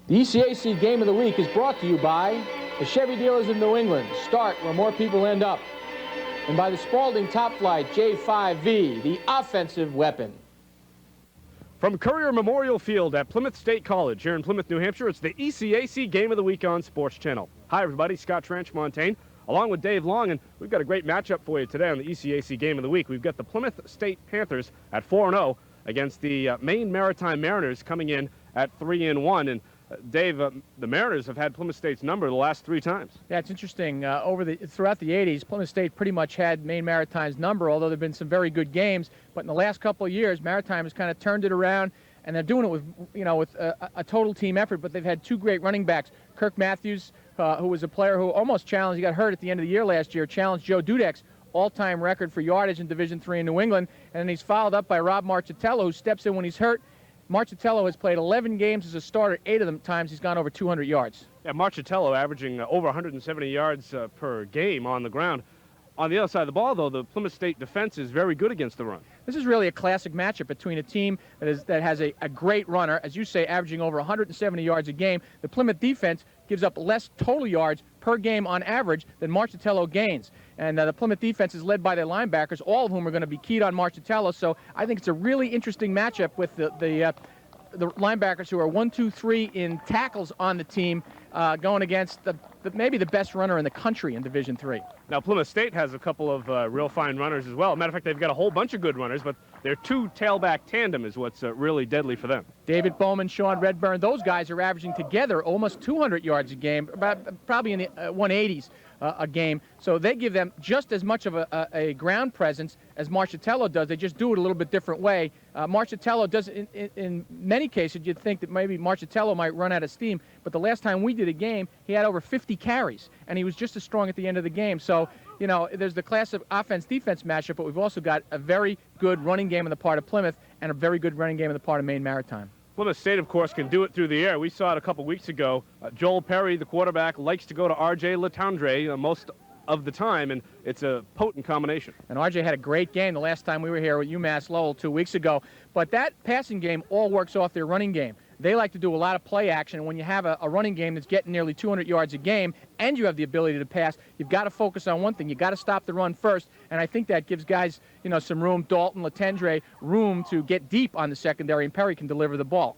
The ECAC Game of the Week is brought to you by the Chevy dealers of New England. Start where more people end up. And by the Spalding Top Flight J5V, the offensive weapon. From Courier Memorial Field at Plymouth State College here in Plymouth, New Hampshire, it's the ECAC Game of the Week on Sports Channel. Hi, everybody. Scott Trenchmontagne, along with Dave Long, and we've got a great matchup for you today on the ECAC Game of the Week. We've got the Plymouth State Panthers at 4-0 against the Maine Maritime Mariners coming in at 3-1. And Dave, the Mariners have had Plymouth State's number the last 3 times. Yeah, it's interesting. Throughout the 80s, Plymouth State pretty much had Maine Maritime's number, although there have been some very good games. But in the last couple of years, Maritime has kind of turned it around, and they're doing it with a total team effort. But they've had 2 great running backs. Kirk Matthews, who was a player who almost challenged, he got hurt at the end of the year last year, challenged Joe Dudek's all-time record for yardage in Division III in New England. And then he's followed up by Rob Marchitello, who steps in when he's hurt. Marchitello has played 11 games as a starter. 8 of them times he's gone over 200 yards. Yeah, Marchitello averaging over 170 yards per game on the ground. On the other side of the ball, though, the Plymouth State defense is very good against the run. This is really a classic matchup between a team that has a great runner, as you say, averaging over 170 yards a game. The Plymouth defense gives up less total yards per game on average than Marchitello gains. And the Plymouth defense is led by their linebackers, all of whom are going to be keyed on Marchitello. So I think it's a really interesting matchup with the linebackers who are 1, 2, 3 in tackles on the team going against maybe the best runner in the country in Division III. Now, Plymouth State has a couple of real fine runners as well. Matter of fact, they've got a whole bunch of good runners, but their 2 tailback tandem is what's really deadly for them. David Bowman, Sean Redburn, those guys are averaging together almost 200 yards a game, probably in the 180s a game. So they give them just as much of a ground presence as Marchitello does. They just do it a little bit different way. Marchitello does, in many cases, you'd think that maybe Marchitello might run out of steam, but the last time we did a game, he had over 50 carries, and he was just as strong at the end of the game. So, there's the classic offense-defense matchup, but we've also got a very good running game on the part of Plymouth and a very good running game on the part of Maine Maritime. Plymouth State, of course, can do it through the air. We saw it a couple weeks ago. Joel Perry, the quarterback, likes to go to R.J. Letendre most of the time, and it's a potent combination. And R.J. had a great game the last time we were here with UMass Lowell 2 weeks ago. But that passing game all works off their running game. They like to do a lot of play action. When you have a running game that's getting nearly 200 yards a game and you have the ability to pass, you've got to focus on one thing. You've got to stop the run first. And I think that gives guys, some room, Dalton, Letendre, room to get deep on the secondary, and Perry can deliver the ball.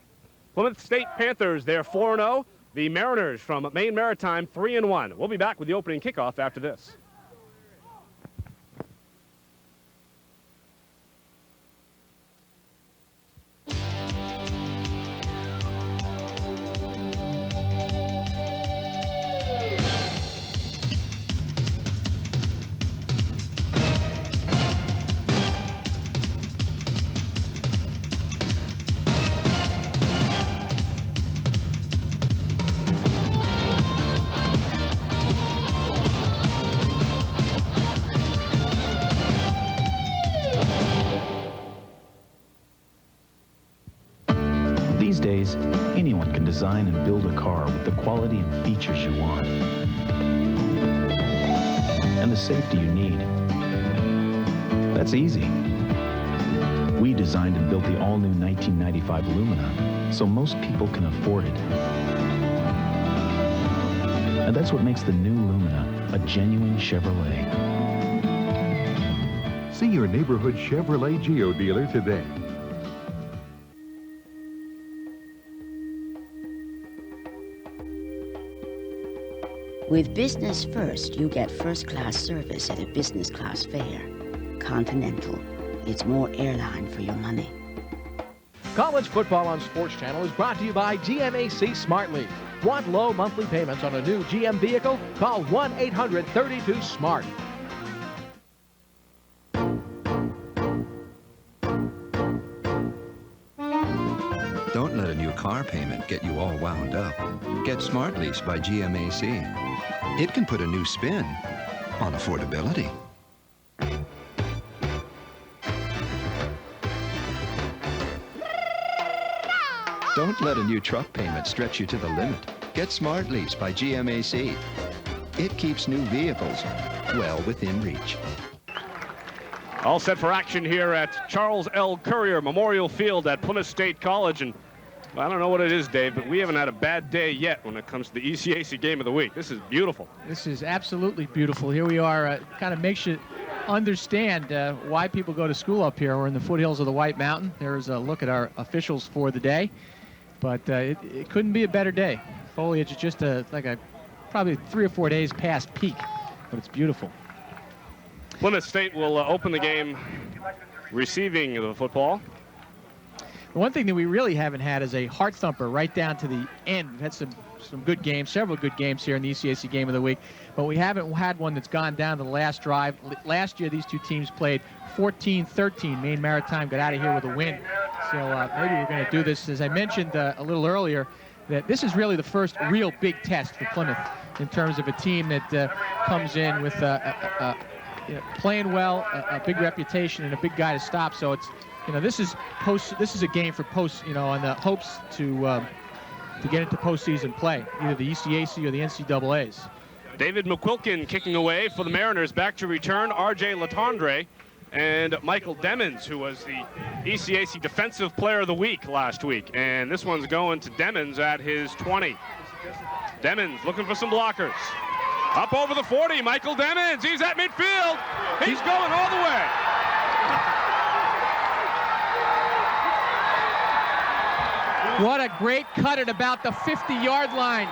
Plymouth State Panthers, they're 4-0. The Mariners from Maine Maritime, 3-1. We'll be back with the opening kickoff after this. These days, anyone can design and build a car with the quality and features you want and the safety you need. That's easy. We designed and built the all-new 1995 Lumina, so most people can afford it. And that's what makes the new Lumina a genuine Chevrolet. See your neighborhood Chevrolet Geo dealer today. With Business First, you get first-class service at a business-class fare. Continental. It's more airline for your money. College football on Sports Channel is brought to you by GMAC Smart Lease. Want low monthly payments on a new GM vehicle? Call 1-800-32-SMART. Don't let a new car payment get you all wound up. Get Smart Lease by GMAC. It can put a new spin on affordability. Don't let a new truck payment stretch you to the limit. Get Smart Lease by GMAC. It keeps new vehicles well within reach. All set for action here at Charles L. Courier Memorial Field at Plymouth State College. And Well, I don't know what it is, Dave, but we haven't had a bad day yet when it comes to the ECAC Game of the Week. This is beautiful. This is absolutely beautiful. Here we are. Kind of makes you understand why people go to school up here. We're in the foothills of the White Mountain. There's a look at our officials for the day. But it couldn't be a better day. Foliage is just probably 3 or 4 days past peak, but it's beautiful. Plymouth State will open the game receiving the football. The one thing that we really haven't had is a heart thumper right down to the end. We've had some good games, several good games here in the ECAC Game of the Week, but we haven't had one that's gone down to the last drive. Last year, these two teams played 14-13. Maine Maritime got out of here with a win. So maybe we're going to do this. As I mentioned a little earlier, that this is really the first real big test for Plymouth in terms of a team that comes in with playing well, a big reputation, and a big guy to stop. So it's, this is a game for post, on the hopes to get into postseason play, either the ECAC or the NCAAs. David McQuilkin kicking away for the Mariners. Back to return, R.J. Latendre and Michael Demmons, who was the ECAC Defensive Player of the Week last week. And this one's going to Demmons at his 20. Demmons looking for some blockers. Up over the 40, Michael Demmons. He's at midfield. He's going all the way. What a great cut at about the 50-yard line.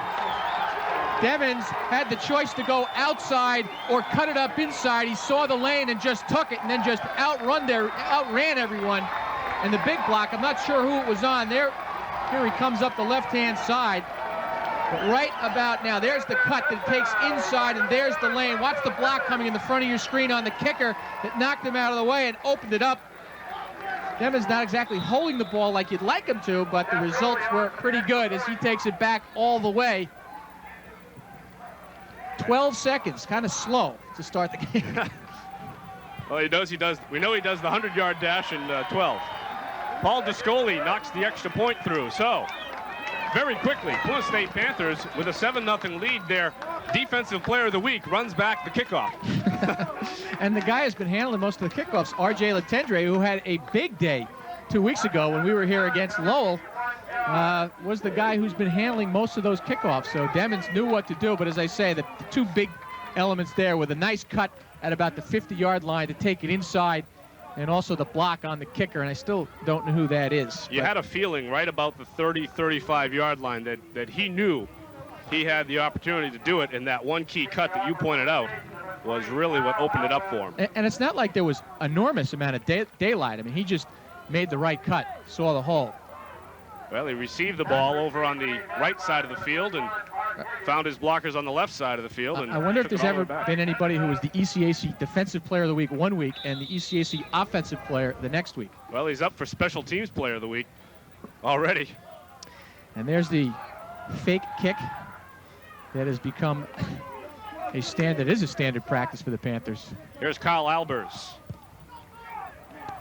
Demmons had the choice to go outside or cut it up inside. He saw the lane and just took it and then just outran everyone. And the big block, I'm not sure who it was on. Here he comes up the left-hand side. But right about now, there's the cut that takes inside, and there's the lane. Watch the block coming in the front of your screen on the kicker that knocked him out of the way and opened it up. Demmons not exactly holding the ball like you'd like him to, but the results were pretty good as he takes it back all the way. 12 seconds, kind of slow to start the game. Well, we know he does the 100-yard dash in 12. Paul Discoli knocks the extra point through. So, very quickly, Plymouth State Panthers with a 7-0 lead. Their Defensive Player of the Week runs back the kickoff. And the guy has been handling most of the kickoffs, R.J. Latendre, who had a big day 2 weeks ago when we were here against Lowell, was the guy who's been handling most of those kickoffs. So Demmons knew what to do, but as I say, the two big elements there with a nice cut at about the 50-yard line to take it inside, and also the block on the kicker, and I still don't know who that is. You had a feeling right about the 30, 35-yard line that he knew he had the opportunity to do it, and that one key cut that you pointed out was really what opened it up for him. And it's not like there was enormous amount of daylight. I mean, he just made the right cut, saw the hole. Well, he received the ball over on the right side of the field and found his blockers on the left side of the field. And I wonder if there's ever been anybody who was the ECAC Defensive Player of the Week one week and the ECAC Offensive Player the next week. Well, he's up for Special Teams Player of the Week already. And there's the fake kick that has become a standard practice for the Panthers. Here's Kyle Albers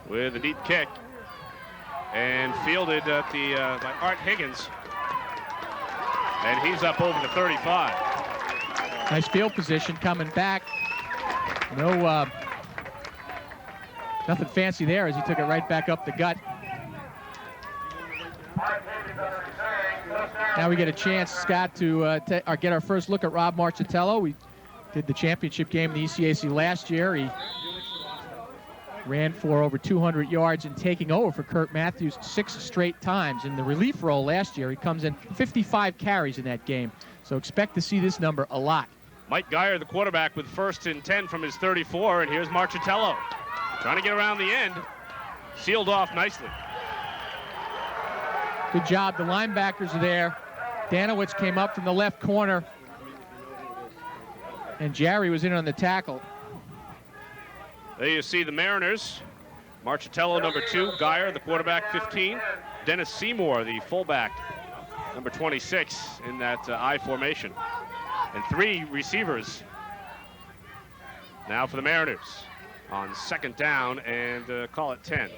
with a neat kick and fielded at by Art Higgins. And he's up over the 35. Nice field position coming back. No, nothing fancy there as he took it right back up the gut. Now we get a chance, Scott, to get our first look at Rob Marchitello. We did the championship game in the ECAC last year. He ran for over 200 yards in taking over for Kurt Matthews 6 straight times. In the relief role last year, he comes in 55 carries in that game. So expect to see this number a lot. Mike Geyer, the quarterback, with 1st and 10 from his 34, and here's Marchitello trying to get around the end. Sealed off nicely. Good job. The linebackers are there. Danowitz came up from the left corner, and Jarry was in on the tackle. There you see the Mariners. Marchitello, number 2. Geyer, the quarterback, 15. Dennis Seymour, the fullback, number 26 in that I formation. And 3 receivers now for the Mariners on 2nd down and call it 10.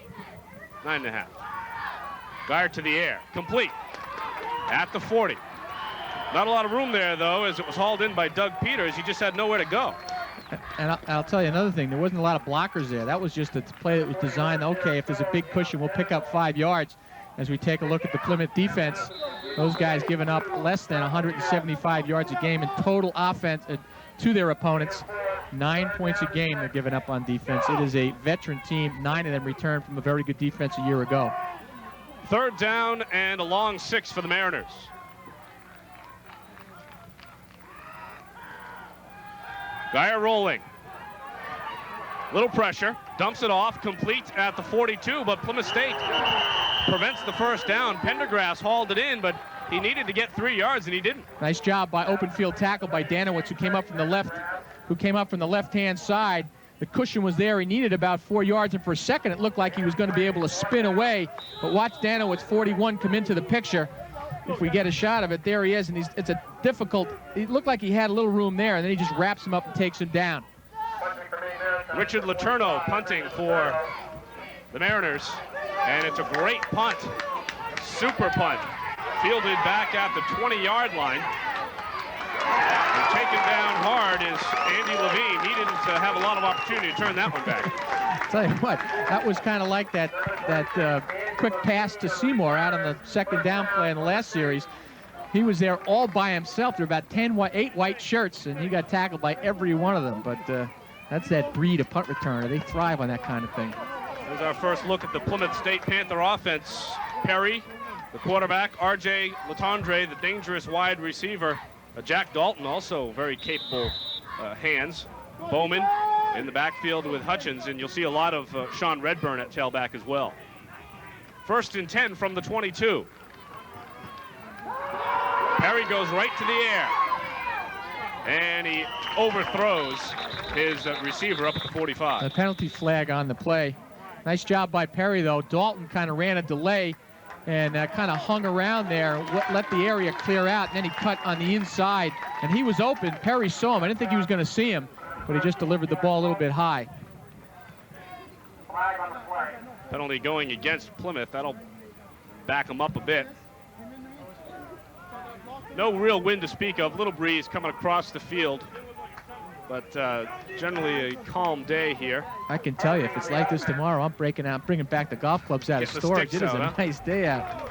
9.5. Geyer to the air. Complete at the 40. Not a lot of room there, though, as it was hauled in by Doug Peters. He just had nowhere to go. And I'll tell you another thing. There wasn't a lot of blockers there. That was just a play that was designed, okay, if there's a big cushion, we'll pick up 5 yards. as we take a look at the Plymouth defense. Those guys giving up less than 175 yards a game in total offense to their opponents. 9 points a game they're giving up on defense. It is a veteran team. 9 of them returned from a very good defense a year ago. Third down and a long 6 for the Mariners. Geyer rolling. Little pressure. Dumps it off. Complete at the 42, but Plymouth State prevents the first down. Pendergrass hauled it in, but he needed to get 3 yards, and he didn't. Nice job by open field tackle by Danowitz, who came up from the left-hand side. The cushion was there. He needed about 4 yards, and for a second it looked like he was going to be able to spin away. But watch Danowitz, 41, come into the picture. If we get a shot of it, there he is, and it's a difficult. It looked like he had a little room there, and then he just wraps him up and takes him down. Richard Letourneau punting for the Mariners, and it's a great punt. Super punt. Fielded back at the 20-yard line. And taken down hard is Andy Levine. He didn't have a lot of opportunity to turn that one back. Tell you what, that was kind of like that quick pass to Seymour out on the second down play in the last series. He was there all by himself. There were about 8 white shirts, and he got tackled by every one of them. But that's that breed of punt returner. They thrive on that kind of thing. Here's our first look at the Plymouth State Panther offense. Perry, the quarterback, R.J. Latondre, the dangerous wide receiver. Jack Dalton, also very capable hands. Bowman in the backfield with Hutchins, and you'll see a lot of Sean Redburn at tailback as well. First and 10 from the 22. Perry goes right to the air, and he overthrows his receiver up at the 45. A penalty flag on the play. Nice job by Perry, though. Dalton kind of ran a delay and kind of hung around there, let the area clear out, and then he cut on the inside, and he was open. Perry saw him. I didn't think he was going to see him, but he just delivered the ball a little bit high. Penalty going against Plymouth. That'll back him up a bit. No real wind to speak of. Little breeze coming across the field, but generally a calm day here. I can tell you, if it's like this tomorrow, I'm bringing back the golf clubs out of storage. It is a nice day out.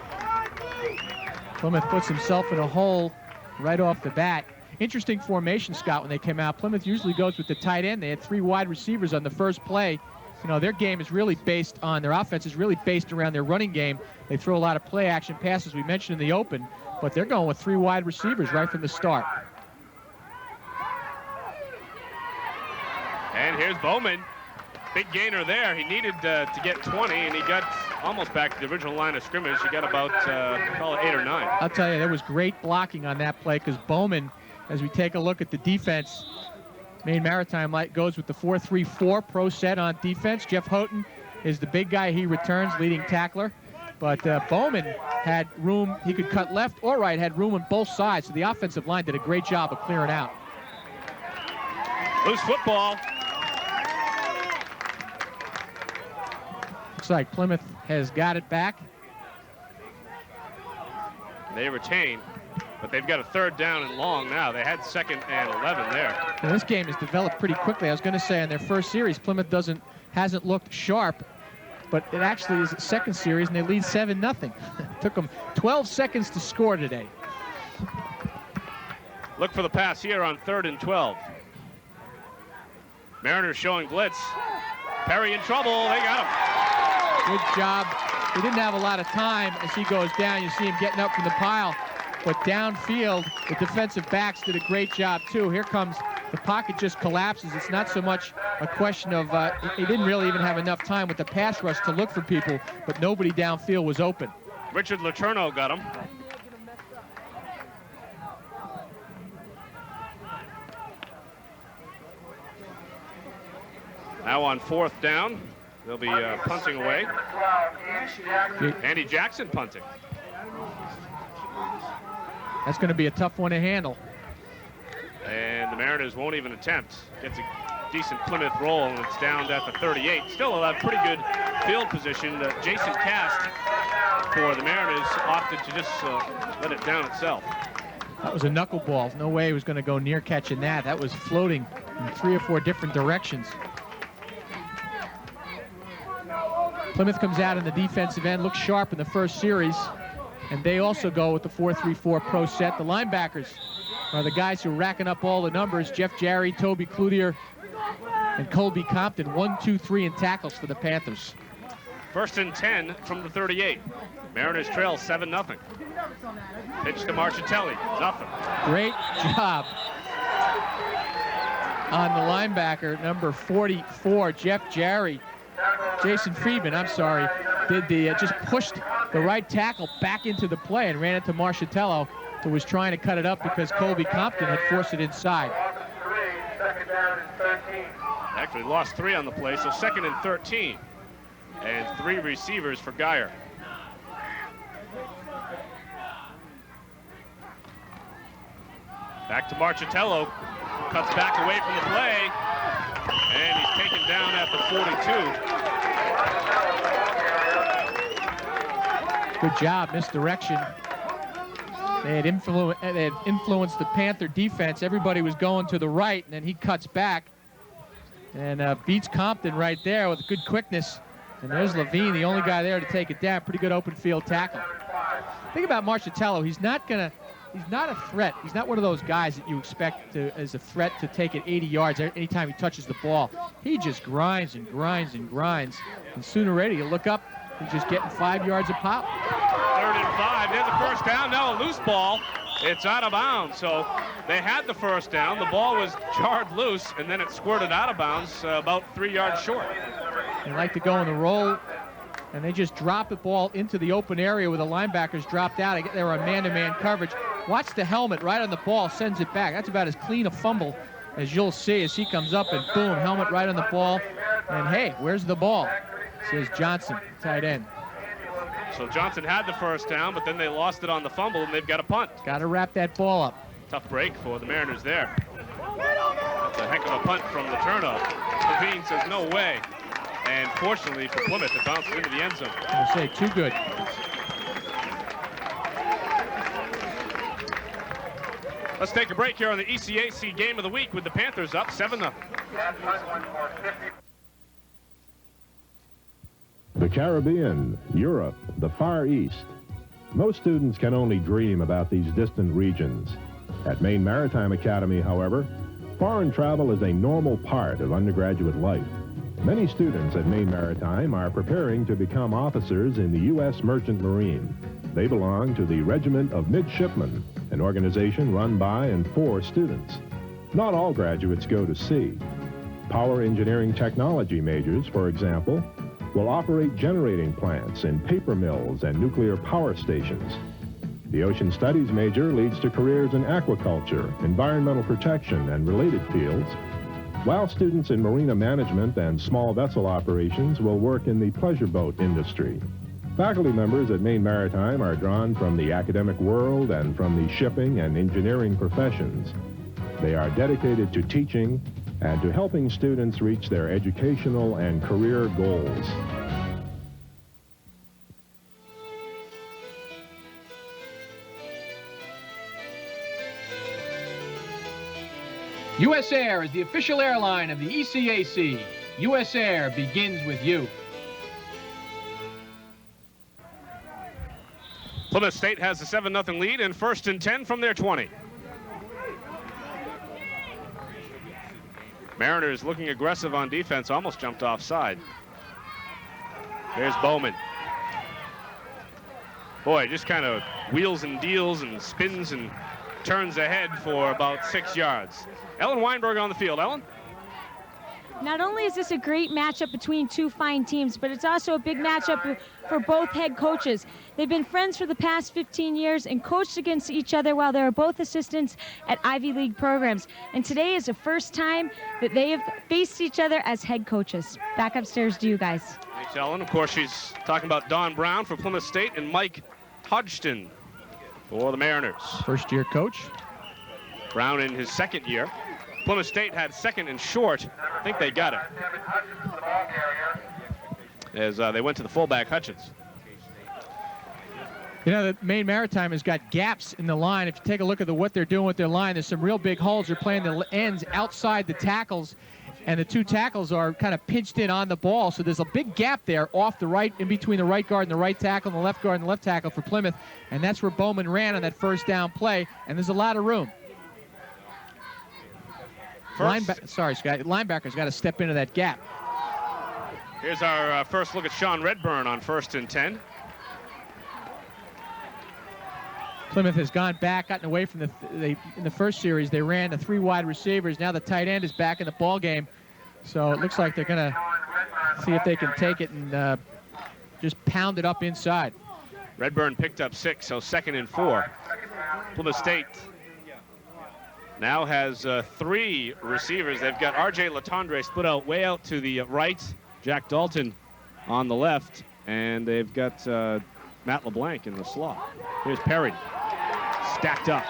Plymouth puts himself in a hole right off the bat. Interesting formation, Scott, when they came out. Plymouth usually goes with the tight end. They had 3 wide receivers on the first play. You know, their game is really based on, their offense is really based around their running game. They throw a lot of play action passes, we mentioned in the open, but they're going with 3 wide receivers right from the start. And here's Bowman. Big gainer there. He needed to get 20, and he got almost back to the original line of scrimmage. He got about, call it 8 or 9. I'll tell you, there was great blocking on that play, because Bowman, as we take a look at the defense, Maine Maritime goes with the 4-3-4 pro set on defense. Jeff Houghton is the big guy. He returns, leading tackler. But Bowman had room. He could cut left or right, had room on both sides. So the offensive line did a great job of clearing out. Loose football. Looks like Plymouth has got it back. They retain, but they've got a 3rd down and long now. They had 2nd and 11 there. Now, this game has developed pretty quickly. I was going to say in their first series, Plymouth hasn't looked sharp, but it actually is its 2nd series, and they lead 7-0. Took them 12 seconds to score today. Look for the pass here on 3rd and 12. Mariners showing blitz. Perry in trouble. They got him. Good job. He didn't have a lot of time as he goes down. You see him getting up from the pile. But downfield, the defensive backs did a great job, too. Here comes the pocket, just collapses. It's not so much a question of he didn't really even have enough time with the pass rush to look for people, but nobody downfield was open. Richard Letourneau got him. Now on 4th down, they'll be punting away. Andy Jackson punting. That's going to be a tough one to handle. And the Mariners won't even attempt. Gets a decent Plymouth roll, and it's down at the 38. Still a pretty good field position. Jason Cast for the Mariners opted to just let it down itself. That was a knuckleball. No way he was going to go near catching that. That was floating in 3 or 4 different directions. Plymouth comes out in the defensive end, looks sharp in the first series, and they also go with the 4-3-4 pro set. The linebackers are the guys who are racking up all the numbers. Jeff Jarry, Toby Cloutier, and Colby Compton. 1, 2, 3 in tackles for the Panthers. 1st and 10 from the 38. Mariners trail 7-0. Pitch to Marchitelli, nothing. Great job on the linebacker, number 44, Jeff Jarry. Jason Friedman, I'm sorry, did the just pushed the right tackle back into the play and ran it to Marchitello, who was trying to cut it up because Colby Compton had forced it inside. Actually lost 3 on the play, so 2nd and 13. And 3 receivers for Geyer. Back to Marchitello, cuts back away from the play, and he's taken down at the 42. Good job, misdirection. They had influenced the Panther defense. Everybody was going to the right, and then he cuts back and beats Compton right there with good quickness. And there's Levine, the only guy there to take it down. Pretty good open field tackle. Think about Marchitello. He's not a threat. He's not one of those guys that you expect as a threat to take it 80 yards anytime he touches the ball. He just grinds and grinds and grinds. And sooner or later, you look up, he's just getting 5 yards a pop. 3rd and 5. There's the first down. Now a loose ball. It's out of bounds. So they had the first down. The ball was jarred loose, and then it squirted out of bounds about 3 yards short. They like to go in the roll, and they just drop the ball into the open area where the linebackers dropped out. They were on man-to-man coverage. Watch the helmet right on the ball, sends it back. That's about as clean a fumble as you'll see as he comes up and boom, helmet right on the ball. And hey, where's the ball? Says Johnson, tight end. So Johnson had the first down, but then they lost it on the fumble, and they've got a punt. Got to wrap that ball up. Tough break for the Mariners there. That's a heck of a punt from the turnover. Levine says no way. And fortunately for Plymouth, it bounced into the end zone. I say too good. Let's take a break here on the ECAC Game of the Week with the Panthers up 7-0. The Caribbean, Europe, the Far East. Most students can only dream about these distant regions. At Maine Maritime Academy, however, foreign travel is a normal part of undergraduate life. Many students at Maine Maritime are preparing to become officers in the U.S. Merchant Marine. They belong to the Regiment of Midshipmen, an organization run by and for students. Not all graduates go to sea. Power engineering technology majors, for example, will operate generating plants in paper mills and nuclear power stations. The ocean studies major leads to careers in aquaculture, environmental protection, and related fields, while students in marina management and small vessel operations will work in the pleasure boat industry. Faculty members at Maine Maritime are drawn from the academic world and from the shipping and engineering professions. They are dedicated to teaching and to helping students reach their educational and career goals. US Air is the official airline of the ECAC. US Air begins with you. Plymouth State has a 7-0 lead and 1st and 10 from their 20. Mariners looking aggressive on defense, almost jumped offside. There's Bowman. Boy, just kind of wheels and deals and spins and turns ahead for about 6 yards. Ellen Weinberg on the field. Ellen? Not only is this a great matchup between two fine teams, but it's also a big matchup for both head coaches. They've been friends for the past 15 years and coached against each other while they were both assistants at Ivy League programs. And today is the first time that they have faced each other as head coaches. Back upstairs to you guys. Thanks, Ellen. Of course, she's talking about Don Brown for Plymouth State and Mike Hodgson for the Mariners. First-year coach. Brown in his 2nd year. Plymouth State had 2nd and short. I think they got it. As they went to the fullback, Hutchins. You know, the Maine Maritime has got gaps in the line. If you take a look at what they're doing with their line, there's some real big holes. They're playing the ends outside the tackles. and the two tackles are kind of pinched in on the ball, so there's a big gap there off the right, in between the right guard and the right tackle, and the left guard and the left tackle for Plymouth, and that's where Bowman ran on that first down play, and there's a lot of room. Sorry, Scott. Linebacker's got to step into that gap. Here's our first look at Sean Redburn on 1st and 10. Plymouth has gone back, gotten away from in the first series. They ran the 3 wide receivers. Now the tight end is back in the ball game. So it looks like they're going to see if they can take it and just pound it up inside. Redburn picked up 6, so 2nd and 4. Plymouth State now has 3 receivers. They've got R.J. Latondre split out way out to the right, Jack Dalton on the left, and they've got Matt LeBlanc in the slot. Here's Perry, stacked up.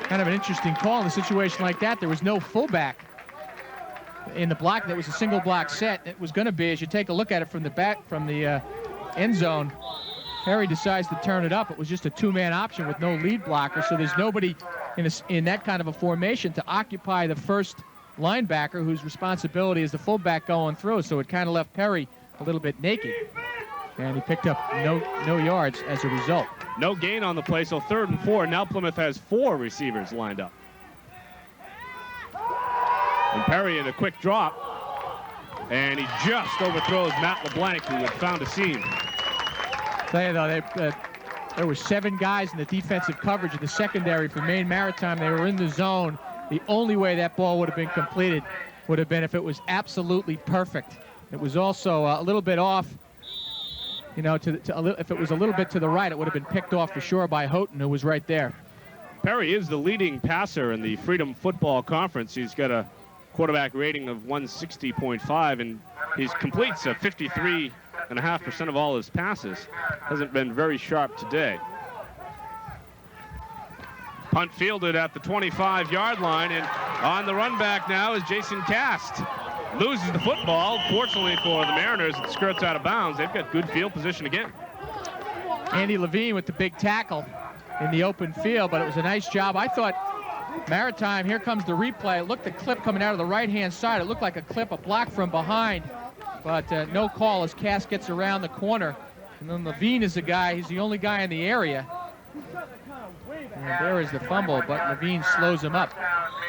Kind of an interesting call in a situation like that. There was no fullback in the block. That was a single block set. It was going to be, as you take a look at it from the back, from the end zone, Perry decides to turn it up. It was just a 2-man option with no lead blocker, so there's nobody in that kind of a formation to occupy the first linebacker, whose responsibility is the fullback going through. So it kind of left Perry a little bit naked, and he picked up no yards as a result. No gain on the play, so 3rd and 4. Now Plymouth has 4 receivers lined up. And Perry in a quick drop, and he just overthrows Matt LeBlanc, who had found a seam. Tell you though, there were 7 guys in the defensive coverage in the secondary for Maine Maritime. They were in the zone. The only way that ball would have been completed would have been if it was absolutely perfect. It was also a little bit off. You know, if it was a little bit to the right, it would have been picked off for sure by Houghton, who was right there. Perry is the leading passer in the Freedom Football Conference. He's got a quarterback rating of 160.5, and he completes 53.5% of all his passes. Hasn't been very sharp today. Punt fielded at the 25-yard line, and on the run back now is Jason Cast. Loses the football. Fortunately for the Mariners, it skirts out of bounds. They've got good field position again. Andy Levine with the big tackle in the open field, but it was a nice job. I thought Maritime, here comes the replay. It looked the clip coming out of the right-hand side. It looked like a clip, a block from behind, but no call as Cass gets around the corner. And then Levine is the guy, he's the only guy in the area. And there is the fumble, but Levine slows him up.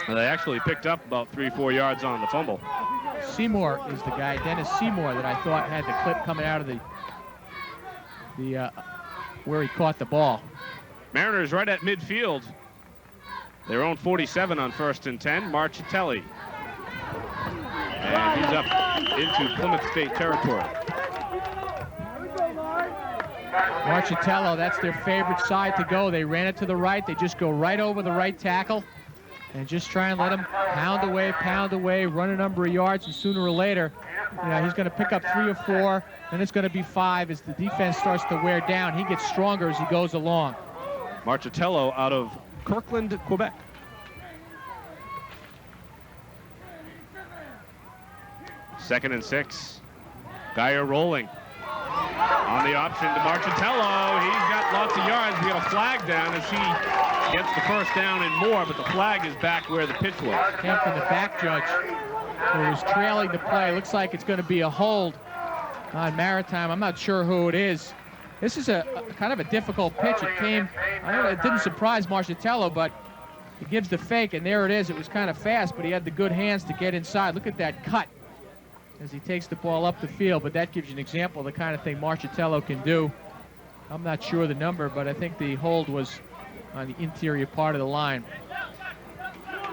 Well, they actually picked up about 3-4 yards on the fumble. Seymour is the guy, Dennis Seymour, that I thought had the clip coming out of the where he caught the ball. Mariners right at midfield. Their own 47 on 1st and 10, Marchitelli. And he's up into Plymouth State territory. Marchitello, that's their favorite side to go. They ran it to the right. They just go right over the right tackle and just try and let him pound away, run a number of yards, and sooner or later, you know, he's going to pick up 3 or 4, then it's going to be 5 as the defense starts to wear down. He gets stronger as he goes along. Marchitello out of Kirkland, Quebec. Second and 6. Geyer rolling. On the option to Marchitello. He's got lots of yards. We got a flag down as he gets the first down and more, but the flag is back where the pitch was. Came from the back judge, who was trailing the play. Looks like it's going to be a hold on Maritime. I'm not sure who it is. This is a kind of a difficult pitch. It came, I don't know, it didn't surprise Marchitello, but he gives the fake, and there it is. It was kind of fast, but he had the good hands to get inside. Look at that cut as he takes the ball up the field, but that gives you an example of the kind of thing Marchitello can do. I'm not sure the number, but I think the hold was on the interior part of the line.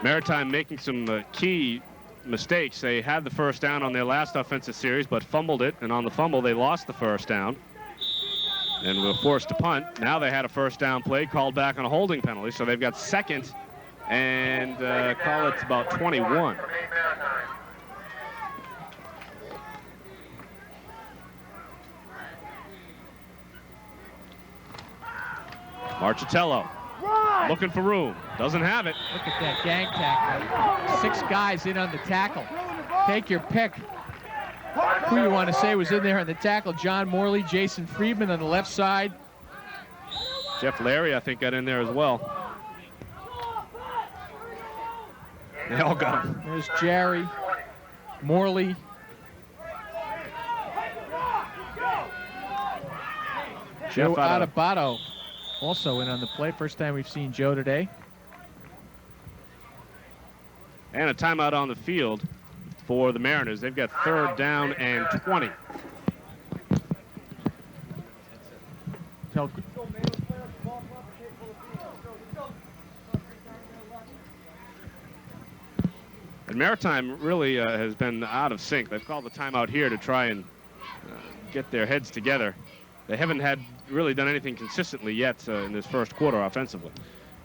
Maritime making some key mistakes. They had the first down on their last offensive series, but fumbled it, and on the fumble, they lost the first down and were forced to punt. Now they had a first down play called back on a holding penalty, so they've got second and call it about 21. Marchitello looking for room. Doesn't have it. Look at that gang tackle. 6 guys in on the tackle. Take your pick. Who you want to say was in there on the tackle? John Morley, Jason Friedman on the left side. Jeff Larry, I think, got in there as well. They all got him. There's Jerry, Morley. Joe Adebato also in on the play. First time we've seen Joe today. And a timeout on the field for the Mariners. They've got 3rd down and 20. And Maritime really has been out of sync. They've called the timeout here to try and get their heads together. They haven't really done anything consistently yet in this first quarter offensively.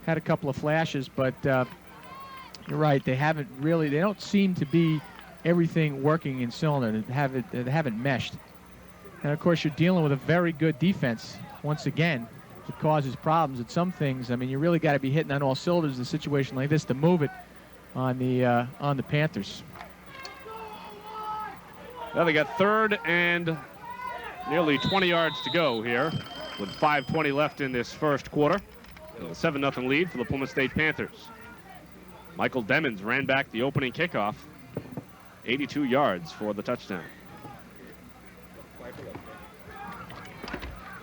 Had a couple of flashes, but you're right. They don't seem to be everything working in cylinder. They haven't meshed. And of course, you're dealing with a very good defense. Once again, it causes problems at some things. I mean, you really got to be hitting on all cylinders in a situation like this to move it on the Panthers. Now they got 3rd and nearly 20 yards to go here with 5:20 left in this first quarter. A 7-0 lead for the Plymouth State Panthers. Michael Demmons ran back the opening kickoff. 82 yards for the touchdown.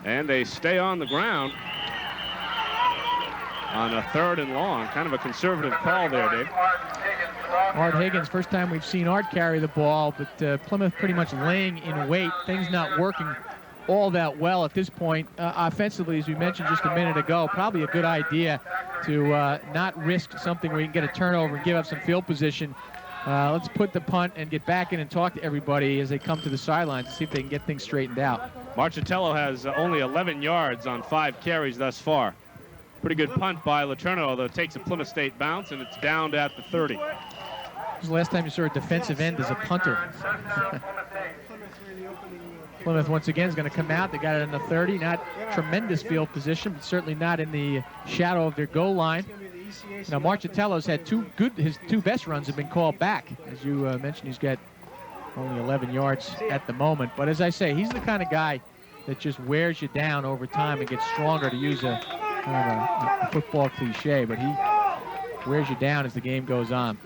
And they stay on the ground on a 3rd and long. Kind of a conservative call there, Dave. Art Higgins, first time we've seen Art carry the ball, but Plymouth pretty much laying in wait. Things not working all that well at this point. Offensively, as we mentioned just a minute ago, probably a good idea to not risk something where you can get a turnover and give up some field position. Let's put the punt and get back in and talk to everybody as they come to the sidelines to see if they can get things straightened out. Marchitello has only 11 yards on 5 carries thus far. Pretty good punt by Letourneau, although it takes a Plymouth State bounce, and it's down at the 30. This was the last time you saw a defensive end as a punter. Plymouth once again is going to come out. They got it in the 30. Not tremendous field position, but certainly not in the shadow of their goal line. Now Marchitello's had his two best runs have been called back. As you mentioned, he's got only 11 yards at the moment. But as I say, he's the kind of guy that just wears you down over time and gets stronger, to use a football cliche, but he wears you down as the game goes on.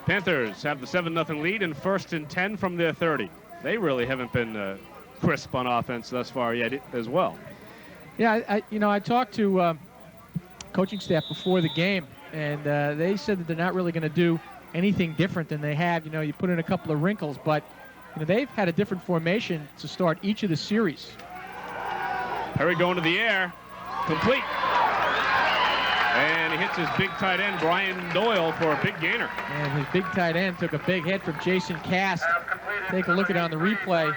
Panthers have the 7-0 lead and 1st and 10 from their 30. They really haven't been crisp on offense thus far yet as well. Yeah, I talked to coaching staff before the game, and they said that they're not really going to do anything different than they have. You put in a couple of wrinkles, but they've had a different formation to start each of the series. Perry going to the air, complete. And he hits his big tight end, Brian Doyle, for a big gainer. And his big tight end took a big hit from Jason Cast. Take a look at it on the replay.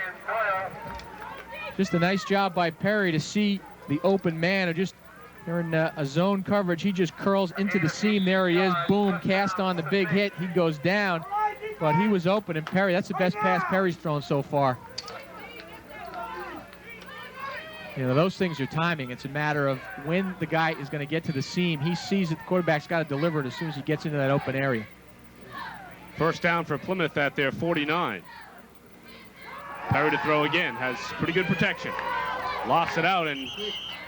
Just a nice job by Perry to see the open man. Or just they're in a zone coverage. He just curls into the seam. There he is. Boom, Cast on the big hit. He goes down. But he was open, and Perry, that's the best pass Perry's thrown so far. Those things are timing. It's a matter of when the guy is going to get to the seam. He sees it. The quarterback's got to deliver it as soon as he gets into that open area. First down for Plymouth at their 49. Perry to throw again. Has pretty good protection. Lofts it out, and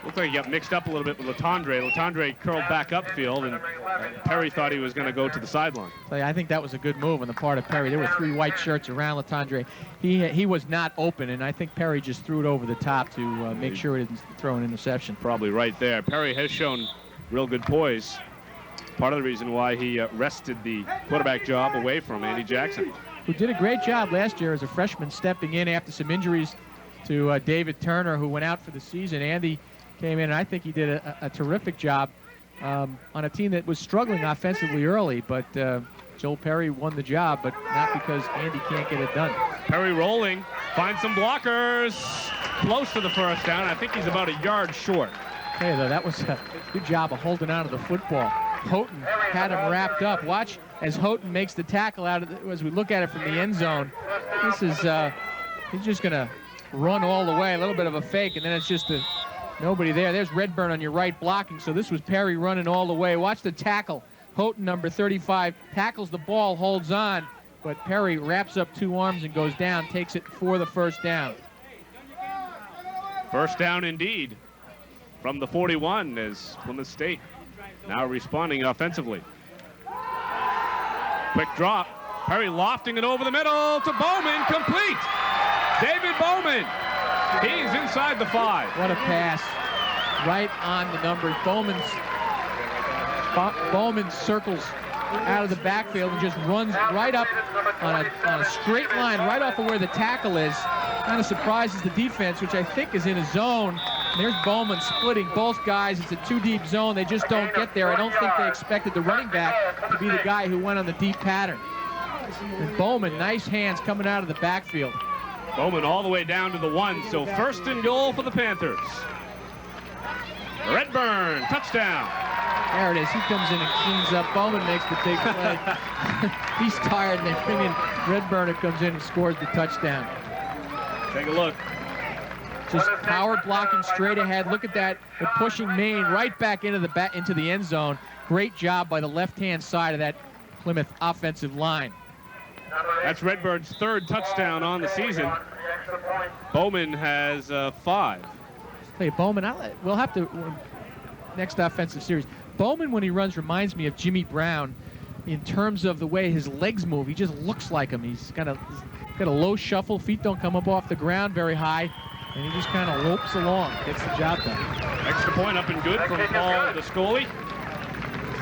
looked like he got mixed up a little bit with Letendre. Letendre curled back upfield, and Perry thought he was going to go to the sideline. I think that was a good move on the part of Perry. There were 3 white shirts around Letendre. He was not open, and I think Perry just threw it over the top to make sure he didn't throw an interception. Probably right there. Perry has shown real good poise. Part of the reason why he wrested the quarterback job away from Andy Jackson, who did a great job last year as a freshman, stepping in after some injuries to David Turner, who went out for the season. Andy came in, and I think he did a terrific job on a team that was struggling offensively early, but Joel Perry won the job, but not because Andy can't get it done. Perry rolling, finds some blockers, close to the first down. I think he's about a yard short. Hey, though, that was a good job of holding on to the football. Houghton had him wrapped up. Watch as Houghton makes the tackle out of as we look at it from the end zone. This is, he's just going to run all the way, a little bit of a fake, and then it's just nobody there. There's Redburn on your right blocking, so this was Perry running all the way. Watch the tackle. Houghton, number 35, tackles the ball, holds on, but Perry wraps up 2 arms and goes down, takes it for the first down. First down indeed from the 41 as Plymouth State now responding offensively. Quick drop. Perry lofting it over the middle to Bowman, complete. David Bowman. He's inside the 5. What a pass. Right on the numbers. Bowman circles out of the backfield and just runs right up on a straight line right off of where the tackle is. Kind of surprises the defense, which I think is in a zone. And there's Bowman splitting both guys. It's a 2-deep zone. They just don't get there. I don't think they expected the running back to be the guy who went on the deep pattern. And Bowman, nice hands coming out of the backfield. Bowman all the way down to the 1, so first and goal for the Panthers. Redburn, touchdown. There it is. He comes in and cleans up. Bowman makes the big play. He's tired, and they bring in Redburn, who comes in and scores the touchdown. Take a look. Just power blocking straight ahead. Look at that. They're pushing Maine right back into the end zone. Great job by the left-hand side of that Plymouth offensive line. That's Redburn's 3rd touchdown on the season. Bowman has 5. Hey, Bowman, we'll have to, next offensive series. Bowman, when he runs, reminds me of Jimmy Brown in terms of the way his legs move. He just looks like him. He's got a low shuffle. Feet don't come up off the ground very high. And he just kind of lopes along, gets the job done. Extra point up and good from Paul Descoli.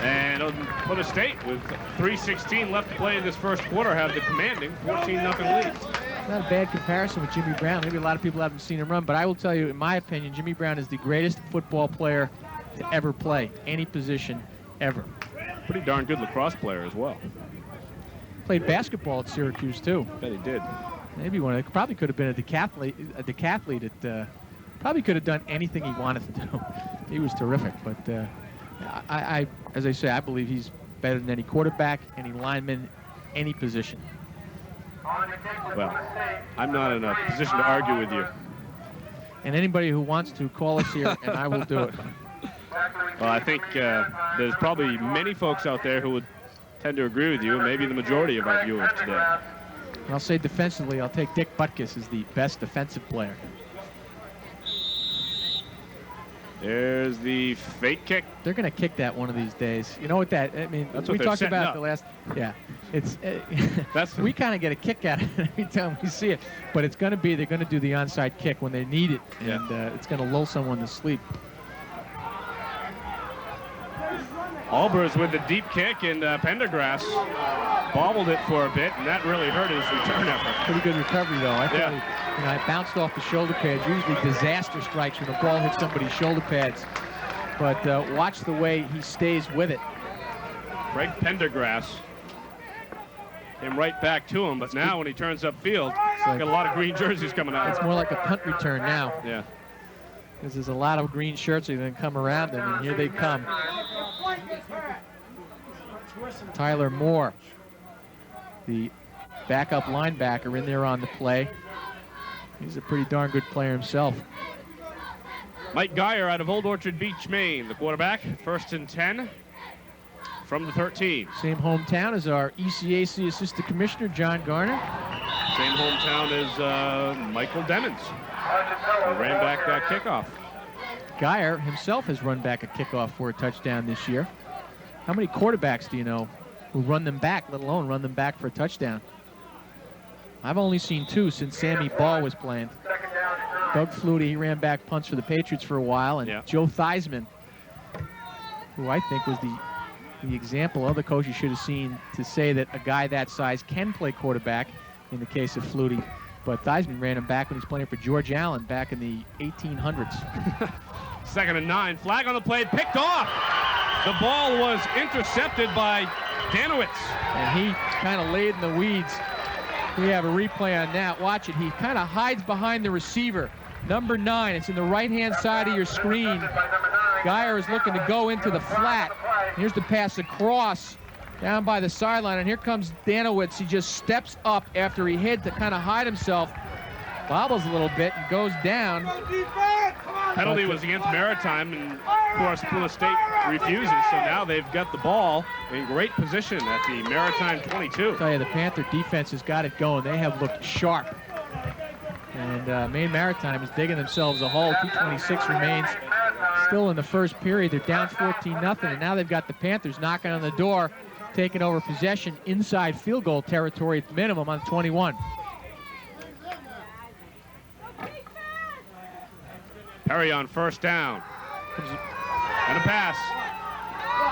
And Plymouth State, with 3:16 left to play in this first quarter, have the commanding 14-0 lead. It's not a bad comparison with Jimmy Brown. Maybe a lot of people haven't seen him run, but I will tell you, in my opinion, Jimmy Brown is the greatest football player to ever play any position ever. Pretty darn good lacrosse player as well. Played basketball at Syracuse too. Bet he did. Maybe probably could have been a decathlete that probably could have done anything he wanted to do. He was terrific, but as I say, I believe he's better than any quarterback, any lineman, any position. Well, I'm not in a position to argue with you. And anybody who wants to, call us here, and I will do it. Well, I think there's probably many folks out there who would tend to agree with you, and maybe the majority of our viewers today. I'll say defensively, I'll take Dick Butkus as the best defensive player. There's the fake kick. They're going to kick that one of these days. You know what that, I mean, That's we what talked they're about setting the last, yeah. It's That's we kind of get a kick out of it every time we see it. But it's going to be, they're going to do the onside kick when they need it. Yeah. And it's going to lull someone to sleep. Albers with the deep kick, and Pendergrass bobbled it for a bit, and that really hurt his return effort. Pretty good recovery, though. I think it bounced off the shoulder pads. Usually disaster strikes when the ball hits somebody's shoulder pads. But watch the way he stays with it. Greg Pendergrass came right back to him, but now when he turns upfield, got a lot of green jerseys coming out. It's more like a punt return now. Yeah. Because there's a lot of green shirts that then come around them, and here they come. Tyler Moore, the backup linebacker, in there on the play. He's a pretty darn good player himself. Mike Geyer out of Old Orchard Beach, Maine, the quarterback. 1st and 10 from the 13. Same hometown as our ECAC Assistant Commissioner, John Garner. Same hometown as Michael Demmons, who ran back that kickoff. Geyer himself has run back a kickoff for a touchdown this year. How many quarterbacks do you know who run them back, let alone run them back for a touchdown? I've only seen 2 since Sammy Ball was playing. Doug Flutie, he ran back punts for the Patriots for a while, and Joe Theismann, who I think was the example other coaches should have seen to say that a guy that size can play quarterback in the case of Flutie. But Theismann ran him back when he was playing for George Allen back in the 1800s. 2nd and 9, flag on the play, picked off. The ball was intercepted by Danowitz. And he kind of laid in the weeds. We have a replay on that. Watch it. He kind of hides behind the receiver. Number 9. It's in the right-hand side of your screen. Geyer is looking to go into the flat. Here's the pass across down by the sideline. And here comes Danowitz. He just steps up after he hid to kind of hide himself. Bobbles a little bit and goes down. Penalty was against Maritime, and of course Plymouth State refuses, so now they've got the ball in great position at the Maritime 22. I'll tell you, the Panther defense has got it going. They have looked sharp. And Maine Maritime is digging themselves a hole. 2:26 remains. Still in the first period. They're down 14-0, and now they've got the Panthers knocking on the door. taking over possession inside field goal territory at the minimum on 21. Perry on first down. And a pass.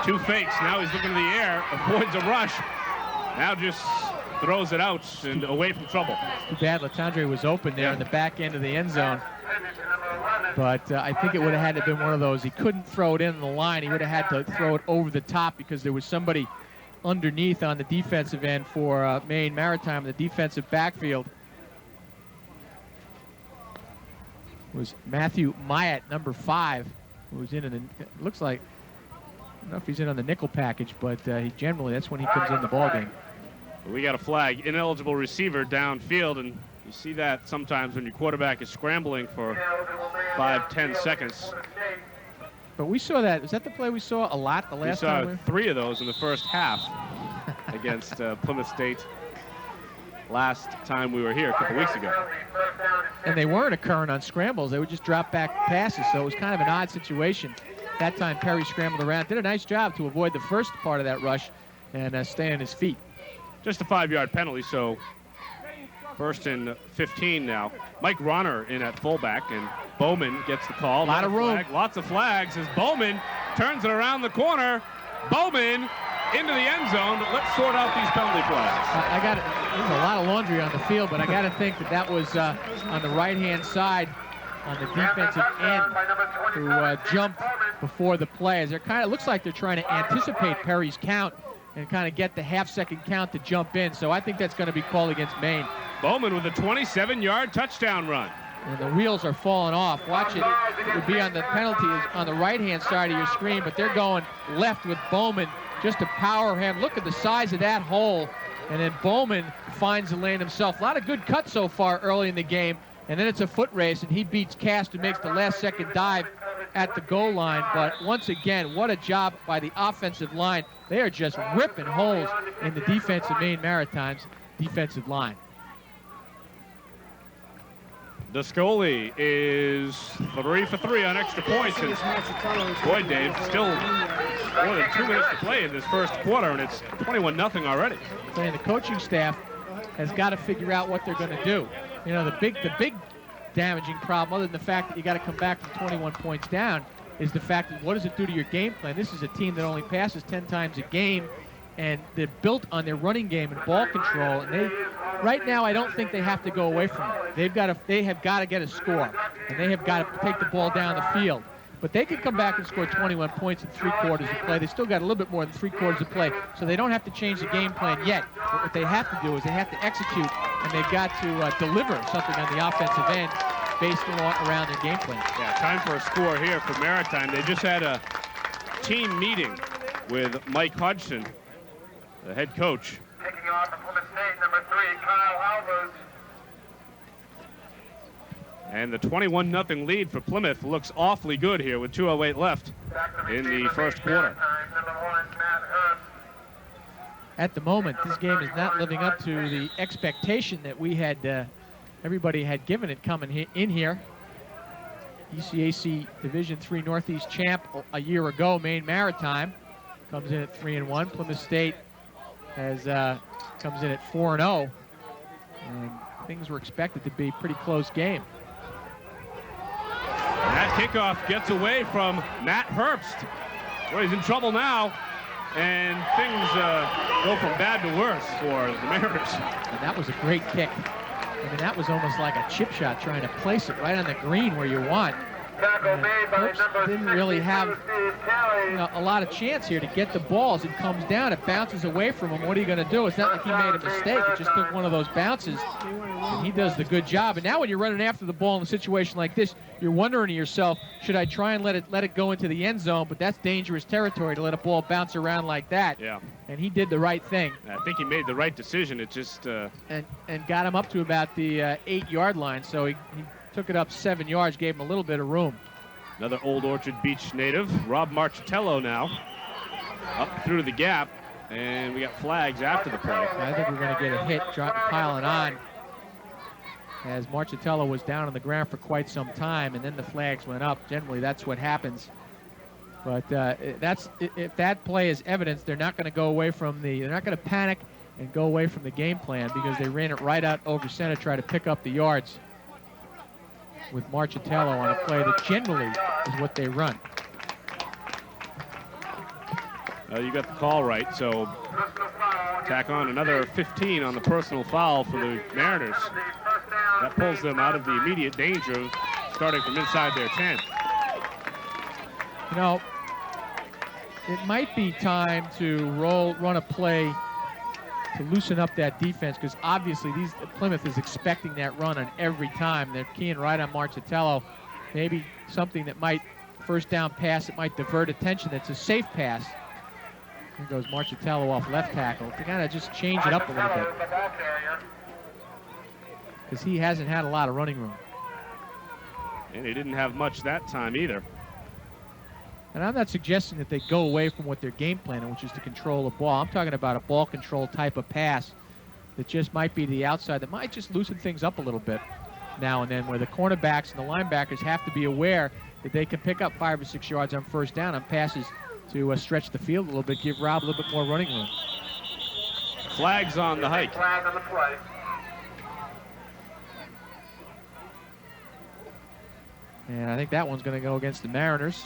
2 fakes. Now he's looking in the air, avoids a rush. Now just throws it out and away from trouble. Too bad Latondre was open there in the back end of the end zone. But I think it would have had to have been one of those. He couldn't throw it in the line. He would have had to throw it over the top because there was somebody underneath on the defensive end for Maine Maritime, the defensive backfield. It was Matthew Myatt, number 5, who was in it looks like, I don't know if he's in on the nickel package, but he generally, that's when he comes in the ballgame. We got a flag, ineligible receiver downfield, and you see that sometimes when your quarterback is scrambling for 5-10 seconds. But we saw that. Was that the play we saw a lot the last time? We saw 3 of those in the first half against Plymouth State last time we were here a couple weeks ago. And they weren't occurring on scrambles. They would just drop back passes, so it was kind of an odd situation. That time Perry scrambled around, did a nice job to avoid the first part of that rush and stay on his feet. Just a 5-yard penalty, so first and 15 now. Mike Ronner in at fullback, and Bowman gets the call. A lot of room. Lots of flags as Bowman turns it around the corner. Bowman into the end zone. Let's sort out these penalty flags. There's a lot of laundry on the field, but I got to think that was on the right-hand side on the defensive end who jumped before the play. As they're kind of looks like they're trying to anticipate Perry's count and kind of get the half-second count to jump in. So I think that's going to be called against Maine. Bowman with a 27-yard touchdown run. And the wheels are falling off. Watch it. It would be on the penalty on the right-hand side of your screen, but they're going left with Bowman just to power him. Look at the size of that hole. And then Bowman finds the lane himself. A lot of good cuts so far early in the game. And then it's a foot race, and he beats Cast and makes the last-second dive at the goal line. But once again, what a job by the offensive line. They are just ripping holes in the defense of Maine Maritime's defensive line. Descoli is 3 for 3 on extra points. And boy, Dave, still more than 2 minutes to play in this first quarter, and it's 21-0 already. And the coaching staff has got to figure out what they're going to do. You know, the big damaging problem, other than the fact that you got to come back from 21 points down, is the fact that what does it do to your game plan? This is a team that only passes 10 times a game, and they're built on their running game and ball control. And right now, I don't think they have to go away from it. They have got to get a score, and they have got to take the ball down the field. But they could come back and score 21 points in 3 quarters of play. They still got a little bit more than 3 quarters of play, so they don't have to change the game plan yet. But what they have to do is they have to execute, and they've got to deliver something on the offensive end based around their game plan. Yeah, time for a score here for Maritime. They just had a team meeting with Mike Hodgson, the head coach. Taking off from Plymouth State, number 3, Kyle Albers. And the 21-0 lead for Plymouth looks awfully good here with 2:08 left in the first quarter. At the moment, this game is not living up to the expectation that we had, everybody had given it coming in here. ECAC Division III Northeast champ a year ago, Maine Maritime, comes in at 3-1. Plymouth State comes in at 4-0, and things were expected to be a pretty close game. And that kickoff gets away from Matt Herbst. Well, he's in trouble now, and things go from bad to worse for the Mariners. And that was a great kick. I mean, that was almost like a chip shot, trying to place it right on the green where you want. Herbst didn't really have a lot of chance here to get the balls. It comes down, it bounces away from him. What are you going to do? It's not like he made a mistake. It just took one of those bounces, and he does the good job. And now when you're running after the ball in a situation like this, you're wondering to yourself, should I try and let it go into the end zone? But that's dangerous territory to let a ball bounce around like that. Yeah. And he did the right thing. I think he made the right decision. It just... And got him up to about the 8-yard line, so he took it up 7 yards, gave him a little bit of room. Another Old Orchard Beach native, Rob Marchitello now, up through the gap, and we got flags after the play. I think we're going to get a hit piling on, as Marchitello was down on the ground for quite some time, and then the flags went up. Generally, that's what happens But if that play is evidence, they're not going to go away from they're not going to panic and go away from the game plan because they ran it right out over center, try to pick up the yards with Marchitello on a play that generally is what they run. You got the call right, so tack on another 15 on the personal foul for the Mariners. That pulls them out of the immediate danger of starting from inside their 10. You know, it might be time to run a play to loosen up that defense because obviously Plymouth is expecting that run on every time. They're keying right on Marchitello. Maybe something that might, first down pass, it might divert attention. That's a safe pass. Here goes Marchitello off left tackle. They gotta just change it up a little bit because he hasn't had a lot of running room. And he didn't have much that time either. And I'm not suggesting that they go away from what their game plan is, which is to control the ball. I'm talking about a ball control type of pass that just might be to the outside, that might just loosen things up a little bit now and then, where the cornerbacks and the linebackers have to be aware that they can pick up 5 or 6 yards on first down on passes to stretch the field a little bit, give Rob a little bit more running room. Flags on the hike. Flag on the play. And I think that one's going to go against the Mariners.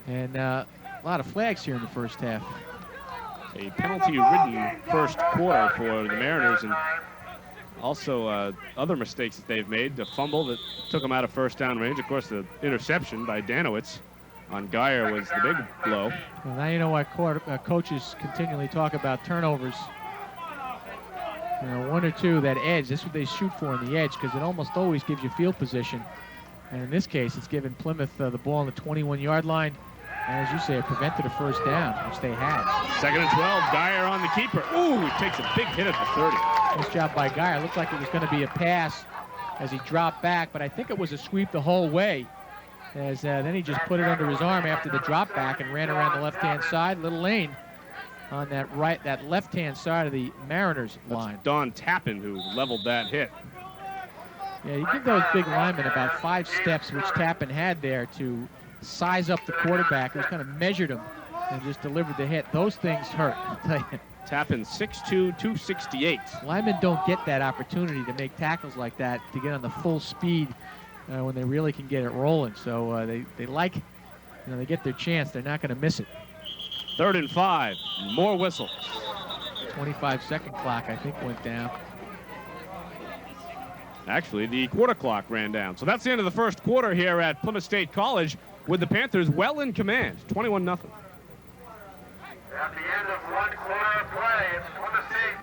And a lot of flags here in the first half. A penalty-ridden first quarter for the Mariners, and also other mistakes that they've made. The fumble that took them out of first down range. Of course, the interception by Danowitz on Geyer was the big blow. Well, now you know why coaches continually talk about turnovers. You know, 1 or 2, that edge, that's what they shoot for in the edge because it almost always gives you field position. And in this case, it's given Plymouth the ball on the 21-yard line. And as you say, it prevented a first down, which they had. 2nd and 12, Geyer on the keeper. Ooh, he takes a big hit at the 30. Nice job by Geyer. Looked like it was going to be a pass as he dropped back, but I think it was a sweep the whole way. As then he just put it under his arm after the drop back and ran around the left-hand side. Little lane on that left-hand side of the Mariners line. Don Tappan who leveled that hit. Yeah, you give those big linemen about 5 steps, which Tappan had there to size up the quarterback, who's kind of measured him and just delivered the hit. Those things hurt, I'll tell you. Tappan 6'2", 268. Linemen don't get that opportunity to make tackles like that, to get on the full speed when they really can get it rolling. So they like, they get their chance. They're not going to miss it. 3rd and 5, more whistles. 25-second clock, I think, went down. Actually, the quarter clock ran down. So that's the end of the first quarter here at Plymouth State College, with the Panthers well in command, 21-0. At the end of 1 quarter of play, it's Plymouth State.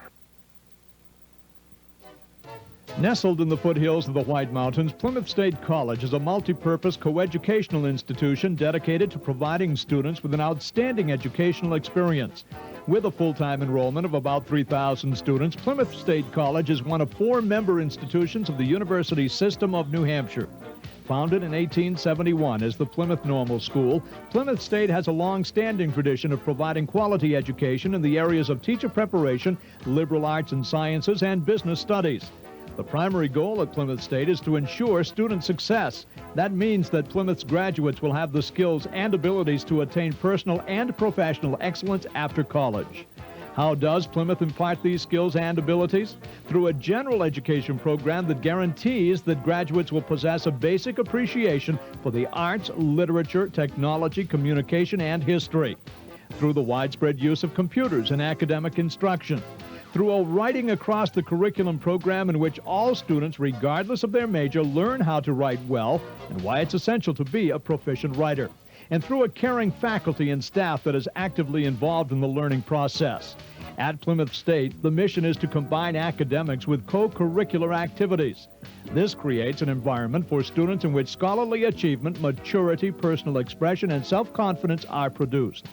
Nestled in the foothills of the White Mountains, Plymouth State College is a multi-purpose coeducational institution dedicated to providing students with an outstanding educational experience. With a full-time enrollment of about 3,000 students, Plymouth State College is one of 4 member institutions of the University System of New Hampshire. Founded in 1871 as the Plymouth Normal School, Plymouth State has a long-standing tradition of providing quality education in the areas of teacher preparation, liberal arts and sciences, and business studies. The primary goal at Plymouth State is to ensure student success. That means that Plymouth's graduates will have the skills and abilities to attain personal and professional excellence after college. How does Plymouth impart these skills and abilities? Through a general education program that guarantees that graduates will possess a basic appreciation for the arts, literature, technology, communication, and history. Through the widespread use of computers in academic instruction. Through a writing across the curriculum program in which all students, regardless of their major, learn how to write well and why it's essential to be a proficient writer. And through a caring faculty and staff that is actively involved in the learning process. At Plymouth State, the mission is to combine academics with co-curricular activities. This creates an environment for students in which scholarly achievement, maturity, personal expression, and self-confidence are produced.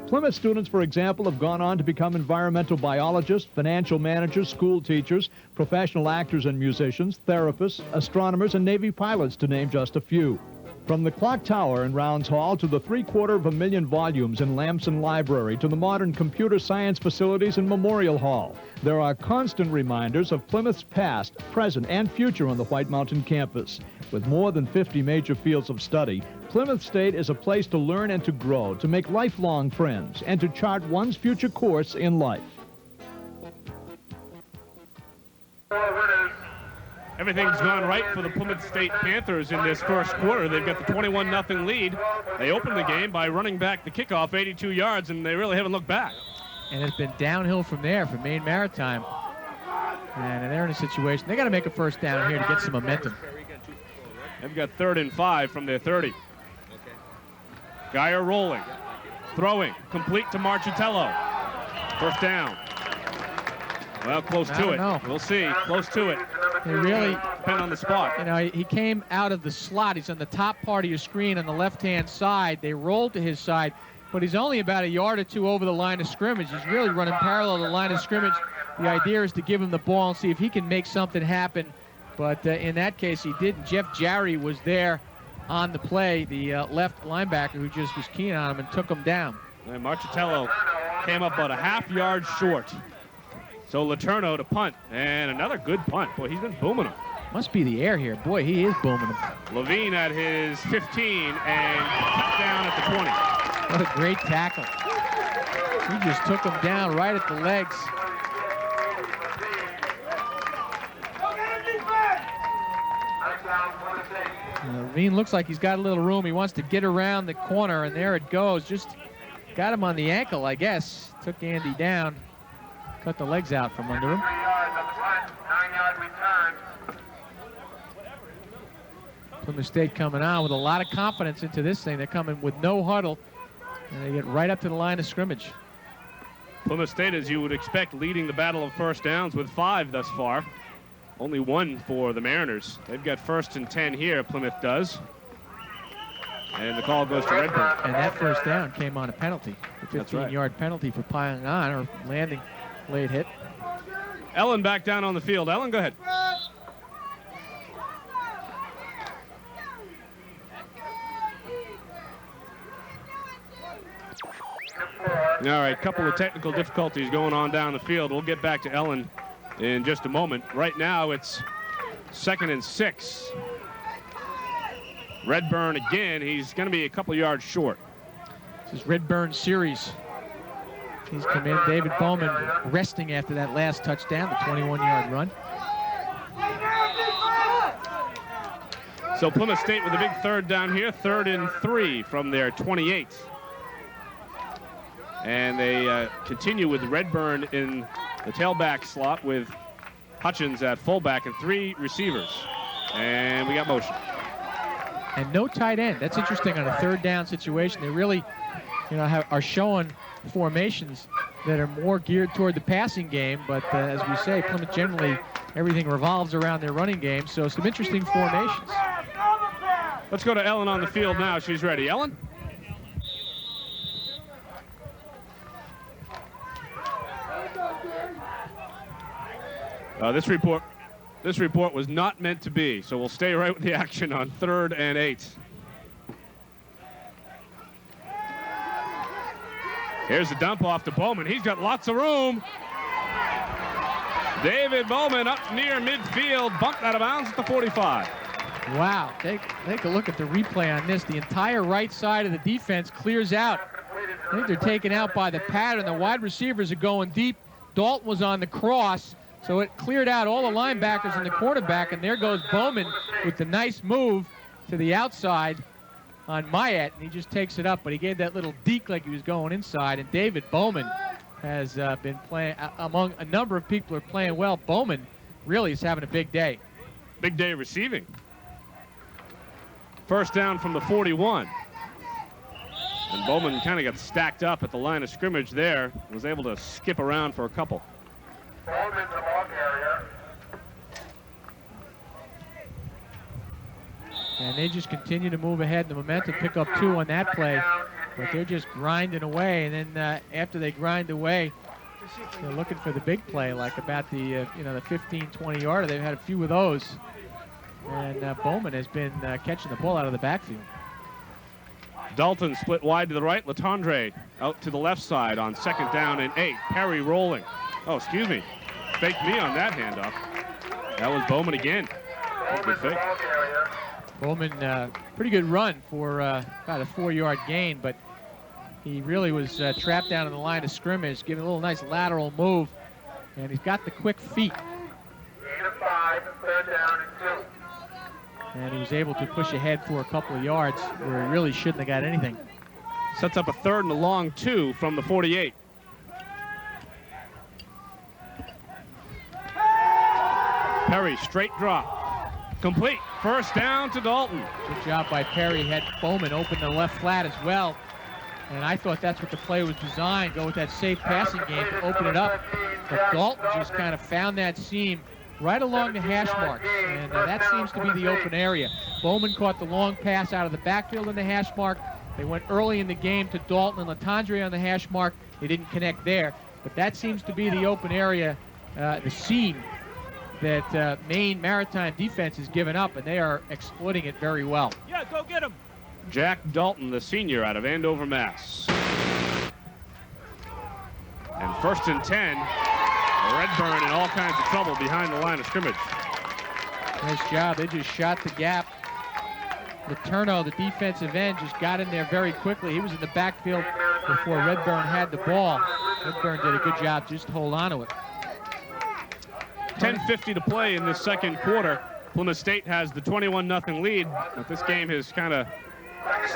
Plymouth students, for example, have gone on to become environmental biologists, financial managers, school teachers, professional actors and musicians, therapists, astronomers, and Navy pilots, to name just a few. From the clock tower in Rounds Hall to the 750,000 volumes in Lamson Library to the modern computer science facilities in Memorial Hall, there are constant reminders of Plymouth's past, present, and future on the White Mountain campus. With more than 50 major fields of study, Plymouth State is a place to learn and to grow, to make lifelong friends, and to chart one's future course in life. Everything's gone right for the Plymouth State Panthers in this first quarter. They've got the 21-0 lead. They opened the game by running back the kickoff 82 yards, and they really haven't looked back. And it's been downhill from there for Maine Maritime. And they're in a situation, they got to make a first down here to get some momentum. They've got 3rd and 5 from their 30. Geyer rolling, throwing, complete to Marchitello. First down. Well, close to it. We'll see. Close to it. They really depend on the spot. You know, he came out of the slot. He's on the top part of your screen on the left-hand side. They rolled to his side, but he's only about a yard or two over the line of scrimmage. He's really running parallel to the line of scrimmage. The idea is to give him the ball and see if he can make something happen. But in that case, he didn't. Jeff Jarry was there on the play, the left linebacker who just was keen on him and took him down. And Marchitello came up about a half-yard short. So Letourneau to punt, and another good punt. Boy, he's been booming them. Must be the air here. Boy, he is booming them. Levine at his 15 and cut down at the 20. What a great tackle. He just took him down right at the legs. Levine looks like he's got a little room. He wants to get around the corner, and there it goes. Just got him on the ankle, I guess. Took Andy down. Cut the legs out from under him. 9-yard return. Plymouth State coming on with a lot of confidence into this thing. They're coming with no huddle, and they get right up to the line of scrimmage. Plymouth State, as you would expect, leading the battle of first downs with 5 thus far. Only 1 for the Mariners. They've got 1st and 10 here, Plymouth does. And the call goes to Redburn. And that first down came on a penalty. A 15-yard penalty for piling on or landing. Late hit. Ellen back down on the field. Ellen, go ahead. All right, couple of technical difficulties going on down the field. We'll get back to Ellen in just a moment. Right now, it's 2nd and 6. Redburn again. He's going to be a couple yards short. This is Redburn series. He's come in. David Bowman resting after that last touchdown, the 21-yard run. So Plymouth State with a big 3rd down here, 3rd and 3 from their 28. And they continue with Redburn in the tailback slot with Hutchins at fullback and 3 receivers. And we got motion. And no tight end. That's interesting on a 3rd down situation. They really, are showing formations that are more geared toward the passing game, but as we say, Plymouth generally, everything revolves around their running game, so some interesting formations. Let's go to Ellen on the field now. She's ready. Ellen? This report was not meant to be, so we'll stay right with the action on 3rd and 8. Here's the dump off to Bowman. He's got lots of room. David Bowman up near midfield, bumped out of bounds at the 45. Wow, take a look at the replay on this. The entire right side of the defense clears out. I think they're taken out by the pattern. The wide receivers are going deep. Dalton was on the cross, so it cleared out all the linebackers and the quarterback, and there goes Bowman with the nice move to the outside on Mayette, and he just takes it up, but he gave that little deke like he was going inside, and David Bowman has been playing, among a number of people who are playing well. Bowman really is having a big day. Big day receiving. First down from the 41. And Bowman kind of got stacked up at the line of scrimmage there, was able to skip around for a couple. Bowman's the ball carrier. And they just continue to move ahead. The momentum pick up 2 on that play, but they're just grinding away. And then after they grind away, they're looking for the big play, like about the the 15, 20 yarder. They've had a few of those, and Bowman has been catching the ball out of the backfield. Dalton split wide to the right. Latendre out to the left side on 2nd down and 8. Perry rolling. Oh, excuse me. Faked me on that handoff. That was Bowman again. Good fake. Bowman, pretty good run for about a 4-yard gain, but he really was trapped down in the line of scrimmage, giving a little nice lateral move, and he's got the quick feet. 5, 3rd down and 2. And he was able to push ahead for a couple of yards where he really shouldn't have got anything. Sets up a 3rd and a long 2 from the 48. Perry, straight drop. Complete. 1st down to Dalton. Good job by Perry. Had Bowman open the left flat as well. And I thought that's what the play was designed, go with that safe passing game to open it up. But Dalton just kind of found that seam right along the hash marks, and that seems to be the open area. Bowman caught the long pass out of the backfield in the hash mark. They went early in the game to Dalton and Latendre on the hash mark. They didn't connect there, but that seems to be the open area, the seam that Maine Maritime defense has given up, and they are exploiting it very well. Yeah, go get him. Jack Dalton, the senior out of Andover, Mass. And 1st and 10. Redburn in all kinds of trouble behind the line of scrimmage. Nice job. They just shot the gap. Letourneau, the defensive end, just got in there very quickly. He was in the backfield before Redburn had the ball. Redburn did a good job just to hold on to it. 10:50 to play in this 2nd quarter. Plymouth State has the 21-0 lead, but this game has kind of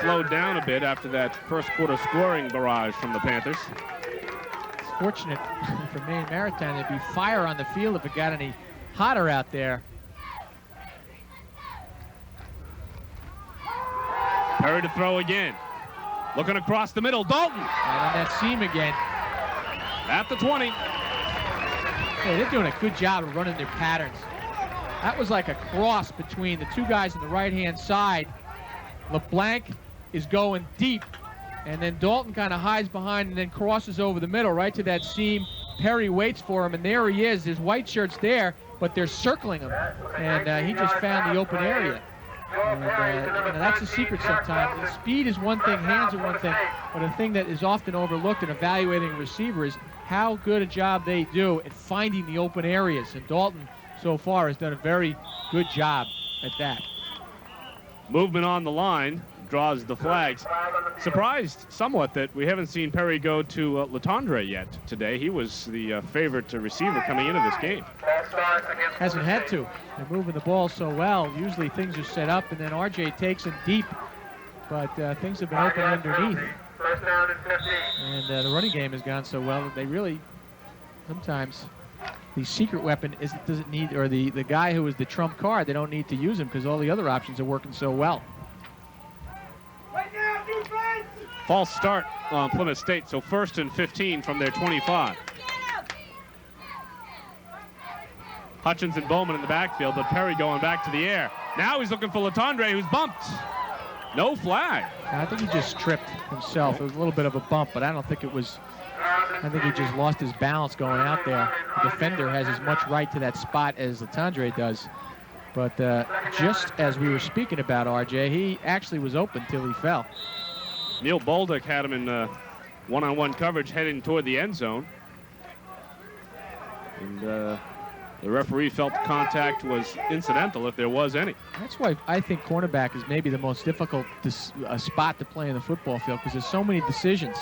slowed down a bit after that 1st quarter scoring barrage from the Panthers. It's fortunate for Maine Maritime there'd be fire on the field if it got any hotter out there. Perry to throw again. Looking across the middle, Dalton. Right on that seam again. At the 20. Hey, they're doing a good job of running their patterns. That was like a cross between the two guys on the right-hand side. LeBlanc is going deep, and then Dalton kind of hides behind and then crosses over the middle right to that seam. Perry waits for him, and there he is. His white shirt's there, but they're circling him, and he just found the open area. And that's the secret sometimes. The speed is one thing, hands are one thing, but a thing that is often overlooked in evaluating a receiver is how good a job they do at finding the open areas. And Dalton, so far, has done a very good job at that. Movement on the line, draws the flags. Surprised somewhat that we haven't seen Perry go to Latendre yet today. He was the favorite receiver coming into this game. Hasn't had to. They're moving the ball so well. Usually things are set up, and then RJ takes him deep, but things have been open underneath. And the running game has gone so well that they really, sometimes, the secret weapon doesn't need, or the guy who is the trump card, they don't need to use him because all the other options are working so well. False start on Plymouth State, so 1st and 15 from their 25. Hutchins and Bowman in the backfield, but Perry going back to the air. Now he's looking for Latendre, who's bumped. No flag. I think he just tripped himself. It was a little bit of a bump, but I don't think it was. I think he just lost his balance going out there. The defender has as much right to that spot as Latendre does. But just as we were speaking about RJ, he actually was open till he fell. Neil Bolduc had him in one-on-one coverage heading toward the end zone. And the referee felt the contact was incidental, if there was any. That's why I think cornerback is maybe the most difficult spot to play in the football field, because there's so many decisions.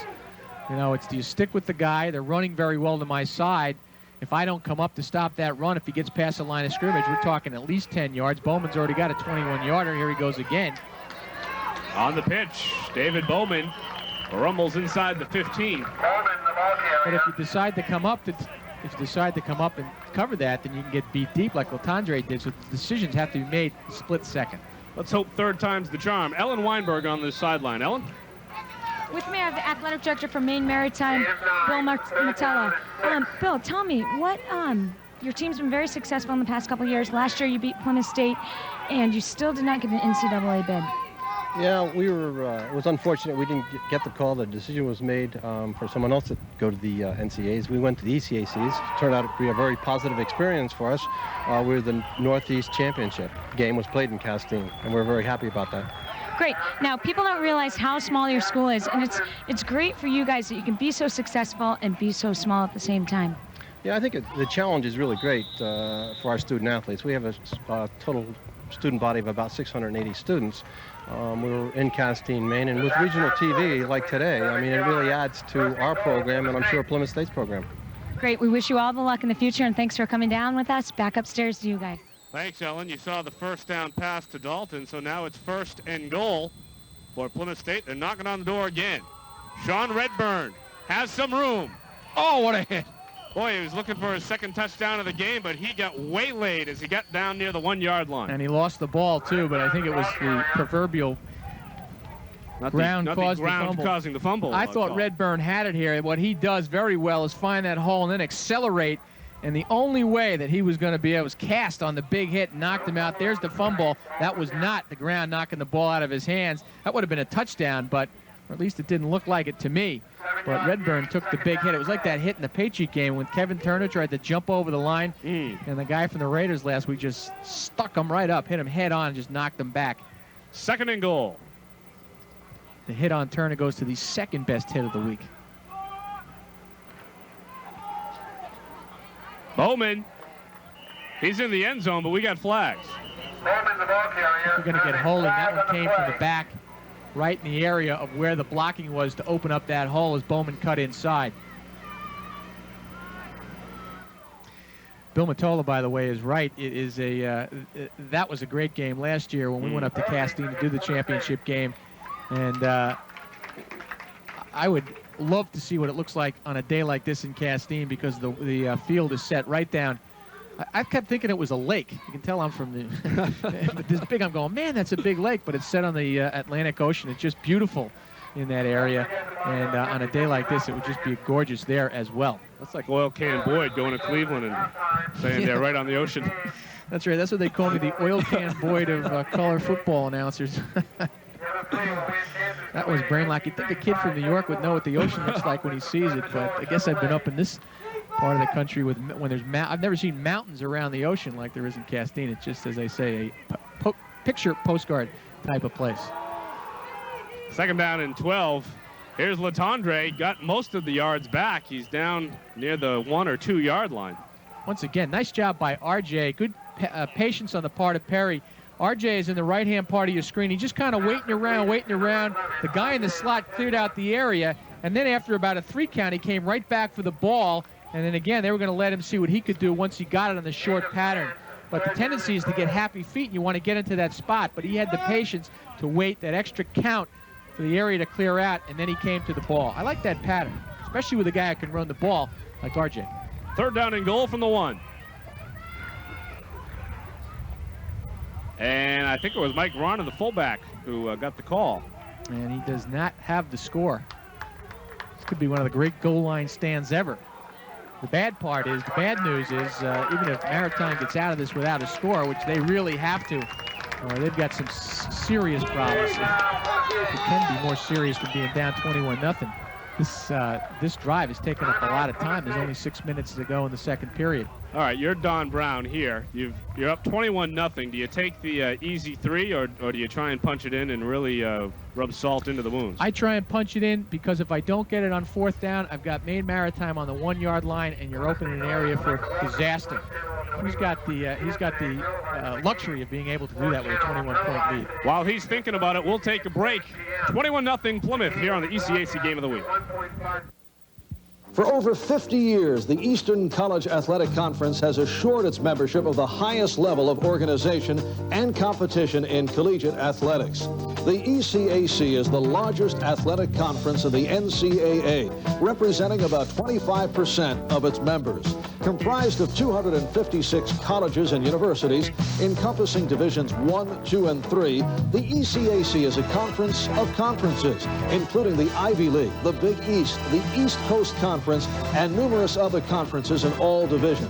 You know, it's, do you stick with the guy? They're running very well to my side. If I don't come up to stop that run, if he gets past the line of scrimmage, we're talking at least 10 yards. Bowman's already got a 21-yarder. Here he goes again. On the pitch, David Bowman rumbles inside the 15. But if you decide to come up and cover that, then you can get beat deep like Latendre did. So the decisions have to be made split second. Let's hope 3rd time's the charm. Ellen Weinberg on the sideline. Ellen? With me, I have the athletic director for Maine Maritime, Bill Martella. Bill, tell me, your team's been very successful in the past couple of years. Last year you beat Plymouth State, and you still did not get an NCAA bid. Yeah, we were, it was unfortunate we didn't get the call. The decision was made for someone else to go to the NCAAs. We went to the ECACs. It turned out to be a very positive experience for us. We were the Northeast Championship. Game was played in Castine, and we're very happy about that. Great. Now, people don't realize how small your school is, and it's great for you guys that you can be so successful and be so small at the same time. Yeah, I think the challenge is really great for our student athletes. We have a total student body of about 680 students. We're in Castine, Maine, and with regional TV like today, I mean, it really adds to our program, and I'm sure Plymouth State's program. Great. We wish you all the luck in the future, and thanks for coming down with us. Back upstairs to you guys. Thanks, Ellen. You saw the first down pass to Dalton, so now it's 1st and goal for Plymouth State. They're knocking on the door again. Sean Redburn has some room. Oh, what a hit. Boy, he was looking for his second touchdown of the game, but he got waylaid as he got down near the 1-yard line. And he lost the ball, too, but I think it was the proverbial ground causing the fumble. I thought Redburn had it here. What he does very well is find that hole and then accelerate. And the only way that he was going to be able was cast on the big hit, knocked him out. There's the fumble. That was not the ground knocking the ball out of his hands. That would have been a touchdown, but or at least it didn't look like it to me. But Redburn took the big hit. It was like that hit in the Patriot game when Kevin Turner tried to jump over the line, and the guy from the Raiders last week just stuck him right up, hit him head on, and just knocked him back. 2nd and goal. The hit on Turner goes to the second best hit of the week. Bowman. He's in the end zone, but we got flags. We're going to get holding. That one came from the back, right in the area of where the blocking was to open up that hole as Bowman cut inside. Bill Matola, by the way, is right. It is that was a great game last year when we went up to Castine to do the championship game. And I would love to see what it looks like on a day like this in Castine because the field is set right down. I kept thinking it was a lake. You can tell I'm from the this big. I'm going, man, that's a big lake, but it's set on the Atlantic Ocean. It's just beautiful in that area, and on a day like this, it would just be gorgeous there as well. That's like Oil Can Boyd going to Cleveland and saying they're right on the ocean. That's right. That's what they call me, the Oil Can Boyd of color football announcers. That was brain lock. You'd think a kid from New York would know what the ocean looks like when he sees it, but I guess I've been up in this part of the country when there's I've never seen mountains around the ocean like there is in Castine. It's just, as I say, a picture postcard type of place. 2nd down and 12. Here's Latondre. Got most of the yards back. He's down near the 1 or 2 yard line. Once again, nice job by RJ. Good patience on the part of Perry. RJ is in the right-hand part of your screen. He's just kind of waiting around. The guy in the slot cleared out the area, and then after about a 3 count, he came right back for the ball. And then again, they were going to let him see what he could do once he got it on the short pattern. But the tendency is to get happy feet, and you want to get into that spot. But he had the patience to wait that extra count for the area to clear out, and then he came to the ball. I like that pattern, especially with a guy who can run the ball like RJ. 3rd down and goal from the 1. And I think it was Mike Ron, the fullback, who got the call. And he does not have the score. This could be one of the great goal line stands ever. The bad news is, even if Maritime gets out of this without a score, which they really have to, they've got some serious problems. It can be more serious than being down 21-0. This drive has taken up a lot of time. There's only 6 minutes to go in the second period. All right, you're Don Brown here. You're up 21-0. Do you take the easy 3, or do you try and punch it in and really rub salt into the wounds? I try and punch it in because if I don't get it on 4th down, I've got Maine Maritime on the 1 yard line, and you're opening an area for disaster. He's got the luxury of being able to do that with a 21-point lead. While he's thinking about it, we'll take a break. 21-0 Plymouth here on the ECAC Game of the Week. For over 50 years, the Eastern College Athletic Conference has assured its membership of the highest level of organization and competition in collegiate athletics. The ECAC is the largest athletic conference in the NCAA, representing about 25% of its members. Comprised of 256 colleges and universities, encompassing divisions 1, 2, and 3, the ECAC is a conference of conferences, including the Ivy League, the Big East, the East Coast Conference, and numerous other conferences in all divisions.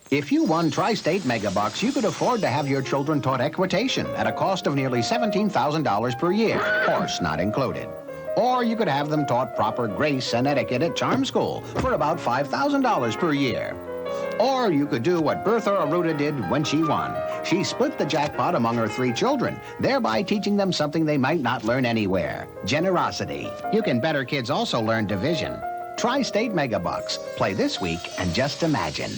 If you won Tri-State Megabucks, you could afford to have your children taught equitation at a cost of nearly $17,000 per year, horse not included. Or you could have them taught proper grace and etiquette at charm school for about $5,000 per year. Or you could do what Bertha Aruda did when she won. She split the jackpot among her 3 children, thereby teaching them something they might not learn anywhere: generosity. You can bet her kids also learn division. Tri-State Megabucks. Play this week and just imagine.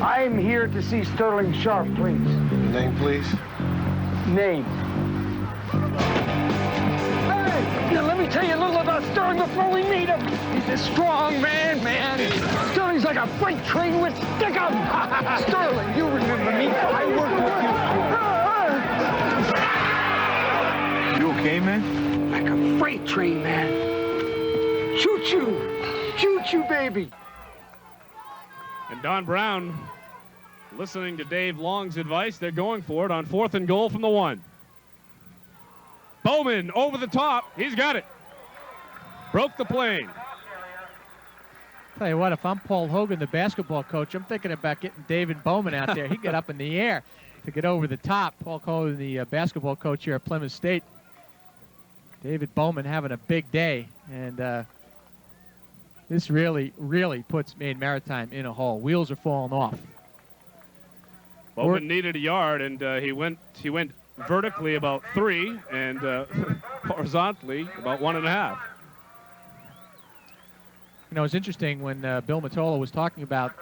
I'm here to see Sterling Sharp, please. Name, please. Name. Hey, now let me tell you a little about Sterling before we meet him. He's a strong man. Sterling's like a freight train with stick-up. Sterling, you remember me. I worked with you. You okay, man? Like a freight train, man. Choo-choo. Choo-choo, baby. And Don Brown, listening to Dave Long's advice, they're going for it on 4th and goal from the 1. Bowman over the top. He's got it. Broke the plane. Tell you what, if I'm Paul Hogan, the basketball coach, I'm thinking about getting David Bowman out there. He got up in the air to get over the top. Paul Hogan, the basketball coach here at Plymouth State. David Bowman having a big day, and this really, really puts Maine Maritime in a hole. Wheels are falling off. Bowman needed a yard, and he went vertically about 3 and horizontally about 1.5. You know, it's interesting when Bill Mottola was talking about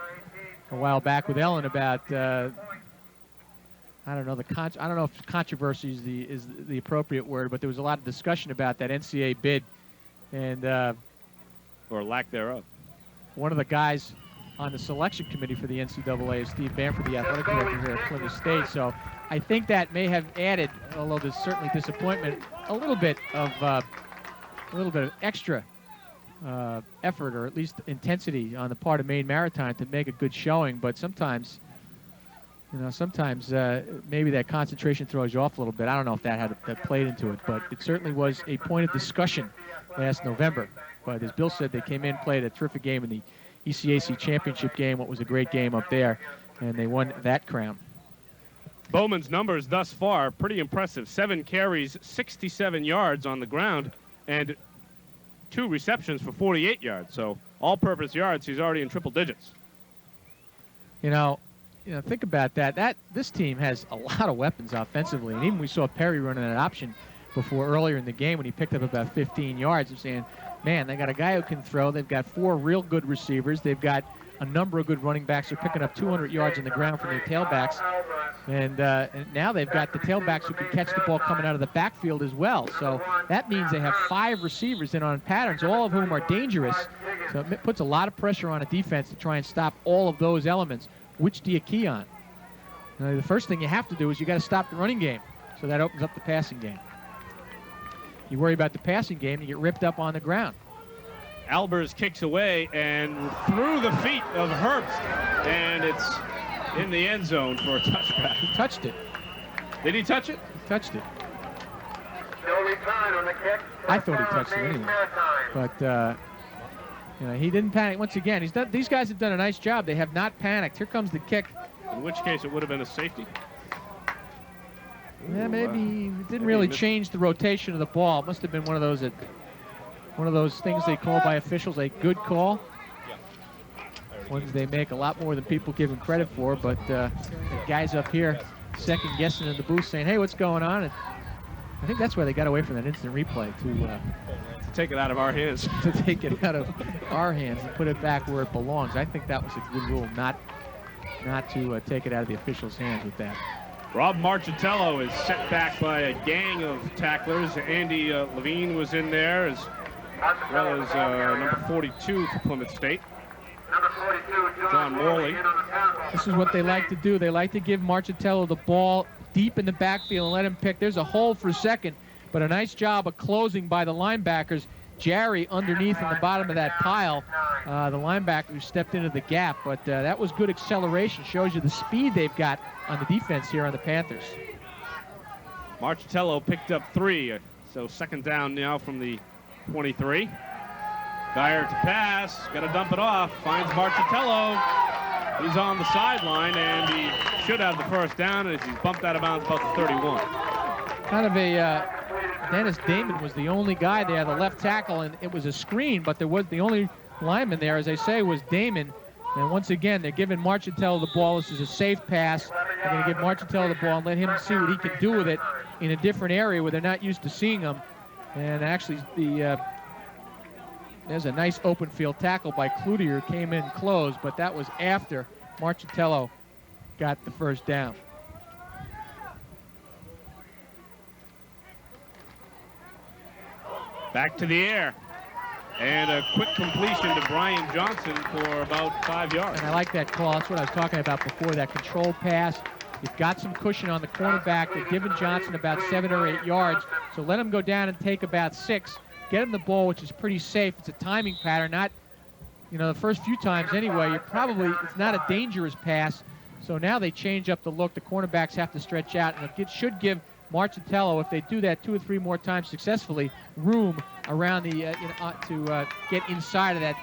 a while back with Ellen about I don't know if controversy is the appropriate word, but there was a lot of discussion about that NCAA bid, and or lack thereof. One of the guys on the selection committee for the NCAA is Steve Bamford, the athletic director here at Plymouth State. So I think that may have added, although there's certainly disappointment, a little bit of extra effort, or at least intensity on the part of Maine Maritime to make a good showing. But sometimes, maybe that concentration throws you off a little bit. I don't know if that played into it, but it certainly was a point of discussion last November. But as Bill said, they came in, played a terrific game in the ECAC championship game, what was a great game up there, and they won that crown. Bowman's numbers thus far pretty impressive. 7 carries, 67 yards on the ground, and 2 receptions for 48 yards. So all-purpose yards, he's already in triple digits. You know, think about that. This team has a lot of weapons offensively, and even we saw Perry running an option before earlier in the game when he picked up about 15 yards. I'm saying, man, they got a guy who can throw. They've got 4 real good receivers. They've got a number of good running backs. They're picking up 200 yards on the ground from their tailbacks. And now they've got the tailbacks who can catch the ball coming out of the backfield as well. So that means they have 5 receivers in on patterns, all of whom are dangerous. So it puts a lot of pressure on a defense to try and stop all of those elements. Which do you key on? The first thing you have to do is you got to stop the running game. So that opens up the passing game. You worry about the passing game, you get ripped up on the ground. Albers kicks away and through the feet of Herbst, and it's in the end zone for a touchback. He touched it. Did he touch it? He touched it. No return on the kick. I thought he touched it anyway. But he didn't panic. Once again, these guys have done a nice job. They have not panicked. Here comes the kick. In which case, it would have been a safety. Yeah, maybe it didn't really change the rotation of the ball. It must have been one of those things they call by officials a good call. Ones they make a lot more than people give them credit for. But the guys up here second guessing in the booth saying, hey, what's going on? And I think that's why they got away from that instant replay to take it out of our hands. To take it out of our hands and put it back where it belongs. I think that was a good rule, not to take it out of the officials' hands with that. Rob Marchitello is set back by a gang of tacklers. Andy Levine was in there, as well as number 42 for Plymouth State, John Morley. This is what they like to do. They like to give Marchitello the ball deep in the backfield and let him pick. There's a hole for second, but a nice job of closing by the linebackers. Jerry underneath in the bottom of that pile, the linebacker who stepped into the gap. But that was good acceleration. Shows you the speed they've got on the defense here on the Panthers. Marchitello picked up 3, so second down now from the 23. Geyer to pass, got to dump it off, finds Marchitello. He's on the sideline, and he should have the first down as he's bumped out of bounds about the 31. Kind of a Dennis Damon was the only guy there, the left tackle, and it was a screen, but there was the only lineman there, as I say, was Damon. And once again, they're giving Marchitello the ball. This is a safe pass. They're going to give Marchitello the ball and let him see what he can do with it in a different area where they're not used to seeing him. And actually, there's a nice open field tackle by Cloutier, came in close, but that was after Marchitello got the first down. Back to the air. And a quick completion to Brian Johnson for about 5 yards. And I like that call. That's what I was talking about before, that control pass. You've got some cushion on the cornerback. They're giving Johnson about 7 or 8 yards. So let him go down and take about 6. Get him the ball, which is pretty safe. It's a timing pattern, not, the first few times anyway. It's not a dangerous pass. So now they change up the look. The cornerbacks have to stretch out, and it should give Marchitello, if they do that 2 or 3 more times successfully, room around the to get inside of that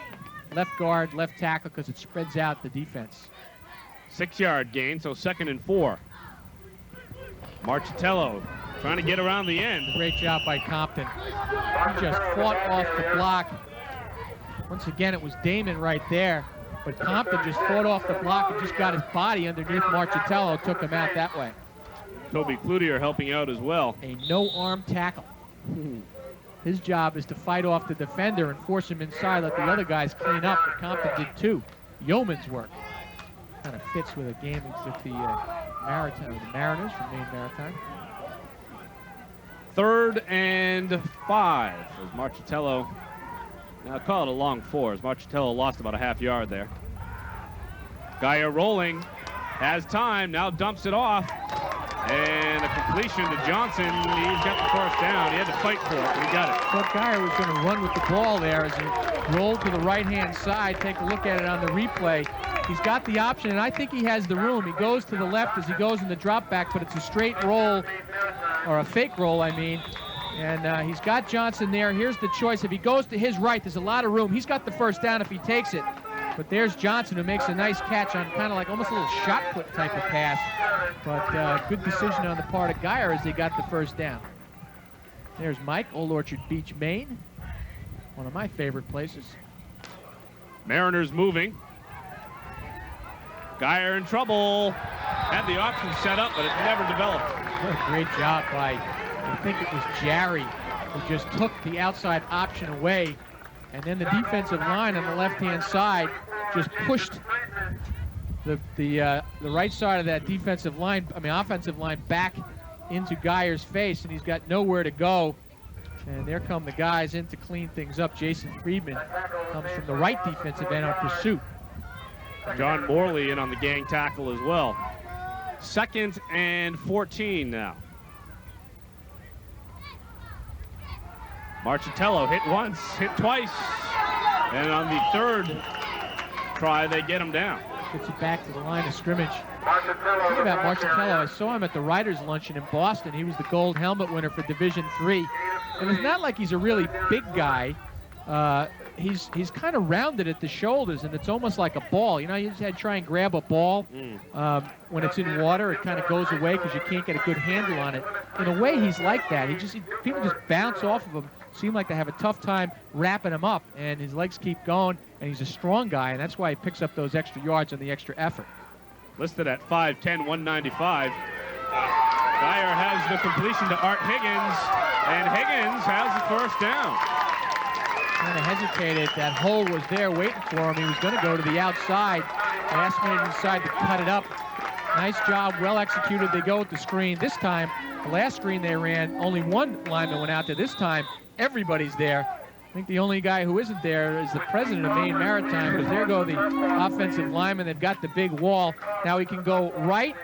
left guard, left tackle, because it spreads out the defense. 6-yard gain, so 2nd and 4. Marchitello trying to get around the end. Great job by Compton. He just fought off the block. Once again, it was Damon right there, but Compton just fought off the block and just got his body underneath Marchitello, took him out that way. Toby Cloutier helping out as well. A no-arm tackle. His job is to fight off the defender and force him inside, let the other guys clean up, but Compton did too. Yeoman's work. Kind of fits with a game against the Mariners from Maine Maritime. 3rd and 5 as Marchitello, now call it a long 4 as Marchitello lost about a half yard there. Geyer rolling, has time, now dumps it off. And a completion to Johnson. He's got the first down. He had to fight for it, but he got it. Thought Geyer was going to run with the ball there as he rolled to the right-hand side. Take a look at it on the replay. He's got the option, and I think he has the room. He goes to the left as he goes in the drop back, but it's a straight roll, or a fake roll, I mean. And he's got Johnson there. Here's the choice. If he goes to his right, there's a lot of room. He's got the first down if he takes it. But there's Johnson, who makes a nice catch on kind of like almost a little shot put type of pass. But good decision on the part of Geyer as they got the first down. There's Mike, Old Orchard Beach, Maine. One of my favorite places. Mariners moving. Geyer in trouble. Had the option set up, but it never developed. What a great job by, I think it was Jarry, who just took the outside option away. And then the defensive line on the left-hand side just pushed the right side of that offensive line back into Geyer's face, and he's got nowhere to go. And there come the guys in to clean things up. Jason Friedman comes from the right defensive end on pursuit. John Morley in on the gang tackle as well. 2nd and 14 now. Marchitello hit once, hit twice, and on the 3rd try, they get him down. Gets it back to the line of scrimmage. Think about Marchitello. I saw him at the Writers' Luncheon in Boston. He was the gold helmet winner for Division III. And it's not like he's a really big guy. He's kind of rounded at the shoulders, and it's almost like a ball. You just had to try and grab a ball. When it's in water, it kind of goes away because you can't get a good handle on it. In a way, he's like that. People just bounce off of him, seem like they have a tough time wrapping him up, and his legs keep going, and he's a strong guy, and that's why he picks up those extra yards and the extra effort. Listed at 5'10", 195. Geyer has the completion to Art Higgins, and Higgins has the first down. Kind of hesitated. That hole was there waiting for him. He was going to go to the outside. Last minute inside to cut it up. Nice job, well executed. They go with the screen. This time, the last screen they ran, only one lineman went out there. This time, everybody's there. I think the only guy who isn't there is the president of Maine Maritime, because there go the offensive linemen. They've got the big wall. Now he can go right.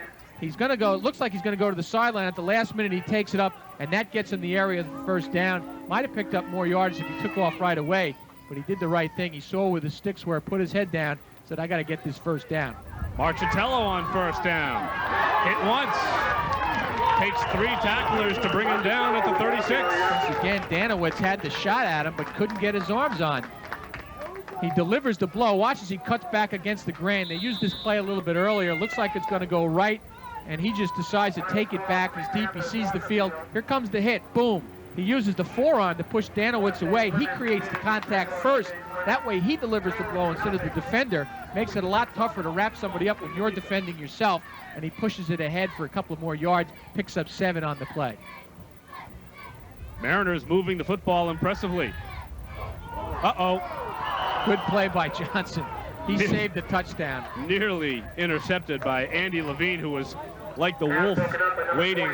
He's going to go, it looks like he's going to go to the sideline. At the last minute, he takes it up, and that gets him the area of the first down. Might have picked up more yards if he took off right away, but he did the right thing. He saw with his sticks where it put his head down, said, I got to get this first down. Marchitello on first down. Hit once. Takes 3 tacklers to bring him down at the 36. Once again, Danowitz had the shot at him, but couldn't get his arms on. He delivers the blow. Watch as he cuts back against the grain. They used this play a little bit earlier. Looks like it's going to go right, and he just decides to take it back. He's deep. He sees the field. Here comes the hit. Boom. he uses the forearm to push Danowitz away. He creates the contact first. That way he delivers the blow instead of the defender. Makes it a lot tougher to wrap somebody up when you're defending yourself, and he pushes it ahead for a couple of more yards, picks up 7 on the play. Mariners moving the football impressively. Uh-oh. Good play by Johnson. He saved the touchdown. Nearly intercepted by Andy Levine, who was like the wolf waiting.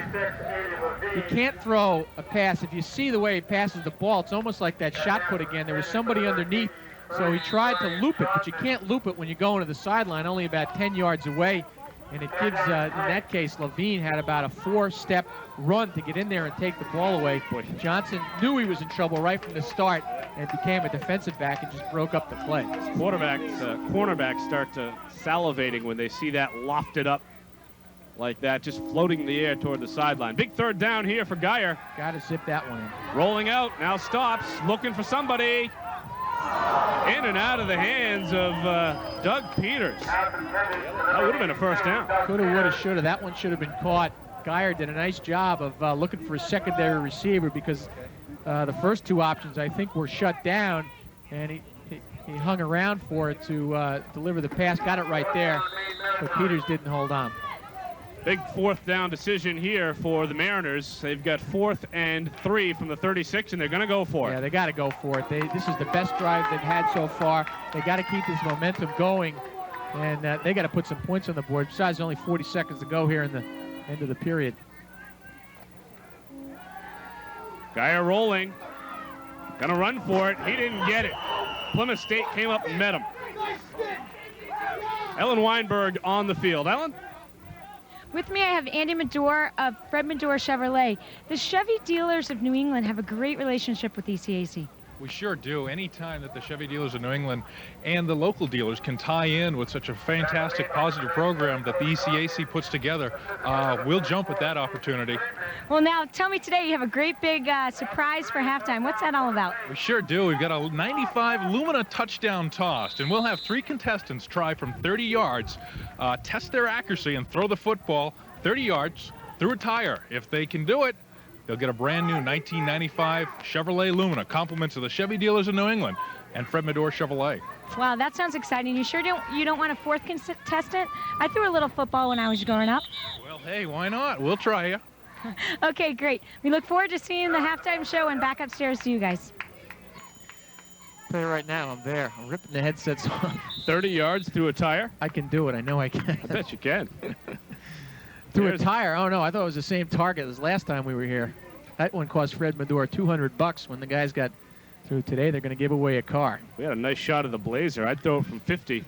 You can't throw a pass. If you see the way he passes the ball, it's almost like that shot put again. There was somebody underneath, so he tried to loop it, but you can't loop it when you're going to the sideline, only about 10 yards away. And it gives, in that case, Levine had about a 4-step run to get in there and take the ball away. But Johnson knew he was in trouble right from the start and became a defensive back and just broke up the play. Cornerbacks start to salivating when they see that lofted up like that, just floating in the air toward the sideline. Big third down here for Geyer. Got to zip that one in. Rolling out, now stops, looking for somebody. In and out of the hands of Doug Peters. That would have been a first down. Coulda, woulda, shoulda. That one should have been caught. Geyer did a nice job of looking for a secondary receiver because the first 2 options, I think, were shut down, and he hung around for it to deliver the pass. Got it right there, but Peters didn't hold on. Big 4th down decision here for the Mariners. They've got 4th and 3 from the 36, and they're going to go for it. Yeah, they got to go for it. This is the best drive they've had so far. They got to keep this momentum going, and they got to put some points on the board. Besides, only 40 seconds to go here in the end of the period. Geyer rolling. Going to run for it. He didn't get it. Plymouth State came up and met him. Ellen Weinberg on the field. Ellen? With me, I have Andy Medore of Fred Medore Chevrolet. The Chevy dealers of New England have a great relationship with ECAC. We sure do. Anytime that the Chevy dealers of New England and the local dealers can tie in with such a fantastic, positive program that the ECAC puts together, we'll jump at that opportunity. Well, now, tell me today, you have a great big surprise for halftime. What's that all about? We sure do. We've got a 95 Lumina touchdown tossed, and we'll have 3 contestants try from 30 yards, test their accuracy, and throw the football 30 yards through a tire. If they can do it, they'll get a brand new 1995 Chevrolet Lumina, compliments of the Chevy dealers of New England and Fred Medore Chevrolet. Wow, that sounds exciting. You sure you don't want a 4th contestant? I threw a little football when I was growing up. Well, hey, why not? We'll try you. Okay, great. We look forward to seeing the halftime show and back upstairs to you guys. I'll tell you right now, I'm there. I'm ripping the headsets off. 30 yards through a tire? I can do it. I know I can. I bet you can. Through a tire? Oh, no. I thought it was the same target as last time we were here. That one cost Fred Medore $200 when the guys got through today. They're going to give away a car. We had a nice shot of the Blazer. I'd throw it from 50.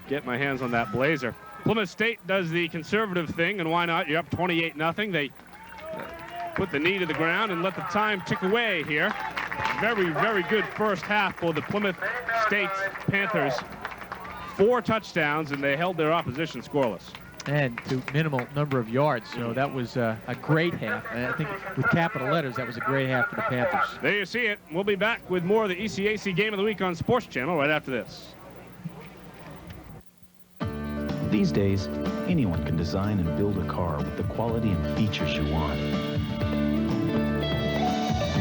Get my hands on that Blazer. Plymouth State does the conservative thing, and why not? You're up 28-0. They put the knee to the ground and let the time tick away here. Very, very good first half for the Plymouth State Panthers. 4 touchdowns, and they held their opposition scoreless. And to minimal number of yards, so that was a great half. I think with capital letters, that was a great half for the Panthers. There you see it. We'll be back with more of the ECAC Game of the Week on Sports Channel right after this. These days, anyone can design and build a car with the quality and features you want.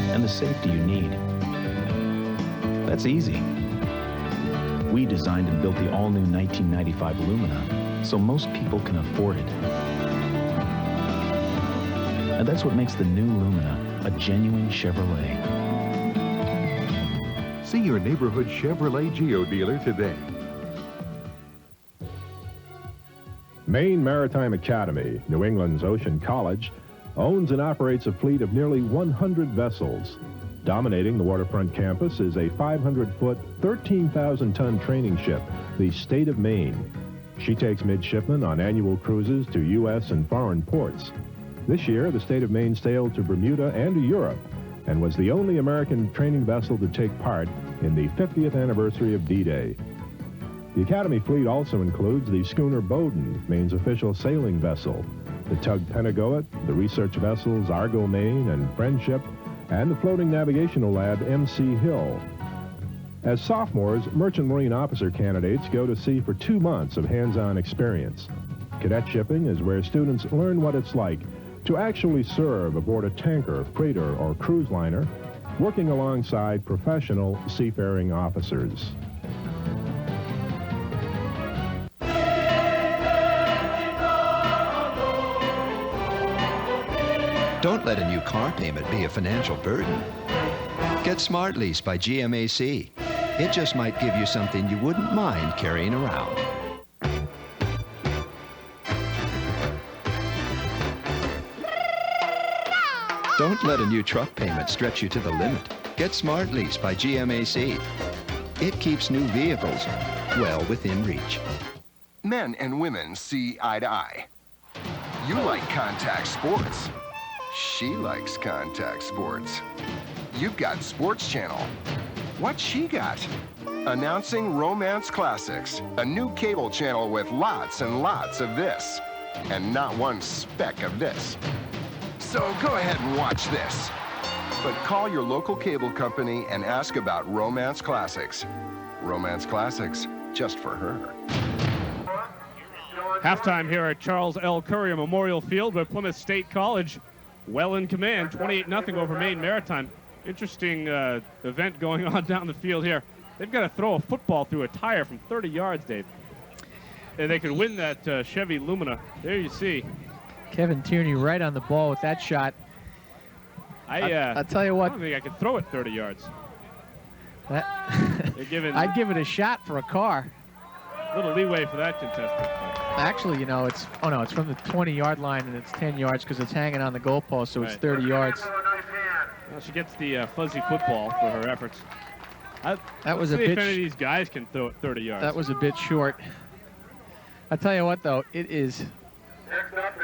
And the safety you need. That's easy. We designed and built the all-new 1995 Lumina, so most people can afford it. And that's what makes the new Lumina a genuine Chevrolet. See your neighborhood Chevrolet Geo dealer today. Maine Maritime Academy, New England's ocean college, owns and operates a fleet of nearly 100 vessels. Dominating the waterfront campus is a 500-foot, 13,000-ton training ship, the State of Maine. She takes midshipmen on annual cruises to U.S. and foreign ports. This year, the State of Maine sailed to Bermuda and to Europe and was the only American training vessel to take part in the 50th anniversary of D-Day. The Academy fleet also includes the schooner Bowdoin, Maine's official sailing vessel, the tug Pentagoet, the research vessels Argo, Maine, and Friendship, and the floating navigational lab MC Hill. As sophomores, merchant marine officer candidates go to sea for 2 months of hands-on experience. Cadet shipping is where students learn what it's like to actually serve aboard a tanker, freighter, or cruise liner, working alongside professional seafaring officers. Don't let a new car payment be a financial burden. Get Smart Lease by GMAC. It just might give you something you wouldn't mind carrying around. Don't let a new truck payment stretch you to the limit. Get Smart Lease by GMAC. It keeps new vehicles well within reach. Men and women see eye to eye. You like contact sports. She likes contact sports. You've got Sports Channel. What's she got? Announcing Romance Classics, a new cable channel with lots and lots of this, and not one speck of this. So go ahead and watch this. But call your local cable company and ask about Romance Classics. Romance Classics, just for her. Halftime here at Charles L. Currier Memorial Field, where Plymouth State College well in command, 28-0 over Maine Maritime. Interesting event going on down the field here. They've got to throw a football through a tire from 30 yards, Dave. And they could win that Chevy Lumina. There you see. Kevin Tierney right on the ball with that shot. I'll tell you what. I don't think I could throw it 30 yards. I'd give it a shot for a car. A little leeway for that contestant. Actually, you know, it's from the 20-yard line, and it's 10 yards because it's hanging on the goalpost, so it's 30 yards. Well, she gets the fuzzy football for her efforts. That was see a bit. If any of these guys can throw it 30 yards. That was a bit short. I tell you what, though, it is.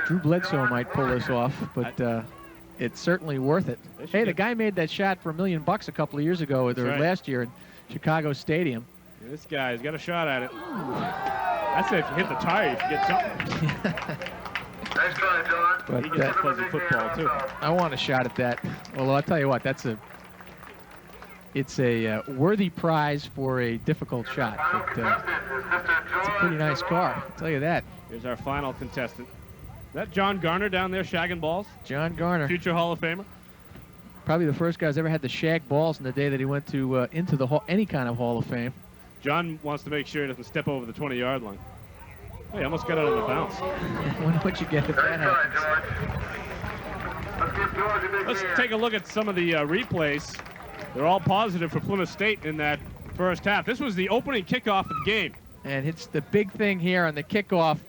Drew Bledsoe might pull this off, but it's certainly worth it. Hey, the guy made that shot for $1 million a couple of years ago, or last year in Chicago Stadium. Yeah, this guy's got a shot at it. I say if you hit the tire, you can get something. Nice try, John. But he gets a fuzzy football too. I want a shot at that. Although I'll tell you what, it's a worthy prize for a difficult shot. But it's a pretty nice car, I'll tell you that. Here's our final contestant. Is that John Garner down there shagging balls? John Garner. Future Hall of Famer. Probably the first guy who's ever had to shag balls in the day that he went to into the any kind of Hall of Fame. John wants to make sure he doesn't step over the 20-yard line. Oh, he almost got out of the bounce. Wonder what you get if that happens. Let's take a look at some of the replays. They're all positive for Plymouth State in that first half. This was the opening kickoff of the game. And it's the big thing here on the kickoff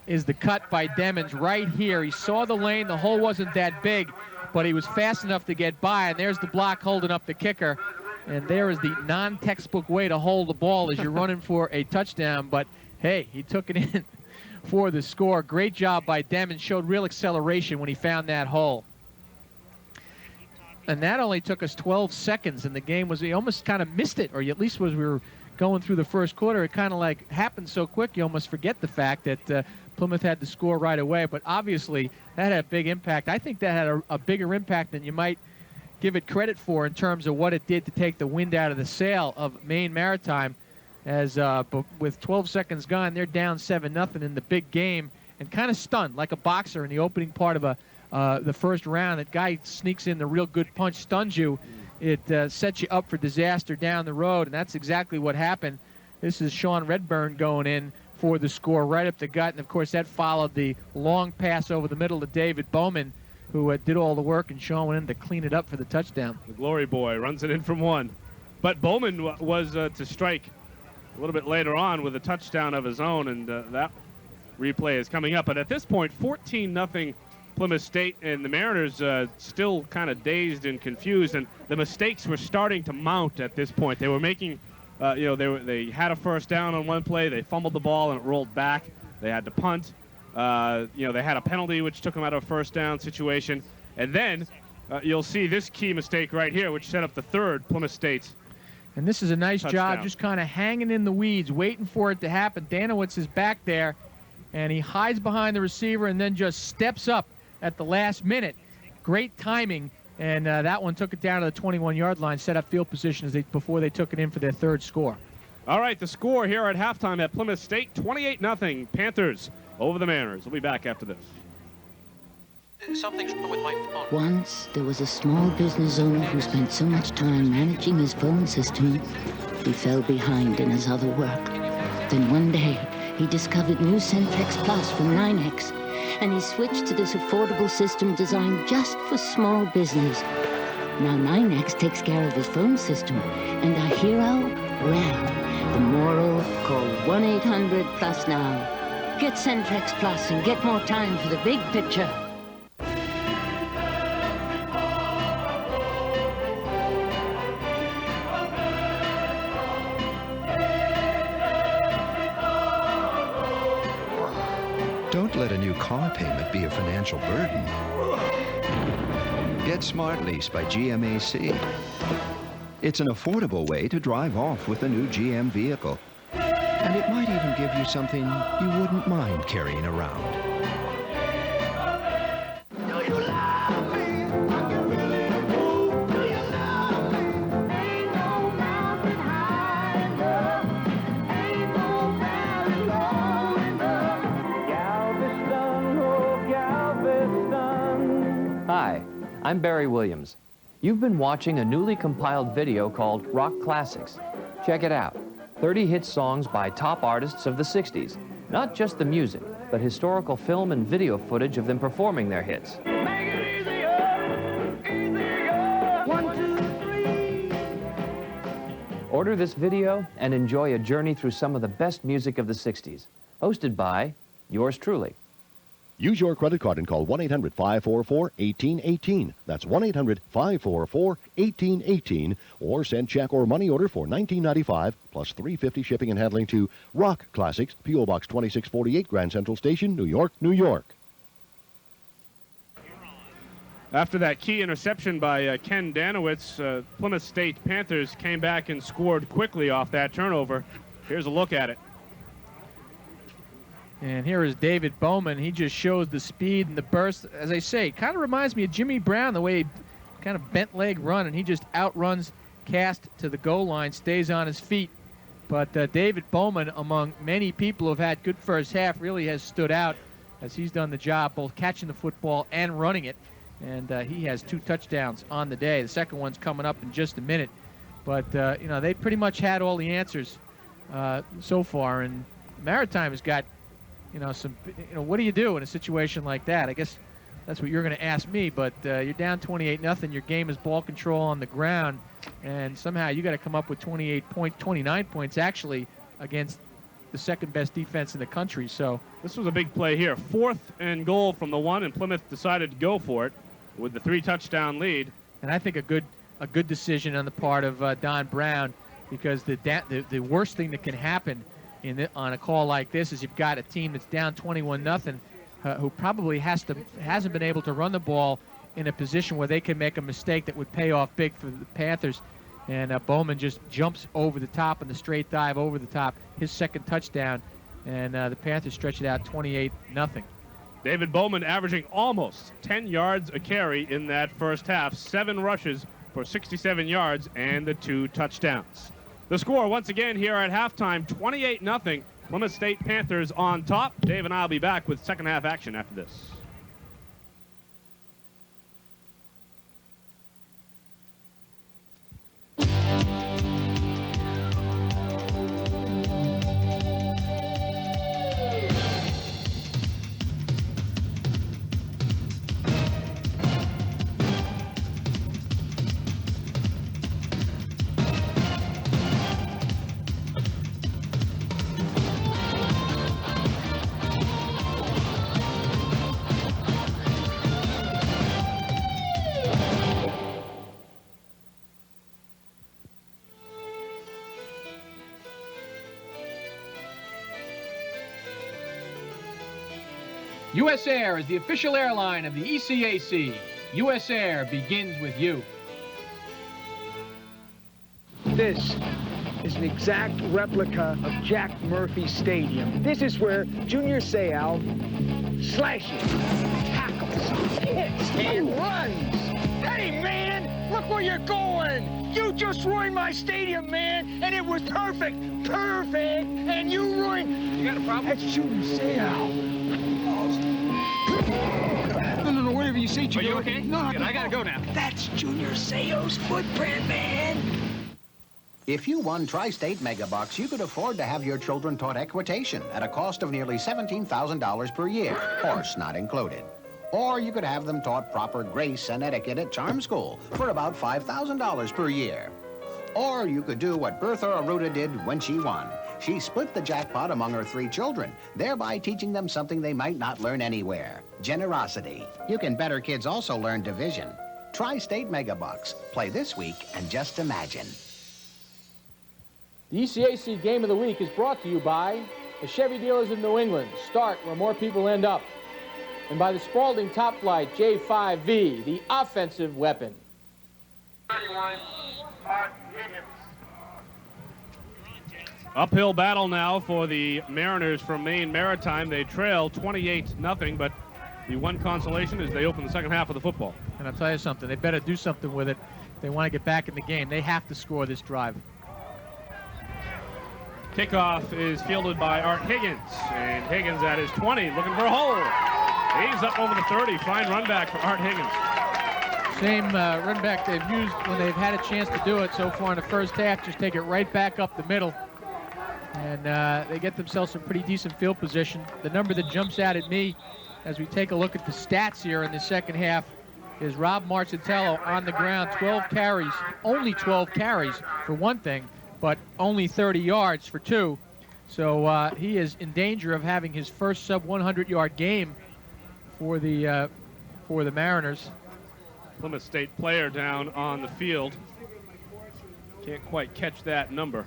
is the cut by Demmons right here. He saw the lane. The hole wasn't that big, but he was fast enough to get by. And there's the block holding up the kicker. And there is the non-textbook way to hold the ball as you're running for a touchdown. But, hey, he took it in for the score. Great job by Demmons. Showed real acceleration when he found that hole. And that only took us 12 seconds, and the game was, he almost kind of missed it, or at least as we were going through the first quarter, it kind of like happened so quick you almost forget the fact that Plymouth had to score right away. But obviously that had a big impact. I think that had a bigger impact than you might give it credit for in terms of what it did to take the wind out of the sail of Maine Maritime. As with 12 seconds gone, they're down 7-0 in the big game, and kind of stunned like a boxer in the opening part of the first round. That guy sneaks in the real good punch, stuns you. It sets you up for disaster down the road, and that's exactly what happened. This is Sean Redburn going in for the score right up the gut, and of course that followed the long pass over the middle to David Bowman, who did all the work, and Sean went in to clean it up for the touchdown. The glory boy runs it in from one. But Bowman was to strike a little bit later on with a touchdown of his own, and that replay is coming up. But at this point, 14-0 Plymouth State, and the Mariners still kind of dazed and confused, and the mistakes were starting to mount at this point. They were making, they had a first down on one play, they fumbled the ball and it rolled back. They had to punt. They had a penalty which took them out of a first down situation. And then you'll see this key mistake right here, which set up the third Plymouth State's. And this is a nice touchdown. job, just kind of hanging in the weeds, waiting for it to happen. Danowitz is back there, and he hides behind the receiver and then just steps up at the last minute. Great timing, and that one took it down to the 21-yard line, set up field position before they took it in for their third score. All right, the score here at halftime at Plymouth State, 28-0 Panthers over the Mariners. We'll be back after this. Something's wrong with my phone. Once, there was a small business owner who spent so much time managing his phone system, he fell behind in his other work. Then one day, he discovered new Centrex Plus from 9X, and he switched to this affordable system designed just for small business. Now 9X takes care of his phone system, and our hero, well, the moral, call 1-800-PLUS now. Get Centrex Plus and get more time for the big picture. Don't let a new car payment be a financial burden. Get Smart Lease by GMAC. It's an affordable way to drive off with a new GM vehicle. And it might even give you something you wouldn't mind carrying around. Hi, I'm Barry Williams. You've been watching a newly compiled video called Rock Classics. Check it out. 30 hit songs by top artists of the 60s. Not just the music, but historical film and video footage of them performing their hits. Order this video and enjoy a journey through some of the best music of the 60s. Hosted by yours truly. Use your credit card and call 1-800-544-1818. That's 1-800-544-1818. Or send check or money order for $19.95 plus $3.50 shipping and handling to Rock Classics, P.O. Box 2648, Grand Central Station, New York, New York. After that key interception by Ken Danowitz, Plymouth State Panthers came back and scored quickly off that turnover. Here's a look at it. And here is David Bowman. He just shows the speed and the burst. As I say, kind of reminds me of Jimmy Brown, the way he kind of bent leg run, and he just outruns Cast to the goal line, stays on his feet. But David Bowman, among many people who have had good first half, really has stood out as he's done the job both catching the football and running it. And he has 2 touchdowns on the day. The second one's coming up in just a minute. But, you know, they pretty much had all the answers so far. And Maritime has got, you know, what do you do in a situation like that? I guess that's what you're going to ask me, but you're down 28-0. Your game is ball control on the ground, and somehow you got to come up with 29 points actually against the second-best defense in the country. So this was a big play here. 4th and goal from the 1, and Plymouth decided to go for it with the 3-touchdown lead. And I think a good decision on the part of Don Brown, because the worst thing that can happen on a call like this is you've got a team that's down 21-0, who probably hasn't been able to run the ball in a position where they can make a mistake that would pay off big for the Panthers. And Bowman just jumps over the top in the straight dive over the top, his second touchdown, and the Panthers stretch it out 28-0. David Bowman averaging almost 10 yards a carry in that first half, 7 rushes for 67 yards and the 2 touchdowns. The score once again here at halftime, 28-0. Plymouth State Panthers on top. Dave and I will be back with second half action after this. US Air is the official airline of the ECAC. US Air begins with you. This is an exact replica of Jack Murphy Stadium. This is where Junior Seau slashes, tackles, hits, and runs. Hey, man, look where you're going. You just ruined my stadium, man, and it was perfect, and you ruined... You got a problem? That's Junior Seau. No, wait a of your seat. Are you okay? No, I gotta go now. That's Junior Seau's footprint, man. If you won Tri-State Megabucks, you could afford to have your children taught equitation at a cost of nearly $17,000 per year, horse not included. Or you could have them taught proper grace and etiquette at charm school for about $5,000 per year. Or you could do what Bertha Aruda did when she won. She split the jackpot among her 3 children, thereby teaching them something they might not learn anywhere: generosity. You can bet her kids also learn division. Tri-State Megabucks. Play this week and just imagine. The ECAC Game of the Week is brought to you by the Chevy dealers in New England. Start where more people end up. And by the Spalding Top Flight J5V, the offensive weapon. 31, Art Higgins. Uphill battle now for the Mariners from Maine Maritime. They trail 28-0, but the one consolation is they open the second half of the football. And I'll tell you something, they better do something with it if they want to get back in the game. They have to score this drive. Kickoff is fielded by Art Higgins, and Higgins at his 20, looking for a hole. He's up over the 30. Fine run back for Art Higgins. Same run back they've used when they've had a chance to do it so far in the first half. Just take it right back up the middle. And they get themselves some pretty decent field position. The number that jumps out at me as we take a look at the stats here in the second half is Rob Marcitello on the ground, 12 carries, only 12 carries for one thing, but only 30 yards for 2. So he is in danger of having his first sub-100-yard game for the Mariners. Plymouth State player down on the field. Can't quite catch that number.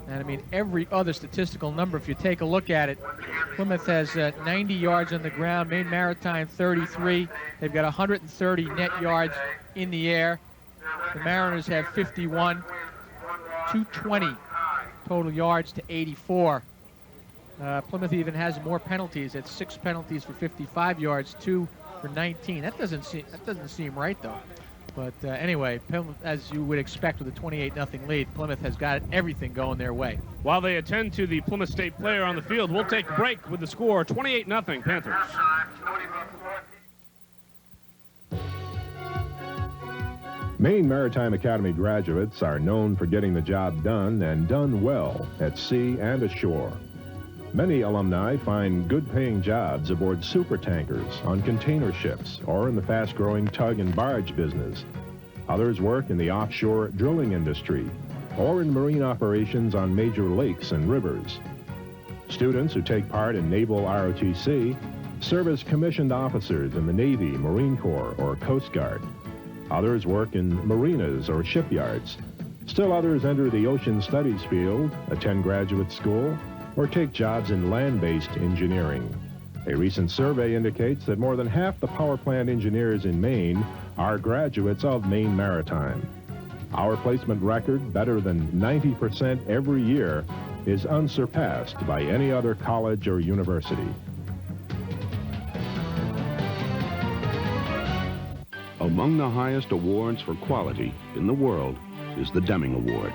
And I mean, every other statistical number, if you take a look at it, Plymouth has 90 yards on the ground, Maine Maritime 33. They've got 130 net yards in the air. The Mariners have 51, 220 total yards to 84. Plymouth even has more penalties. It's 6 penalties for 55 yards, 2 for 19. That doesn't seem right though. But anyway, Plymouth, as you would expect with a 28-0 lead, Plymouth has got everything going their way. While they attend to the Plymouth State player on the field, we'll take a break with the score 28-0 Panthers. Maine Maritime Academy graduates are known for getting the job done and done well at sea and ashore. Many alumni find good-paying jobs aboard supertankers, on container ships, or in the fast-growing tug and barge business. Others work in the offshore drilling industry, or in marine operations on major lakes and rivers. Students who take part in Naval ROTC serve as commissioned officers in the Navy, Marine Corps, or Coast Guard. Others work in marinas or shipyards. Still others enter the ocean studies field, attend graduate school, or take jobs in land-based engineering. A recent survey indicates that more than half the power plant engineers in Maine are graduates of Maine Maritime. Our placement record, better than 90% every year, is unsurpassed by any other college or university. Among the highest awards for quality in the world is the Deming Award.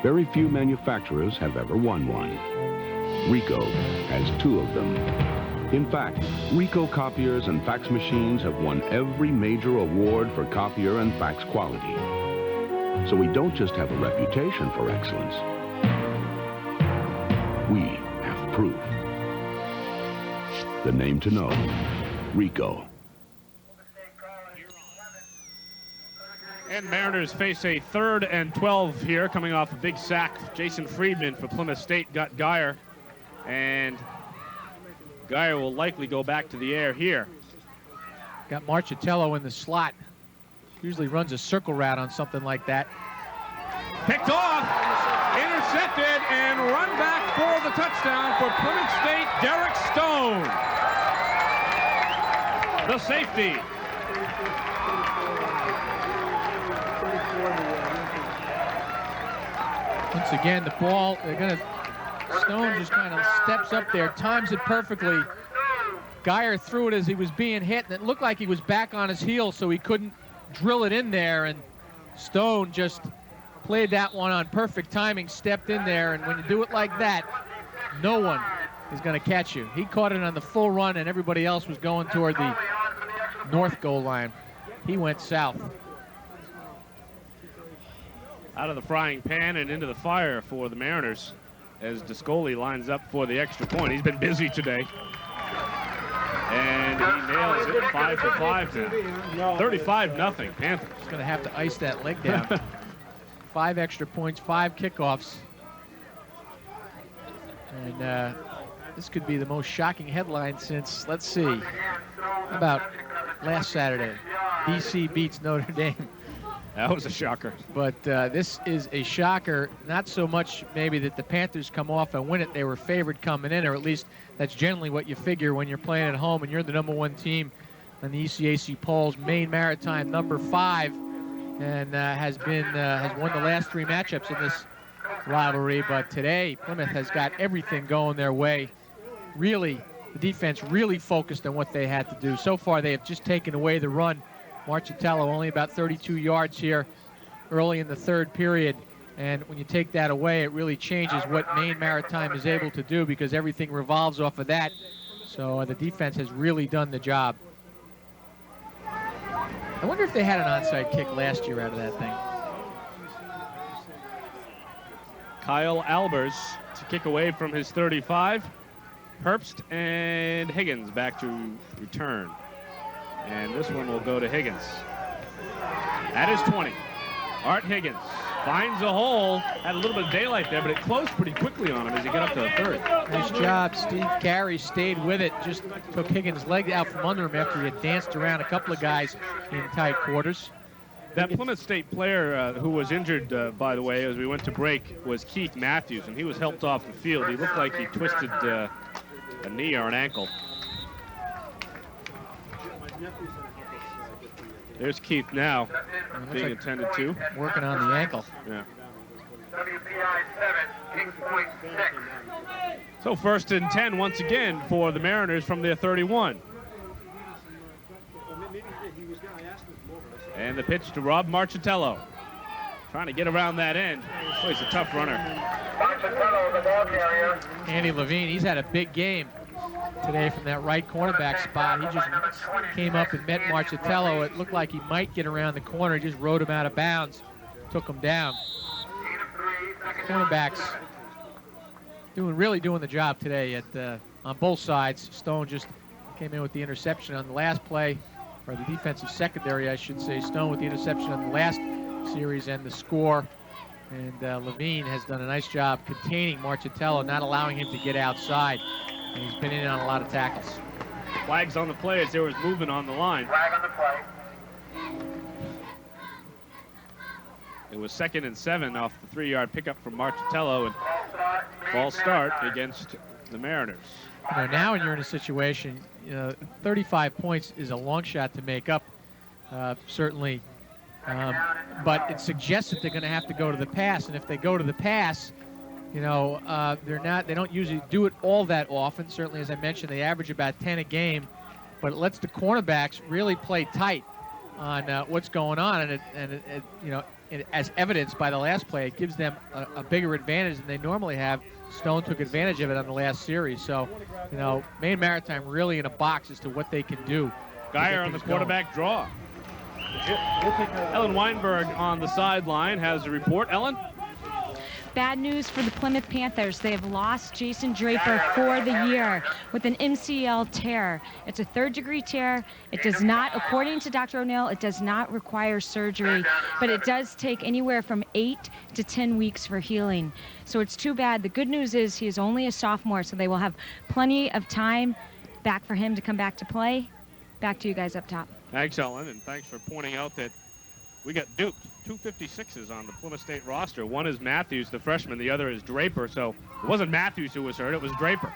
Very few manufacturers have ever won one. Ricoh has 2 of them. In fact, Ricoh copiers and fax machines have won every major award for copier and fax quality. So we don't just have a reputation for excellence. We have proof. The name to know, Ricoh. And Mariners face a 3rd and 12 here, coming off a big sack. Jason Friedman for Plymouth State got Geyer, and Geyer will likely go back to the air here. Got Marcitello in the slot. Usually runs a circle route on something like that. Picked off, intercepted, and run back for the touchdown for Plymouth State, Derek Stone. The safety. Once again, the ball, Stone just kind of steps up there, times it perfectly. Geyer threw it as he was being hit, and it looked like he was back on his heels, so he couldn't drill it in there, and Stone just played that one on perfect timing, stepped in there, and when you do it like that, no one is going to catch you. He caught it on the full run, and everybody else was going toward the north goal line. He went south. Out of the frying pan and into the fire for the Mariners as Discoli lines up for the extra point. He's been busy today. And he nails it, 5 for 5 now. 35-0 Panthers. He's going to have to ice that leg down. 5 extra points, 5 kickoffs. And this could be the most shocking headline since, let's see, about last Saturday. BC beats Notre Dame. That was a shocker. But this is a shocker, not so much maybe that the Panthers come off and win it. They were favored coming in, or at least that's generally what you figure when you're playing at home and you're the #1 team on the ECAC polls. Maine Maritime, number 5, and has won the last 3 matchups in this rivalry. But today, Plymouth has got everything going their way. Really, the defense really focused on what they had to do. So far, they have just taken away the run. Marchitello only about 32 yards here early in the 3rd period. And when you take that away, it really changes what Maine Maritime is able to do because everything revolves off of that. So the defense has really done the job. I wonder if they had an onside kick last year out of that thing. Kyle Albers to kick away from his 35. Herbst and Higgins back to return. And this one will go to Higgins. At his 20. Art Higgins finds a hole. Had a little bit of daylight there, but it closed pretty quickly on him as he got up to the 3rd. Nice job. Steve Carey stayed with it. Just took Higgins' leg out from under him after he had danced around a couple of guys in tight quarters. That Plymouth State player who was injured, by the way, as we went to break, was Keith Matthews, and he was helped off the field. He looked like he twisted a knee or an ankle. There's Keith now, being like attended to. Working on the ankle. Yeah. WPI 7, 8.6. So 1st and 10 once again for the Mariners from their 31. And the pitch to Rob Marchitello. Trying to get around that end. Oh, he's a tough runner. Marchitello, the ball carrier. Andy Levine, he's had a big game today from that right cornerback spot. He just came up and met Marchitello. It looked like he might get around the corner. He just rode him out of bounds, took him down. Cornerbacks really doing the job today on both sides. Stone just came in with the interception on the last play, or the defensive secondary, I should say. Stone with the interception on the last series and the score. And Levine has done a nice job containing Marchitello, not allowing him to get outside. And he's been in on a lot of tackles. Flags on the play as there was movement on the line. Flag on the play. It was 2nd and 7 off the 3-yard pickup from Marchitello, and false start against the Mariners. You know, now when you're in a situation, 35 points is a long shot to make up, certainly. But it suggests that they're going to have to go to the pass, and if they go to the pass, they don't usually do it all that often. Certainly, as I mentioned, they average about 10 a game, but it lets the cornerbacks really play tight on what's going on, and as evidenced by the last play, it gives them a bigger advantage than they normally have. Stone took advantage of it on the last series. So, Maine Maritime really in a box as to what they can do. Geyer on the quarterback draw. Ellen Weinberg on the sideline has a report. Ellen? Bad news for the Plymouth Panthers. They have lost Jason Draper for the year with an MCL tear. It's a 3rd-degree tear. It does not, according to Dr. O'Neill, it does not require surgery, but it does take anywhere from 8 to 10 weeks for healing. So it's too bad. The good news is he is only a sophomore, so they will have plenty of time back for him to come back to play. Back to you guys up top. Thanks, Ellen, and thanks for pointing out that we got duped. 2 56s on the Plymouth State roster. One is Matthews, the freshman. The other is Draper. So it wasn't Matthews who was hurt. It was Draper.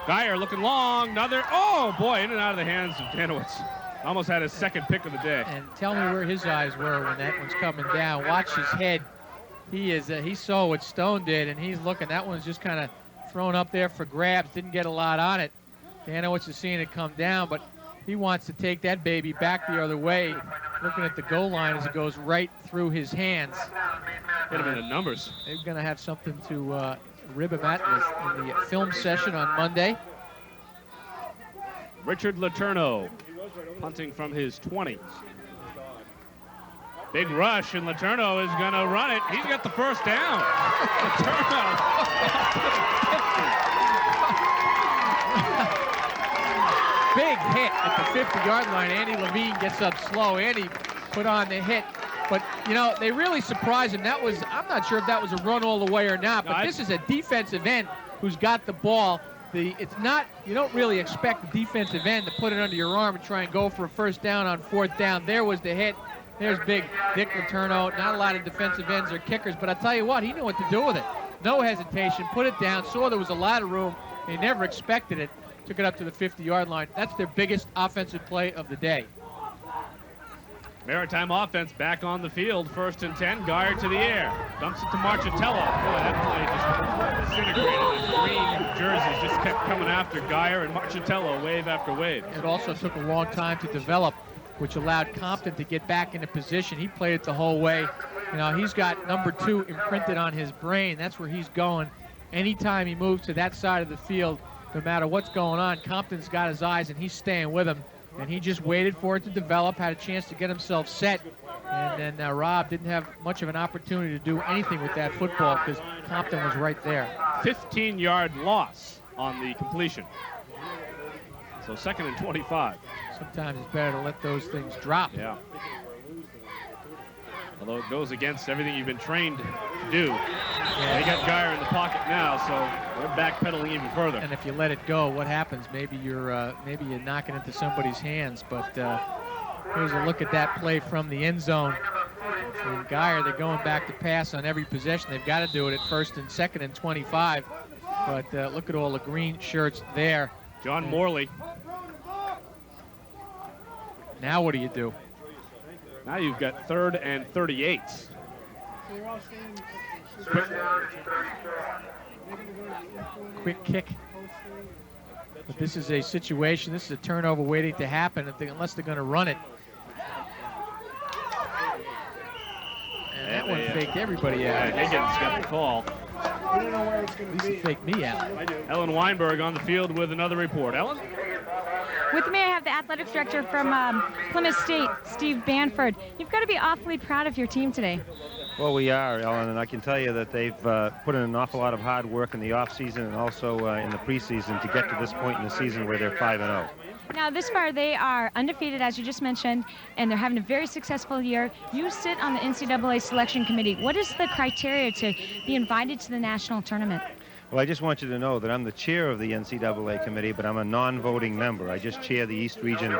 Geyer looking long. Another. Oh, boy, in and out of the hands of Danowitz. Almost had his 2nd pick of the day. And tell me where his eyes were when that one's coming down. Watch his head. He saw what Stone did, and he's looking. That one's just kind of thrown up there for grabs. Didn't get a lot on it. Danowitz is seeing it come down, but he wants to take that baby back the other way, looking at the goal line as it goes right through his hands. Hit him in the numbers. They're going to have something to rib him at in the film session on Monday. Richard Letourneau punting from his 20. Big rush, and Letourneau is going to run it. He's got the first down. Letourneau. Big hit at the 50-yard line. Andy Levine gets up slow. Andy put on the hit. But, you know, they really surprised him. That was, I'm not sure if that was a run all the way or not, but this is a defensive end who's got the ball. It's not, you don't really expect the defensive end to put it under your arm and try and go for a first down on 4th down. There was the hit. There's big Dick Letourneau. Not a lot of defensive ends or kickers, but I tell you what, he knew what to do with it. No hesitation, put it down, saw there was a lot of room. They never expected it. Took it up to the 50-yard line. That's their biggest offensive play of the day. Maritime offense back on the field. 1st and 10. Geyer to the air. Dumps it to Marchitello. Boy, that play just disintegrated. The green jerseys just kept coming after Geyer and Marchitello wave after wave. It also took a long time to develop, which allowed Compton to get back into position. He played it the whole way. You know, he's got number 2 imprinted on his brain. That's where he's going. Anytime he moves to that side of the field, no matter what's going on, Compton's got his eyes and he's staying with him. And he just waited for it to develop, had a chance to get himself set. And then Rob didn't have much of an opportunity to do anything with that football because Compton was right there. 15-yard loss on the completion. So 2nd and 25. Sometimes it's better to let those things drop. Yeah. Although it goes against everything you've been trained to do. Yeah. They got Geyer in the pocket now, so they're backpedaling even further. And if you let it go, what happens? Maybe you're knocking into somebody's hands. But here's a look at that play from the end zone. And Geyer, they're going back to pass on every possession. They've got to do it at 1st and 2nd and 25. But look at all the green shirts there. John Morley. Now what do you do? Now you've got 3rd and 38. Quick kick. But this is a situation, this is a turnover waiting to happen unless they're going to run it. And that one faked everybody out. Yeah, Higgins got the call. At least it faked me out. Ellen Weinberg on the field with another report. Ellen? With me, I have the athletics director from Plymouth State, Steve Banford. You've got to be awfully proud of your team today. Well, we are, Ellen, and I can tell you that they've put in an awful lot of hard work in the off-season and also in the preseason to get to this point in the season where they're 5-0. Now, this far, they are undefeated, as you just mentioned, and they're having a very successful year. You sit on the NCAA selection committee. What is the criteria to be invited to the national tournament? Well, I just want you to know that I'm the chair of the NCAA committee, but I'm a non-voting member. I just chair the East Region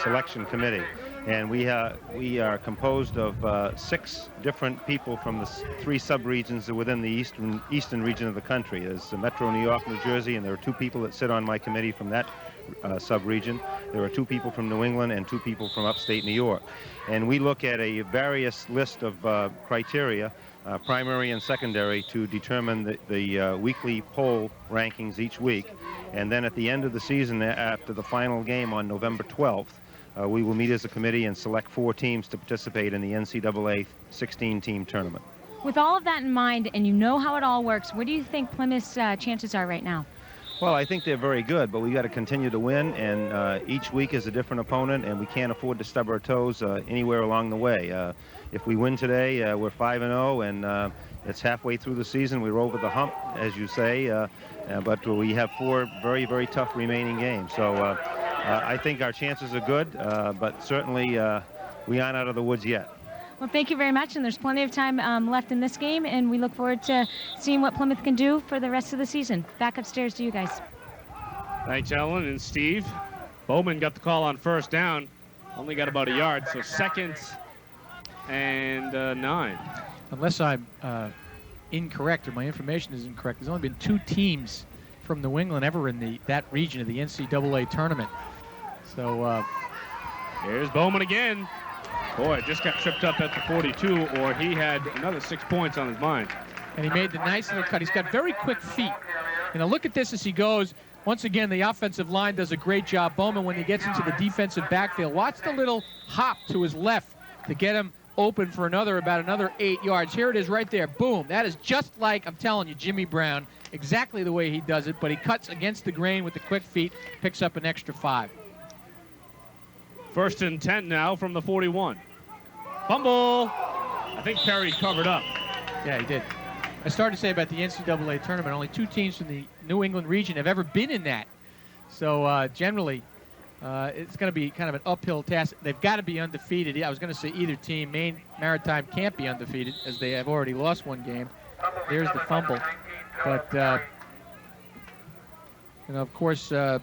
Selection Committee. And we are composed of 6 different people from the 3 sub-regions within the eastern region of the country. There's Metro New York, New Jersey, and there are 2 people that sit on my committee from that sub-region. There are 2 people from New England and 2 people from upstate New York. And we look at a various list of criteria, primary and secondary, to determine the weekly poll rankings each week. And then at the end of the season, after the final game on November 12th, we will meet as a committee and select 4 teams to participate in the NCAA 16-team tournament. With all of that in mind, and you know how it all works, what do you think Plymouth's chances are right now? Well, I think they're very good, but we got to continue to win, and each week is a different opponent, and we can't afford to stub our toes anywhere along the way. If we win today, we're 5-0, and it's halfway through the season. We're over the hump, as you say, but we have 4 very, very tough remaining games. So I think our chances are good, but certainly we aren't out of the woods yet. Well, thank you very much, and there's plenty of time left in this game, and we look forward to seeing what Plymouth can do for the rest of the season. Back upstairs to you guys. Thanks, Ellen and Steve. Bowman got the call on 1st down, only got about a yard, so 2nd and 9. Unless I'm incorrect or my information is incorrect, there's only been 2 teams from New England ever in that region of the NCAA tournament. So here's Bowman again. Boy, just got tripped up at the 42, or he had another 6 points on his mind. And he made the nice little cut. He's got very quick feet. You know, look at this as he goes. Once again, the offensive line does a great job. Bowman, when he gets into the defensive backfield, watch the little hop to his left to get him open for about another 8 yards. Here it is right there. Boom. That is just like, I'm telling you, Jimmy Brown, exactly the way he does it, but he cuts against the grain with the quick feet, picks up an extra 5. 1st and 10 now from the 41. Fumble. I think Perry covered up. Yeah, he did. I started to say about the NCAA tournament, only 2 teams from the New England region have ever been in that. So generally, it's going to be kind of an uphill task. They've got to be undefeated. I was going to say either team. Maine Maritime can't be undefeated as they have already lost 1 game. There's the fumble. But, of course, so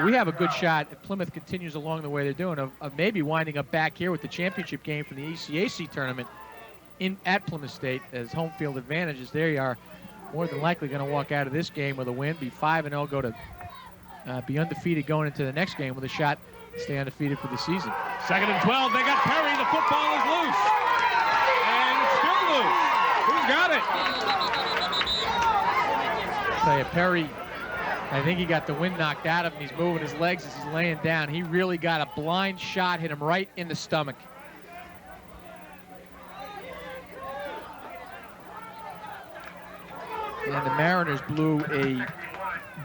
we have a good shot if Plymouth continues along the way they're doing of maybe winding up back here with the championship game from the ECAC tournament at Plymouth State as home field advantages. They are more than likely going to walk out of this game with a win, be 5-0, go to be undefeated going into the next game with a shot to stay undefeated for the season. 2nd and 12. They got Perry. The football is loose. And it's still loose. Who's got it? I'll tell you, Perry, I think he got the wind knocked out of him. He's moving his legs as he's laying down. He really got a blind shot, hit him right in the stomach. And the Mariners blew a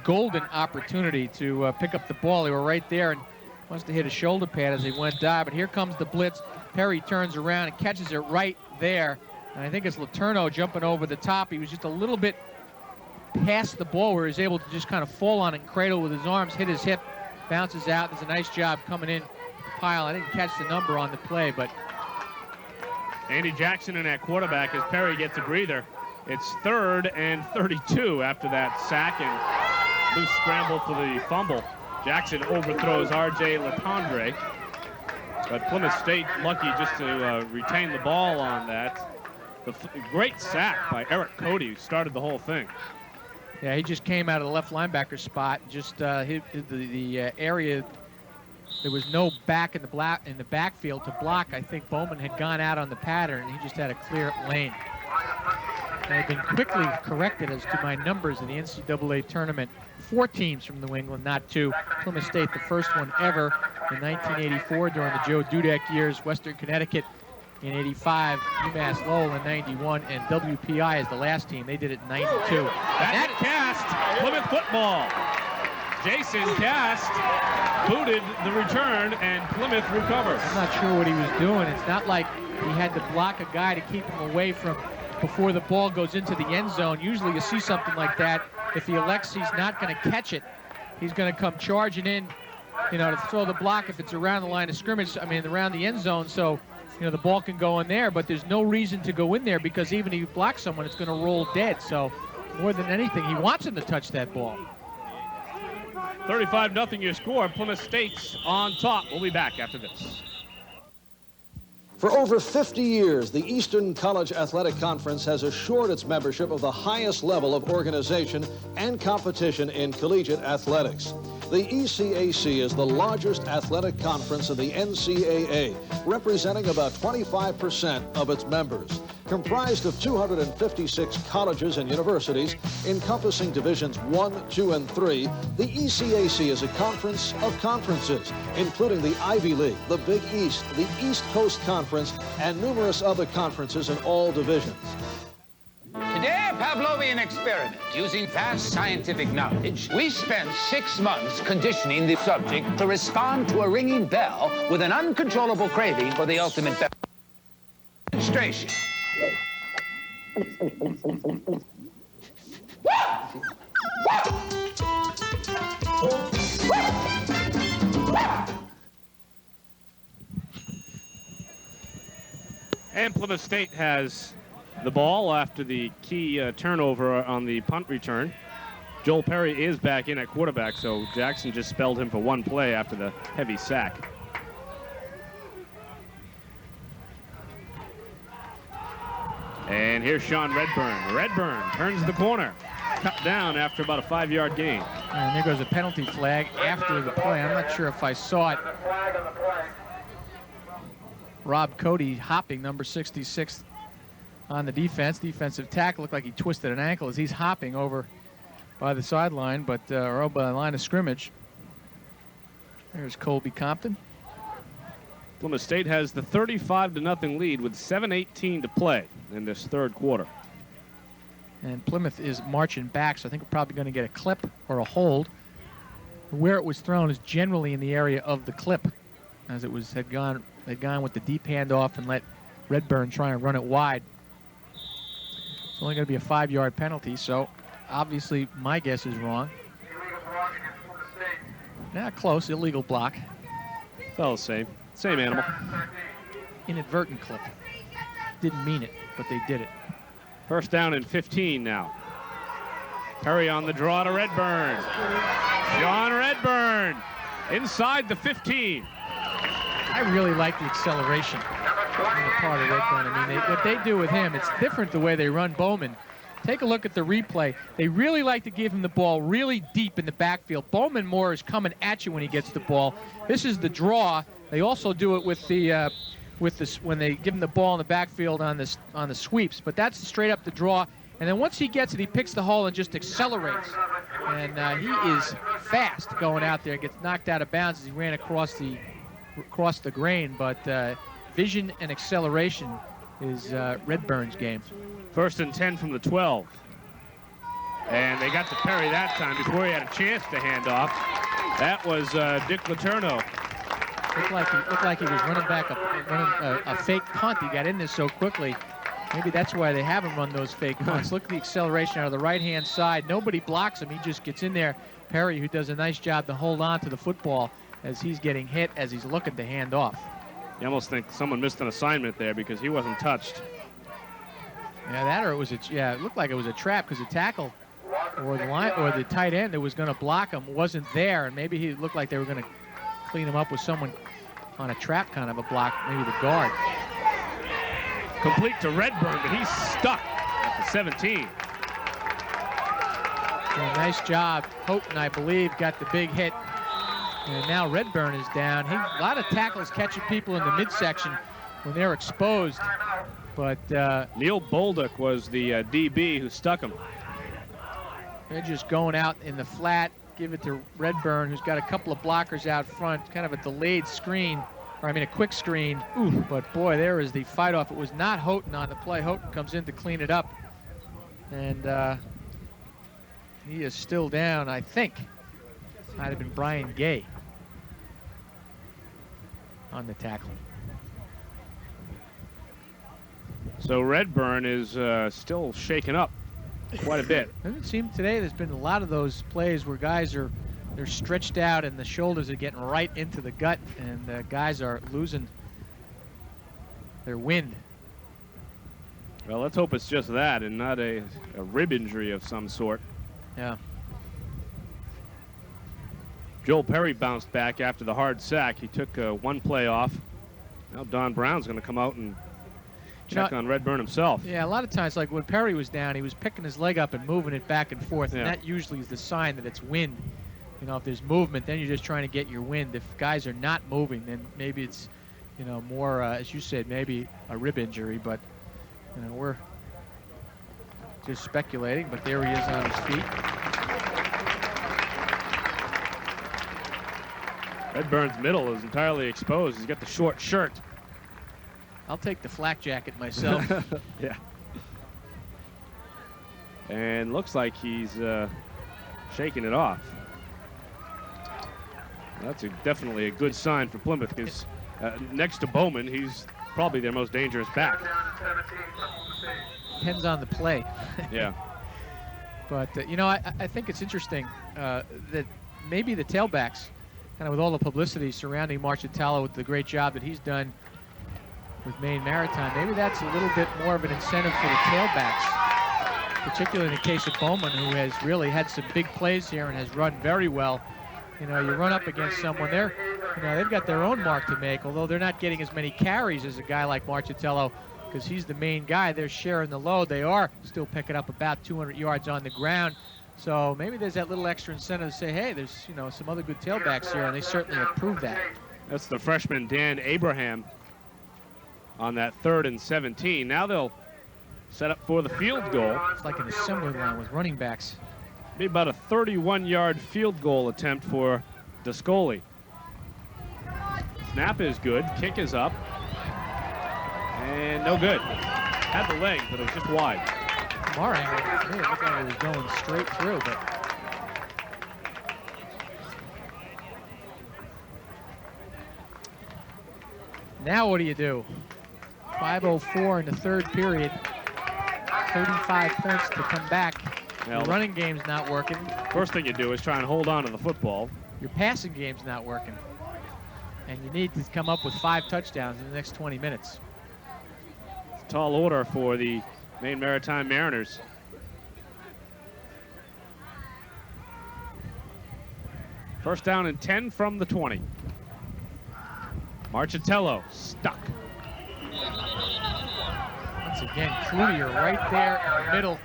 golden opportunity to pick up the ball. They were right there and wants to hit a shoulder pad as he went die. But here comes the blitz. Perry turns around and catches it right there. And I think it's Letourneau jumping over the top. He was just a little bit past the ball where he was able to just kind of fall on it and cradle with his arms, hit his hip, bounces out. There's a nice job coming in the pile. I didn't catch the number on the play, but Andy Jackson in at quarterback as Perry gets a breather. It's 3rd and 32 after that sack and loose scramble for the fumble. Jackson overthrows R.J. Letendre, but Plymouth State lucky just to retain the ball on that. The great sack by Eric Cody, who started the whole thing. Yeah, he just came out of the left linebacker spot, just hit the area. There was no back in the backfield to block. I think Bowman had gone out on the pattern, and he just had a clear lane. And I've been quickly corrected as to my numbers in the NCAA tournament. 4 teams from New England, not 2. Plymouth State, the first one ever in 1984 during the Joe Dudek years. Western Connecticut in 85, UMass Lowell in 91, and WPI is the last team. They did it in 92. That cast, Plymouth football. Jason Cast booted the return, and Plymouth recovers. I'm not sure what he was doing. It's not like he had to block a guy to keep him away from before the ball goes into the end zone. Usually you see something like that. If he elects he's not going to catch it, he's going to come charging in, to throw the block if it's around the line of scrimmage, around the end zone. So, the ball can go in there, but there's no reason to go in there because even if you block someone, it's going to roll dead. So, more than anything, he wants him to touch that ball. 35-0 your score. Plymouth State's on top. We'll be back after this. For over 50 years, the Eastern College Athletic Conference has assured its membership of the highest level of organization and competition in collegiate athletics. The ECAC is the largest athletic conference in the NCAA, representing about 25% of its members. Comprised of 256 colleges and universities, encompassing Divisions 1, 2, and 3, the ECAC is a conference of conferences, including the Ivy League, the Big East, the East Coast Conference, and numerous other conferences in all divisions. Today, a Pavlovian experiment using vast scientific knowledge. We spent 6 months conditioning the subject to respond to a ringing bell with an uncontrollable craving for the ultimate demonstration. And Plymouth State has the ball after the key turnover on the punt return. Joel Perry is back in at quarterback, so Jackson just spelled him for 1 play after the heavy sack. And here's Sean Redburn. Redburn turns the corner. Cut down after about a 5-yard gain. And there goes a penalty flag after the play. I'm not sure if I saw it. Rob Cody hopping, number 66 on the defensive tackle. Looked like he twisted an ankle as he's hopping over by the sideline, but or by the line of scrimmage. There's Colby Compton. Plymouth State has the 35-0 lead with 7:18 to play in this third quarter. And Plymouth is marching back, so I think we're probably going to get a clip or a hold. Where it was thrown is generally in the area of the clip, as it was had gone with the deep handoff and let Redburn try and run it wide. It's only going to be a 5-yard penalty, so obviously my guess is wrong. Not close, illegal block. It's all the same. Same animal. Inadvertent clip. Didn't mean it, but they did it. First down and 15 now. Perry on the draw to Redburn. John Redburn inside the 15. I really like the acceleration on the part of Redburn. I mean, what they do with him, it's different the way they run Bowman. Take a look at the replay. They really like to give him the ball really deep in the backfield. Bowman more is coming at you when he gets the ball. This is the draw. They also do it with the when they give him the ball in the backfield on the sweeps. But that's straight up the draw. And then once he gets it, he picks the hole and just accelerates. And he is fast going out there. Gets knocked out of bounds as he ran across the grain. But vision and acceleration is Redburn's game. First and 10 from the 12. And they got to Perry that time before he had a chance to hand off. That was Dick Letourneau. Looked like he was running back a fake punt. He got in there so quickly. Maybe that's why they have him run those fake punts. Look at the acceleration out of the right-hand side. Nobody blocks him. He just gets in there. Perry, who does a nice job to hold on to the football as he's getting hit as he's looking to hand off. You almost think someone missed an assignment there because he wasn't touched. Yeah, that or it looked like it was a trap because the tackle or the tight end that was going to block him wasn't there, and maybe he looked like they were going to clean him up with someone on a trap kind of a block, maybe the guard. Complete to Redburn, but he's stuck at the 17. Yeah, nice job. Houghton, I believe, got the big hit. And now Redburn is down. A lot of tackles catching people in the midsection when they're exposed. But Neil Bolduc was the DB who stuck him. They're just going out in the flat. Give it to Redburn, who's got a couple of blockers out front. Kind of a delayed screen, a quick screen. Ooh, but boy, there is the fight off. It was not Houghton on the play. Houghton comes in to clean it up. And he is still down, I think. Might have been Brian Gay on the tackle. So Redburn is still shaken up quite a bit. Doesn't seem today there's been a lot of those plays where guys they're stretched out and the shoulders are getting right into the gut, and guys are losing their wind. Well, let's hope it's just that and not a rib injury of some sort. Yeah. Joel Perry bounced back after the hard sack. He took one play off. Now Don Brown's going to come out and check on Redburn himself. Yeah, a lot of times, like when Perry was down, he was picking his leg up and moving it back and forth, yeah. And that usually is the sign that it's wind. You know, if there's movement, then you're just trying to get your wind. If guys are not moving, then maybe it's, more, as you said, maybe a rib injury, but, we're just speculating, but there he is on his feet. Redburn's middle is entirely exposed. He's got the short shirt. I'll take the flak jacket myself. Yeah. And looks like he's shaking it off. That's definitely a good sign for Plymouth because next to Bowman, he's probably their most dangerous back. Depends on the play. Yeah. But, I think it's interesting that maybe the tailbacks, kind of with all the publicity surrounding Marchitello with the great job that he's done with Maine Maritime, maybe that's a little bit more of an incentive for the tailbacks, particularly in the case of Bowman, who has really had some big plays here and has run very well. You run up against someone there, they've got their own mark to make, although they're not getting as many carries as a guy like Marchitello because he's the main guy. They're sharing the load. They are still picking up about 200 yards on the ground. So maybe there's that little extra incentive to say, hey, there's some other good tailbacks here, and they certainly have proved that. That's the freshman Dan Abraham on that 3rd and 17. Now they'll set up for the field goal. It's like an assembly line with running backs. Be about a 31-yard field goal attempt for Dascoli. Snap is good. Kick is up. And no good. Had the leg, but it was just wide. From our angle, it looked like it was going straight through, but now what do you do? 5:04 in the third period. 35 points to come back. Well, Your running game's not working. First thing you do is try and hold on to the football. Your passing game's not working. And you need to come up with 5 touchdowns in the next 20 minutes. It's a tall order for the Maine Maritime Mariners. First down and 10 from the 20. Marchitello stuck. Once again, Cloutier right there in the middle,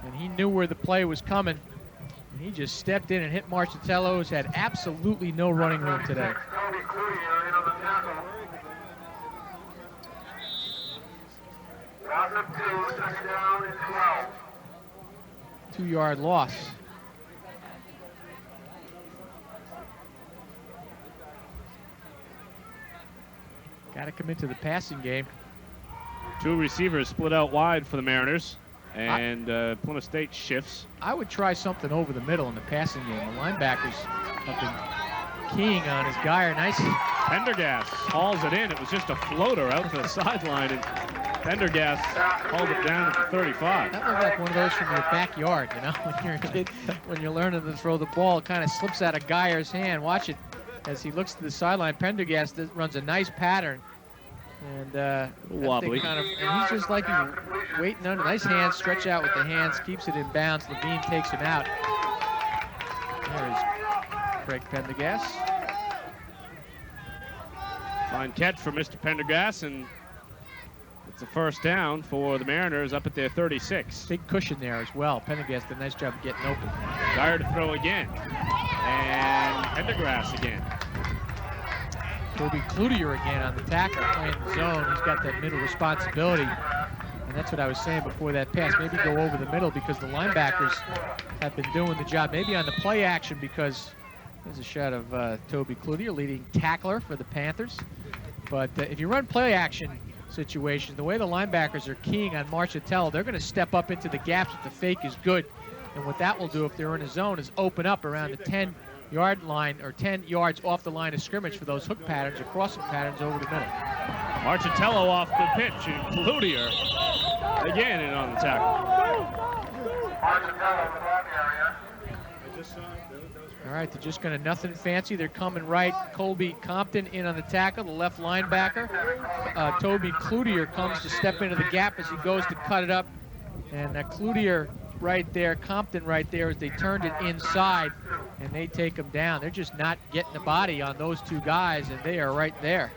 and he knew where the play was coming. And he just stepped in and hit Marchitello, who's had absolutely no running room today. Loss of 2, second down and 12. 2-yard loss. Got to come into the passing game. 2 receivers split out wide for the Mariners, and Plymouth State shifts. I would try something over the middle in the passing game. The linebackers have been keying on his Geyer. Nice. Pendergast hauls it in. It was just a floater out to the sideline, and Pendergast hauled it down at the 35. That looked like one of those from your backyard, you know, when you're a kid, when you're learning to throw the ball. It kind of slips out of Geyer's hand. Watch it as he looks to the sideline. Pendergast runs a nice pattern. And wobbly. and he's just like he's waiting under. Nice hands, stretch out with the hands, keeps it in bounds. Levine takes him out. There's Craig Pendergast. Fine catch for Mr. Pendergast, and it's a first down for the Mariners up at their 36. Big cushion there as well. Pendergast did a nice job of getting open. Geyer to throw again. And Pendergast again. Toby Cloutier again on the tackle, playing the zone. He's got that middle responsibility. And that's what I was saying before that pass. Maybe go over the middle because the linebackers have been doing the job. Maybe on the play action because there's a shot of Toby Cloutier, leading tackler for the Panthers. But if you run play action situations, the way the linebackers are keying on Marchitello, they're going to step up into the gaps if the fake is good. And what that will do if they're in a zone is open up around the 10-yard line or 10 yards off the line of scrimmage for those hook patterns or crossing patterns over the middle. Marchitello off the pitch, and Cloutier again in on the tackle. All right, they're just going to nothing fancy. They're coming right. Colby Compton in on the tackle, the left linebacker. Toby Cloutier comes to step into the gap as he goes to cut it up. And Cloutier right there, Compton right there as they turned it inside, and they take him down. They're just not getting the body on those two guys, and they are right there.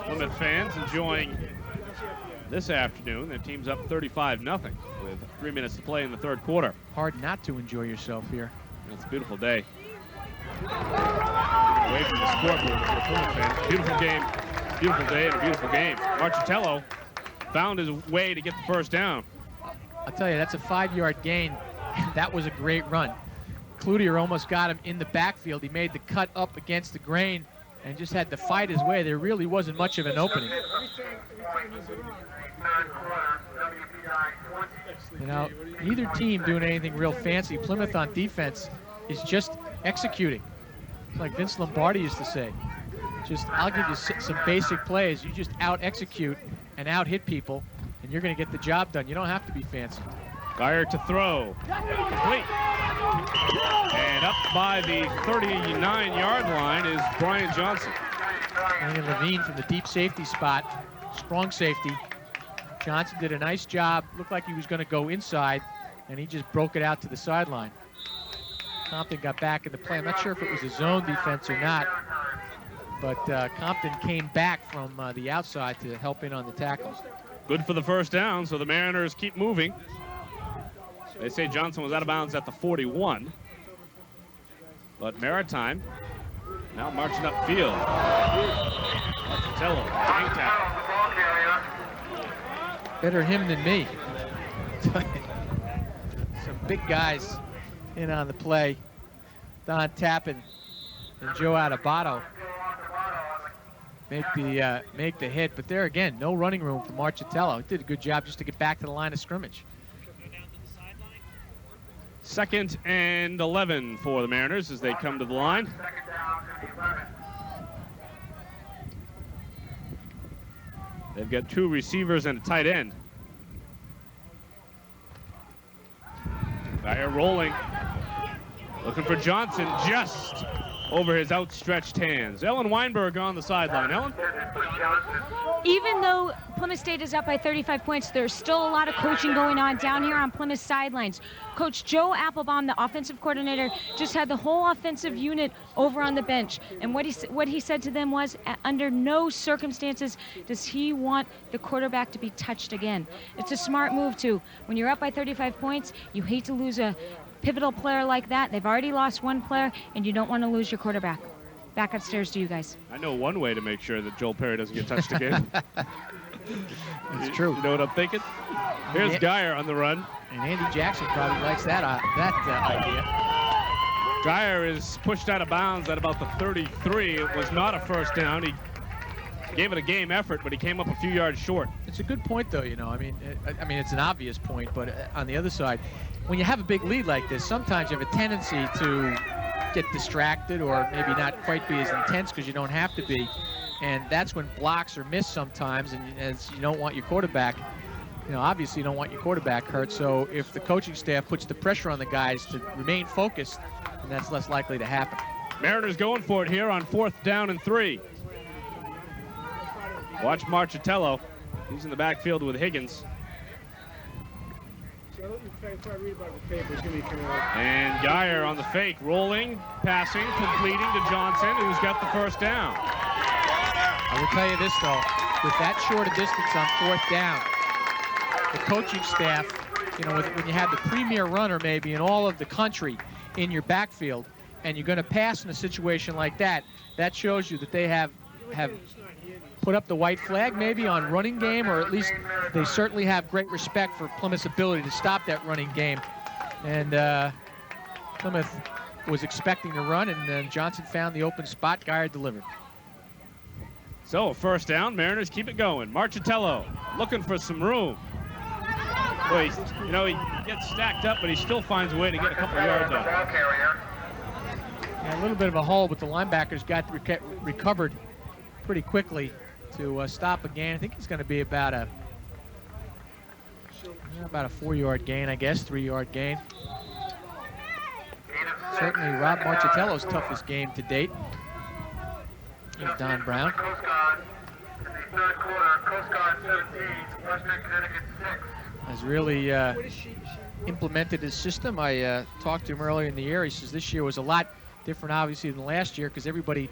Plymouth fans enjoying this afternoon. Their team's up 35-0 with 3 minutes to play in the third quarter. Hard not to enjoy yourself here. It's a beautiful day. Away from the scoreboard for the Plymouth fans. Beautiful game, beautiful day, and a beautiful game. Marchitello found his way to get the first down. I'll tell you, that's a 5-yard gain. That was a great run. Cloutier almost got him in the backfield. He made the cut up against the grain and just had to fight his way. There really wasn't much of an opening. You know, neither team doing anything real fancy. Plymouth on defense is just executing. Like Vince Lombardi used to say. Just, I'll give you some basic plays. You just out-execute and out-hit people, and you're going to get the job done. You don't have to be fancy. Geyer to throw. Complete. And up by the 39-yard line is Brian Johnson. And Levine from the deep safety spot. Strong safety. Johnson did a nice job. Looked like he was going to go inside, and he just broke it out to the sideline. Compton got back in the play. I'm not sure if it was a zone defense or not, but Compton came back from the outside to help in on the tackle. Good for the first down, so the Mariners keep moving. They say Johnson was out of bounds at the 41. But Maritime now marching upfield. Marchitello, gang tackle. Better him than me. Some big guys in on the play. Don Tappan and Joe Adebato. make the hit. But there again, no running room for Marchitello. He did a good job just to get back to the line of scrimmage. 2nd and 11 for the Mariners as they come to the line. They've got 2 receivers and a tight end. Dyer rolling. Looking for Johnson just over his outstretched hands. Ellen Weinberg on the sideline. Ellen? Even though Plymouth State is up by 35 points, there's still a lot of coaching going on down here on Plymouth sidelines. Coach Joe Applebaum, the offensive coordinator, just had the whole offensive unit over on the bench. And what he said to them was, under no circumstances does he want the quarterback to be touched again. It's a smart move, too. When you're up by 35 points, you hate to lose a pivotal player like that. They've already lost one player, and you don't want to lose your quarterback. Back upstairs to you guys. I know one way to make sure that Joel Perry doesn't get touched again. It's true. You know what I'm thinking? Here's Geyer on the run. And Andy Jackson probably likes that idea. Geyer is pushed out of bounds at about the 33. It was not a first down. He gave it a game effort, but he came up a few yards short. It's a good point, though. I mean, it's an obvious point, but on the other side, when you have a big lead like this, sometimes you have a tendency to get distracted or maybe not quite be as intense because you don't have to be. And that's when blocks are missed sometimes, and as you don't want your quarterback, obviously you don't want your quarterback hurt. So if the coaching staff puts the pressure on the guys to remain focused, then that's less likely to happen. Mariners going for it here on 4th down and 3. Watch Marchitello. He's in the backfield with Higgins. And Geyer on the fake, rolling, passing, completing to Johnson, who's got the first down. I will tell you this, though, with that short a distance on 4th down, the coaching staff, when you have the premier runner maybe in all of the country in your backfield, and you're going to pass in a situation like that, that shows you that they have put up the white flag maybe on running game, or at least they certainly have great respect for Plymouth's ability to stop that running game. And Plymouth was expecting to run, and then Johnson found the open spot. Geyer delivered. So, first down, Mariners keep it going. Marchitello looking for some room. Boy, he gets stacked up, but he still finds a way to get a couple of yards out. Yeah, a little bit of a hole, but the linebackers got recovered pretty quickly to stop a gain. I think it's going to be about a 4-yard gain, I guess, 3-yard gain. Certainly Rob Marchitello's toughest game to date. Here's Don Brown. Coast Guard in the 3rd quarter, Coast Guard 17, Western Connecticut 6. Has really implemented his system. I talked to him earlier in the year. He says this year was a lot different, obviously, than last year because everybody